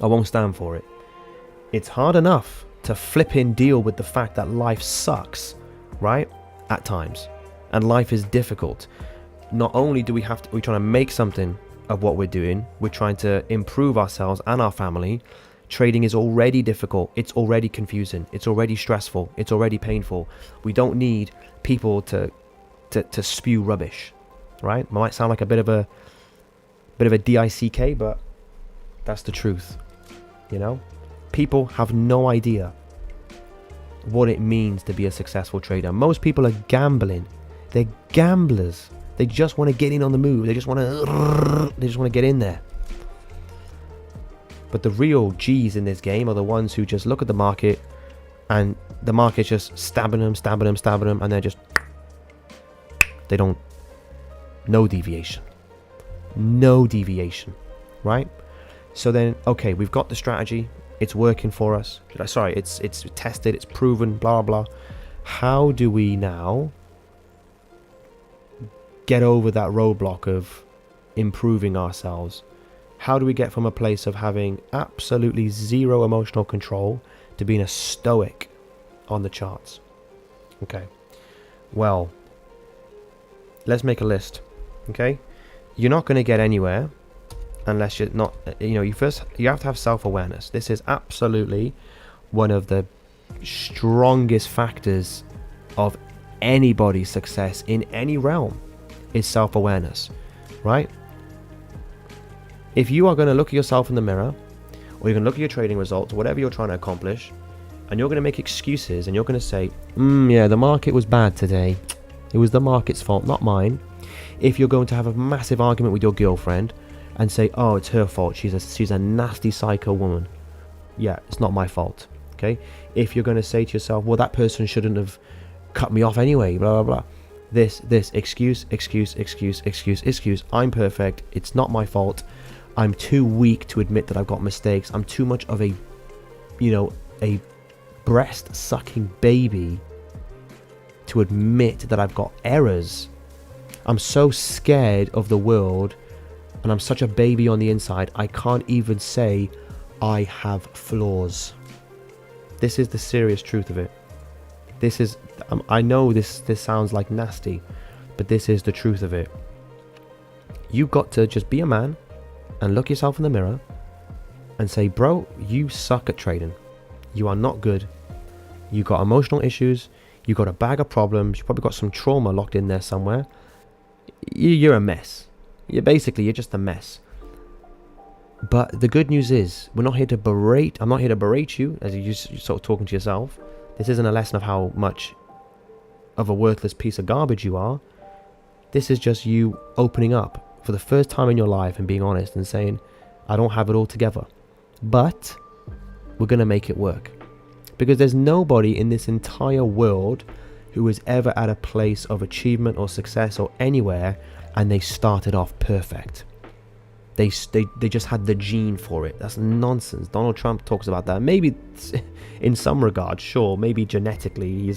I won't stand for it. It's hard enough to flipping deal with the fact that life sucks, right? At times. And life is difficult. Not only do we're trying to make something of what we're doing, we're trying to improve ourselves and our family. Trading is already difficult. It's already confusing. It's already stressful. It's already painful. We don't need people to spew rubbish, right? It might sound like a bit of a DICK, but that's the truth. People have no idea what it means to be a successful trader. Most people are gambling. They're gamblers. They just want to get in on the move. They just want to get in there. But the real G's in this game are the ones who just look at the market and the market's just stabbing them, and they're just, they don't, no deviation, right? So then, okay, we've got the strategy. It's working for us. It's tested, it's proven, blah, blah. How do we now get over that roadblock of improving ourselves? How do we get from a place of having absolutely zero emotional control to being a stoic on the charts? Okay. Well, let's make a list. Okay. You're not going to get anywhere unless you're not, you have to have self-awareness. This is absolutely one of the strongest factors of anybody's success in any realm is self-awareness, right? If you are going to look at yourself in the mirror, or you're going to look at your trading results, or whatever you're trying to accomplish, and you're going to make excuses, and you're going to say, yeah, the market was bad today. It was the market's fault, not mine. If you're going to have a massive argument with your girlfriend and say, oh, it's her fault, she's a nasty psycho woman. Yeah, it's not my fault. Okay. If you're going to say to yourself, well, that person shouldn't have cut me off anyway, blah, blah, blah. This excuse. I'm perfect. It's not my fault. I'm too weak to admit that I've got mistakes. I'm too much of a breast sucking baby to admit that I've got errors. I'm so scared of the world, and I'm such a baby on the inside, I can't even say I have flaws. This is the serious truth of it. This is, I know this sounds like nasty, but this is the truth of it. You've got to just be a man and look yourself in the mirror and say, bro, you suck at trading. You are not good. You got emotional issues. You got a bag of problems. You probably got some trauma locked in there somewhere. You're a mess. You're just a mess. But the good news is, we're not here to berate. I'm not here to berate you as you're sort of talking to yourself. This isn't a lesson of how much of a worthless piece of garbage you are. This is just you opening up for the first time in your life and being honest and saying, I don't have it all together, but we're going to make it work. Because there's nobody in this entire world who is ever at a place of achievement or success or anywhere and they started off perfect. They just had the gene for it. That's nonsense. Donald Trump talks about that. Maybe in some regard, sure. Maybe genetically, he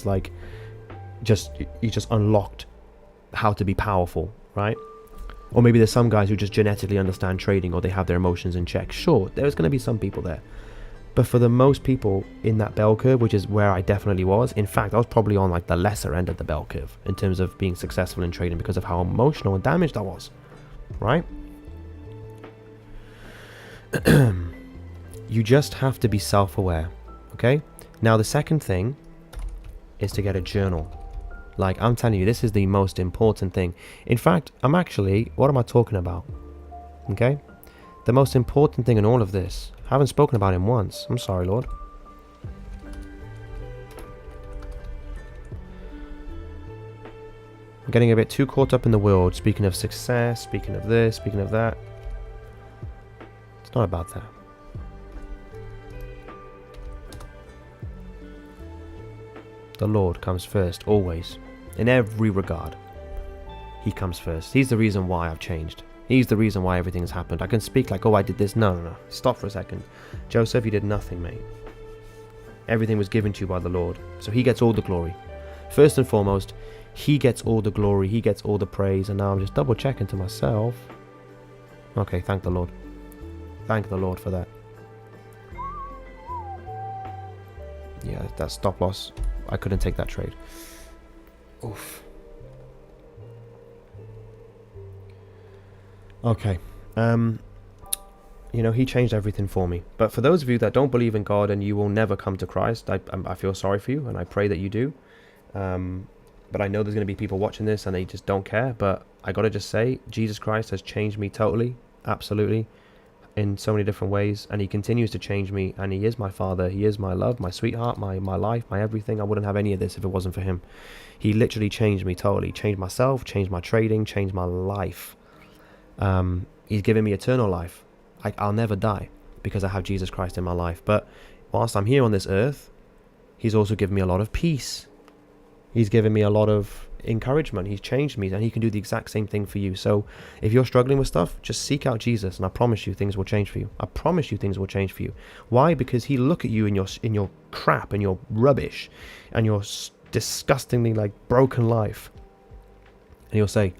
just unlocked how to be powerful, right? Or maybe there's some guys who just genetically understand trading, or they have their emotions in check. Sure, there's going to be some people there. But for the most people in that bell curve, which is where I definitely was, in fact, I was probably on like the lesser end of the bell curve in terms of being successful in trading because of how emotional and damaged I was, right? You just have to be self-aware, okay? Now, the second thing is to get a journal. Like, I'm telling you, this is the most important thing. In fact, what am I talking about? Okay? The most important thing in all of this, I haven't spoken about him once. I'm sorry, Lord. I'm getting a bit too caught up in the world, speaking of success, speaking of this, speaking of that. It's not about that. The Lord comes first, always. In every regard. He comes first. He's the reason why I've changed. He's the reason why everything's happened. I can speak like, oh, I did this. No. Stop for a second. Joseph, you did nothing, mate. Everything was given to you by the Lord. So he gets all the glory. First and foremost, he gets all the glory. He gets all the praise. And now I'm just double checking to myself. Okay, thank the Lord. Thank the Lord for that. Yeah, that stop loss. I couldn't take that trade. Oof. Okay. He changed everything for me. But for those of you that don't believe in God and you will never come to Christ, I feel sorry for you, and I pray that you do. But I know there's going to be people watching this and they just don't care. But I got to just say, Jesus Christ has changed me totally, absolutely, in so many different ways, and he continues to change me, and he is my father, he is my love, my sweetheart, my life, my everything. I wouldn't have any of this if it wasn't for him. He literally changed me totally, changed myself, changed my trading, changed my life. He's given me eternal life. I'll never die because I have Jesus Christ in my life. But whilst I'm here on this earth, he's also given me a lot of peace. He's given me a lot of encouragement. He's changed me, and he can do the exact same thing for you. So if you're struggling with stuff, just seek out Jesus, and I promise you things will change for you. I promise you things will change for you. Why? Because he'll look at you in your crap and your rubbish and your disgustingly broken life, and he'll say,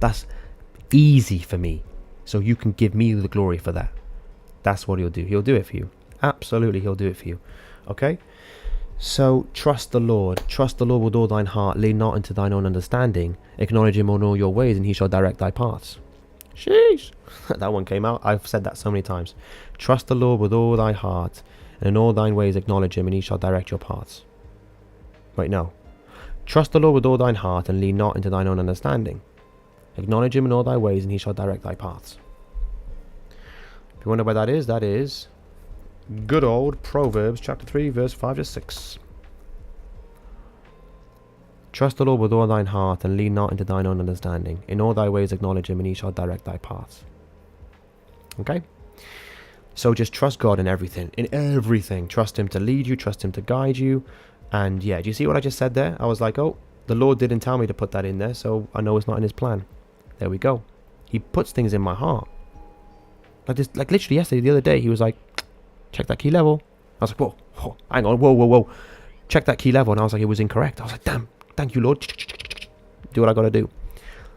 that's easy for me, so you can give me the glory for that. That's what he'll do. He'll do it for you. Absolutely, he'll do it for you. Okay? So trust the Lord with all thine heart, lean not into thine own understanding, acknowledge him on all your ways, and he shall direct thy paths. Sheesh. That one came out. I've said that so many times. Trust the Lord with all thy heart, and in all thine ways acknowledge him, and he shall direct your paths. Wait, no. Trust the Lord with all thine heart, and lean not into thine own understanding. Acknowledge him in all thy ways, and he shall direct thy paths. If you wonder where that is good old Proverbs chapter 3 verse 5 to 6. Trust the Lord with all thine heart, and lean not into thine own understanding. In all thy ways acknowledge him, and he shall direct thy paths. Okay? So just trust God in everything. In everything. Trust him to lead you, trust him to guide you. And yeah, do you see what I just said there? I was like, oh, the Lord didn't tell me to put that in there, so I know it's not in his plan. There we go. He puts things in my heart. Like literally yesterday, the other day, he was like, check that key level. I was like, whoa, hang on, whoa. Check that key level. And I was like, it was incorrect. I was like, damn, thank you, Lord. Do what I got to do.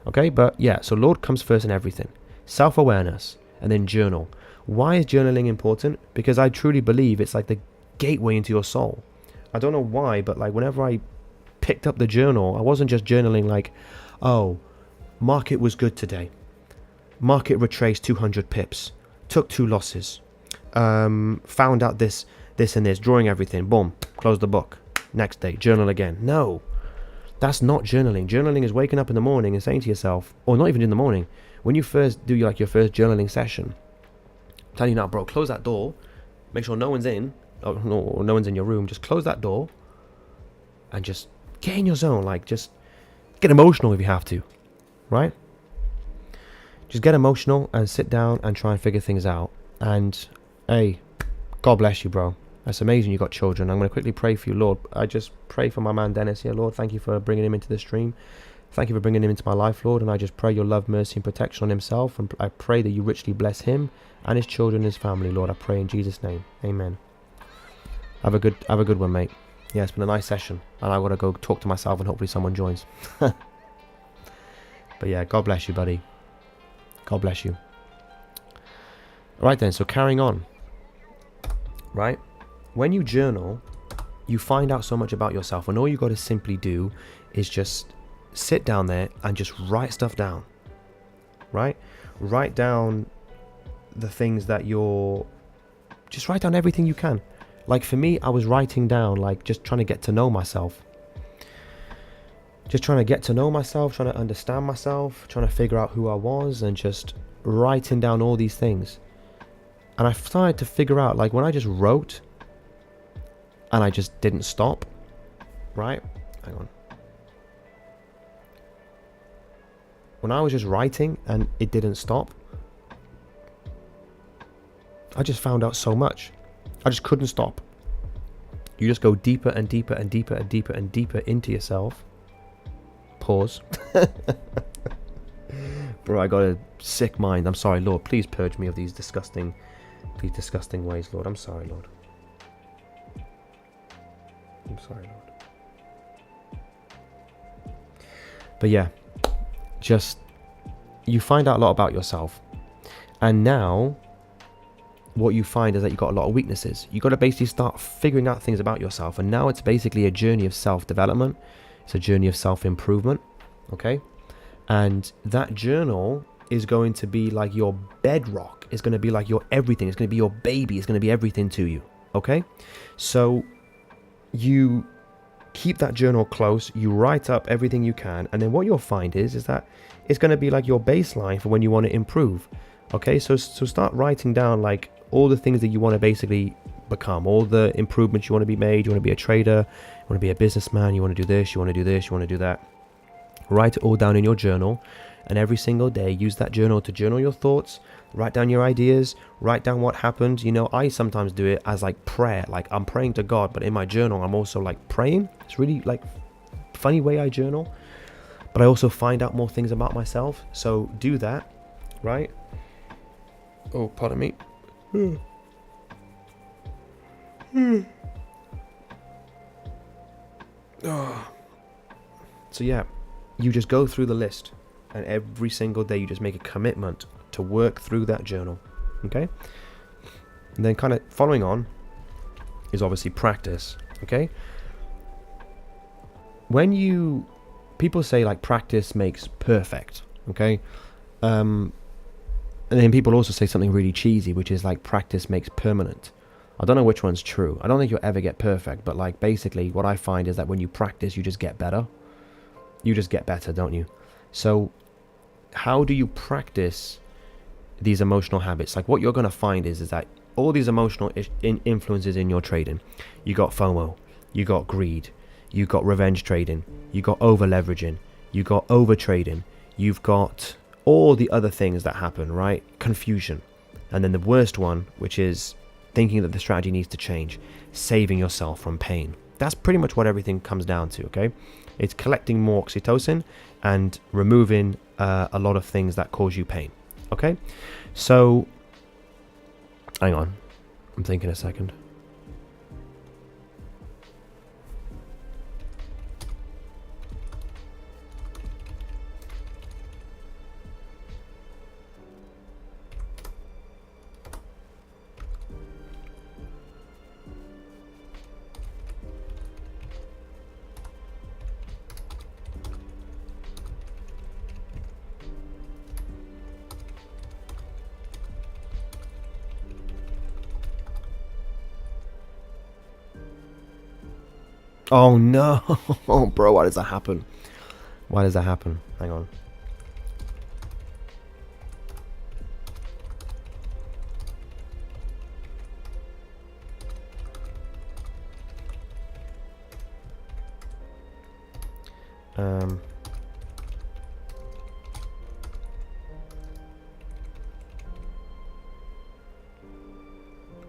Okay, but yeah, so Lord comes first in everything. Self-awareness, and then journal. Why is journaling important? Because I truly believe it's like the gateway into your soul. I don't know why, but whenever I picked up the journal, I wasn't just journaling like, oh, market was good today. Market retraced 200 pips. Took 2 losses. Found out this and this, drawing everything, boom, close the book. Next day, journal again. No, that's not journaling. Journaling is waking up in the morning and saying to yourself, or not even in the morning, when you first do your first journaling session, I'm telling you now, bro, close that door, make sure no one's in, or no one's in your room, just close that door, and just get in your zone, just get emotional if you have to, right? Just get emotional and sit down and try and figure things out. And hey, God bless you, bro. That's amazing you got children. I'm going to quickly pray for you, Lord. I just pray for my man Dennis here, Lord. Thank you for bringing him into the stream. Thank you for bringing him into my life, Lord. And I just pray your love, mercy, and protection on himself. And I pray that you richly bless him and his children and his family, Lord. I pray in Jesus' name. Amen. Have a good one, mate. Yeah, it's been a nice session. And I got to go talk to myself and hopefully someone joins. But yeah, God bless you, buddy. God bless you. Right then, so carrying on. Right? When you journal, you find out so much about yourself, and all you got to simply do is just sit down there and just write stuff down. Right? Write down the things that just write down everything you can. Like for me, I was writing down, like just trying to get to know myself. Just trying to get to know myself, trying to understand myself, trying to figure out who I was, and just writing down all these things. And I started to figure out, like when I just wrote and I just didn't stop, right? Hang on. When I was just writing and it didn't stop, I just found out so much. I just couldn't stop. You just go deeper and deeper and deeper and deeper and deeper into yourself. Pause. Bro, I got a sick mind. I'm sorry, Lord. Please purge me of these disgusting ways, Lord. I'm sorry, Lord. I'm sorry, Lord. But yeah, just you find out a lot about yourself. And now what you find is that you've got a lot of weaknesses. You got to basically start figuring out things about yourself. And now it's basically a journey of self-development. It's a journey of self-improvement. Okay? And that journal is going to be like your bedrock. It's going to be like your everything. It's going to be your baby. It's going to be everything to you. Okay? So you keep that journal close. You write up everything you can. And then what you'll find is that it's going to be like your baseline for when you want to improve. Okay? So start writing down like all the things that you want to basically become, all the improvements you want to be made. You want to be a trader, you want to be a businessman, you want to do this, you want to do this, you want to do that. Write it all down in your journal, and every single day use that journal to journal your thoughts, write down your ideas, write down what happened. You know, I sometimes do it as like prayer, like I'm praying to God, but in my journal I'm also like praying. It's really like funny way I journal, but I also find out more things about myself. So do that, right? Oh, pardon me. So yeah, you just go through the list, and every single day you just make a commitment to work through that journal. Okay? And then kind of following on is obviously practice. Okay? When people say like practice makes perfect. Okay? And then people also say something really cheesy, which is like practice makes permanent. I don't know which one's true. I don't think you'll ever get perfect, but like basically what I find is that when you practice, you just get better. You just get better, don't you? So how do you practice these emotional habits? Like what you're going to find is that all these emotional influences in your trading, you got FOMO, you got greed, you got revenge trading, you got over leveraging, you got over trading, you've got all the other things that happen, right? Confusion. And then the worst one, which is thinking that the strategy needs to change, saving yourself from pain. That's pretty much what everything comes down to, okay? It's collecting more oxytocin and removing a lot of things that cause you pain, okay? So, hang on. I'm thinking a second. Oh no, bro, why does that happen? Why does that happen? Hang on.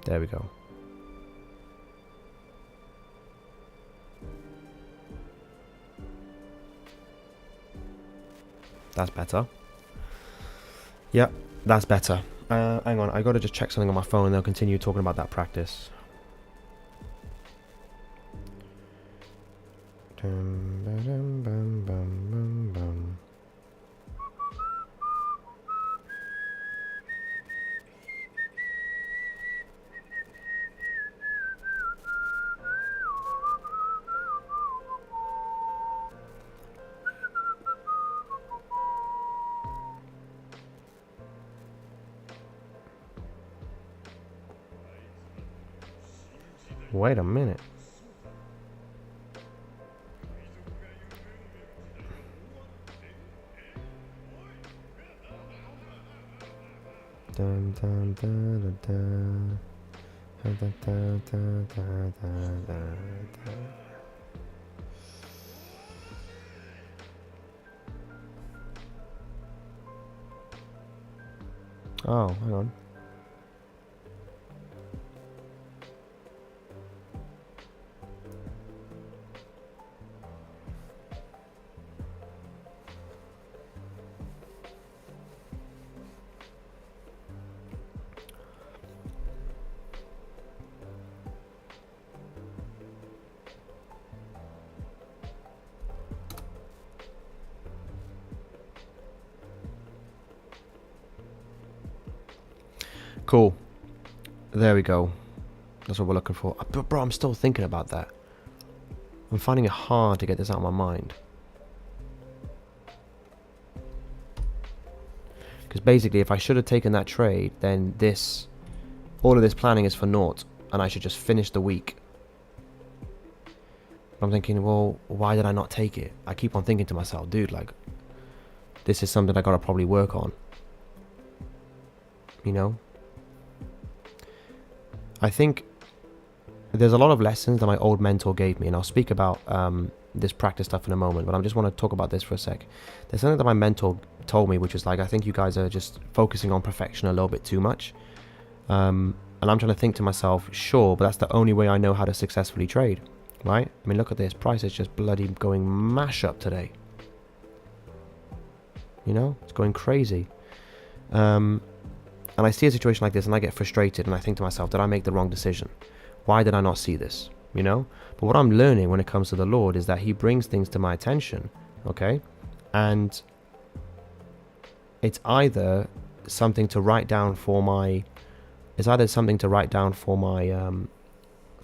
There we go. That's better. Yep, that's better. Hang on, I gotta just check something on my phone and they'll continue talking about that practice. Wait a minute. Dun, dun, dun, dun, dun, dun, dun, dun, dun, dun, dun. Oh, hang on. Cool. There we go. That's what we're looking for. But bro, I'm still thinking about that. I'm finding it hard to get this out of my mind. Because basically, if I should have taken that trade, then all of this planning is for naught. And I should just finish the week. I'm thinking, well, why did I not take it? I keep on thinking to myself, dude, like, this is something I gotta probably work on. You know? I think there's a lot of lessons that my old mentor gave me, and I'll speak about this practice stuff in a moment, but I just want to talk about this for a sec. There's something that my mentor told me, which is like, I think you guys are just focusing on perfection a little bit too much. And I'm trying to think to myself, sure, but that's the only way I know how to successfully trade, right? I mean, look at this. Price is just bloody going mash up today. You know, it's going crazy. And I see a situation like this and I get frustrated and I think to myself, did I make the wrong decision? Why did I not see this? You know? But what I'm learning when it comes to the Lord is that he brings things to my attention, okay? And it's either something to write down for my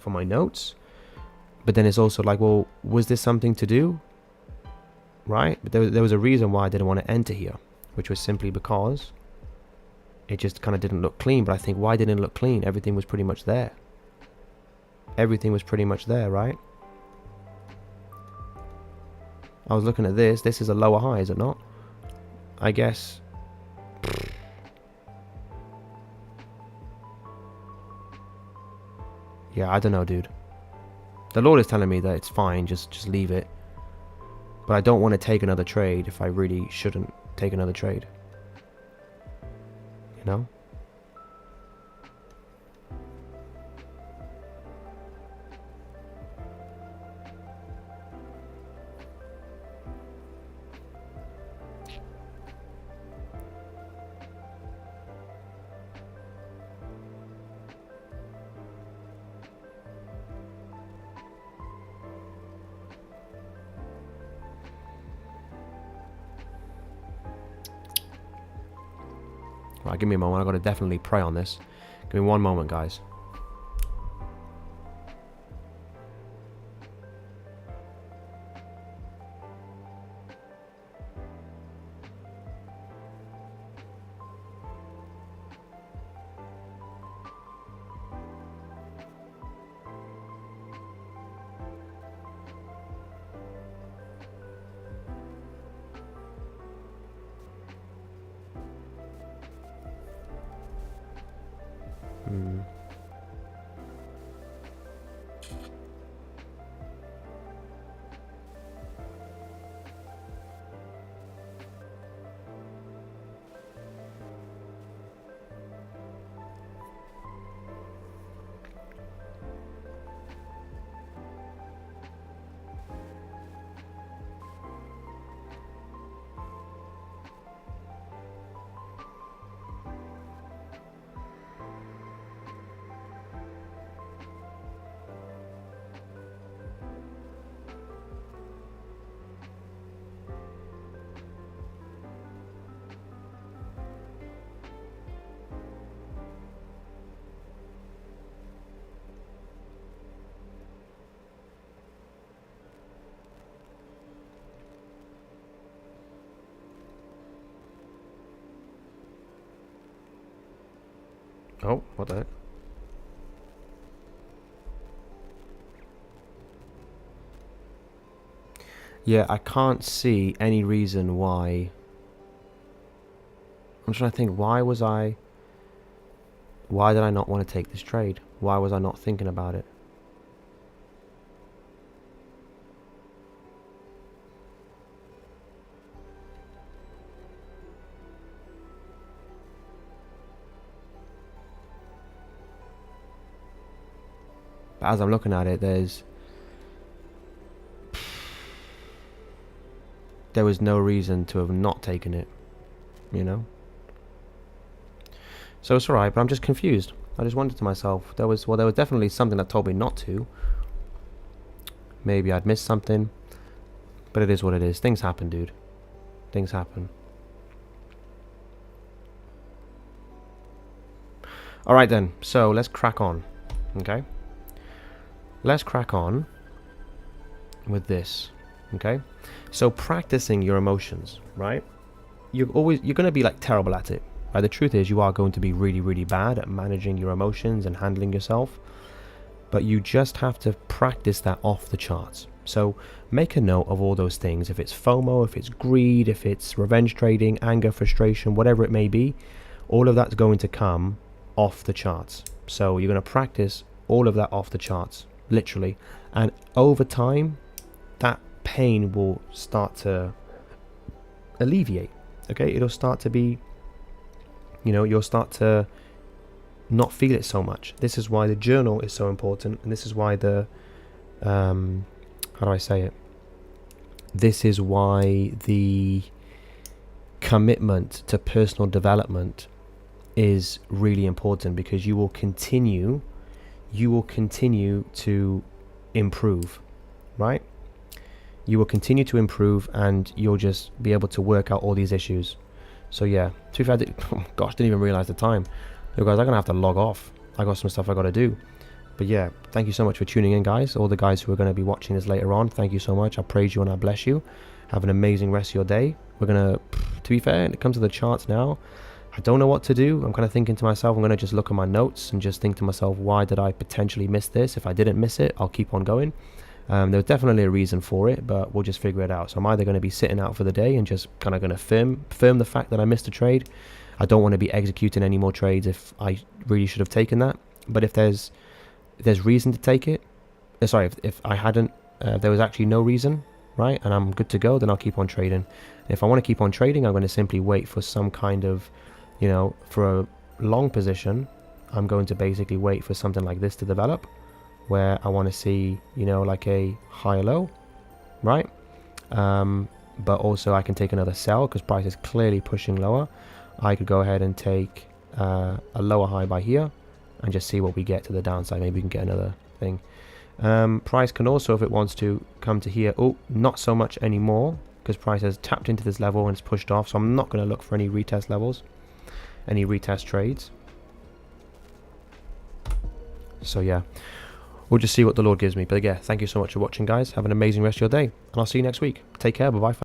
notes, but then it's also like, well, was this something to do? Right? But there was a reason why I didn't want to enter here, which was simply because it just kind of didn't look clean. But I think, why didn't it look clean? Everything was pretty much there. Everything was pretty much there, right? I was looking at this. This is a lower high, is it not? I guess. Yeah, I don't know, dude. The Lord is telling me that it's fine, just leave it. But I don't want to take another trade if I really shouldn't take another trade. You know? Right, give me a moment. I've got to definitely pray on this. Give me one moment, guys. Oh, what the heck? Yeah, I can't see any reason why. I'm trying to think, why did I not want to take this trade? Why was I not thinking about it? But as I'm looking at it, there was no reason to have not taken it, you know? So it's alright, but I'm just confused. I just wondered to myself, there was definitely something that told me not to. Maybe I'd missed something, but it is what it is. Things happen, dude. Things happen. Alright then, so let's crack on, okay? Let's crack on with this, okay? So practicing your emotions, right? You're going to be like terrible at it. Right? The truth is you are going to be really, really bad at managing your emotions and handling yourself. But you just have to practice that off the charts. So make a note of all those things. If it's FOMO, if it's greed, if it's revenge trading, anger, frustration, whatever it may be, all of that's going to come off the charts. So you're going to practice all of that off the charts, literally. And over time, that pain will start to alleviate. Okay, it'll start to be, you'll start to not feel it so much. This is why the journal is so important, and this is why the how do I say it? This is why the commitment to personal development is really important, because you will continue to improve, right? You will continue to improve, and you'll just be able to work out all these issues. So yeah, to be fair, didn't even realize the time. Look, guys, I'm gonna have to log off. I got some stuff I gotta do. But yeah, thank you so much for tuning in, guys. All the guys who are going to be watching this later on, thank you so much. I praise you and I bless you. Have an amazing rest of your day. We're gonna, to be fair, when it comes to the charts now, I don't know what to do. I'm kind of thinking to myself, I'm gonna just look at my notes and just think to myself, why did I potentially miss this? If I didn't miss it, I'll keep on going. There's definitely a reason for it, but we'll just figure it out. So I'm either going to be sitting out for the day and just kind of going to firm the fact that I missed a trade. I don't want to be executing any more trades if I really should have taken that. But if there's reason to take it, if I hadn't, there was actually no reason, right, and I'm good to go, then I'll keep on trading. And if I want to keep on trading, I'm going to simply wait for some kind of, for a long position, I'm going to basically wait for something like this to develop, where I want to see, like a higher low, right? But also I can take another sell because price is clearly pushing lower. I could go ahead and take a lower high by here and just see what we get to the downside. Maybe we can get another thing. Price can also, if it wants to, come to here. Oh, not so much anymore because price has tapped into this level and it's pushed off. So I'm not going to look for any retest levels, any retest trades. So yeah, we'll just see what the Lord gives me. But yeah, thank you so much for watching, guys. Have an amazing rest of your day, and I'll see you next week. Take care. Bye-bye.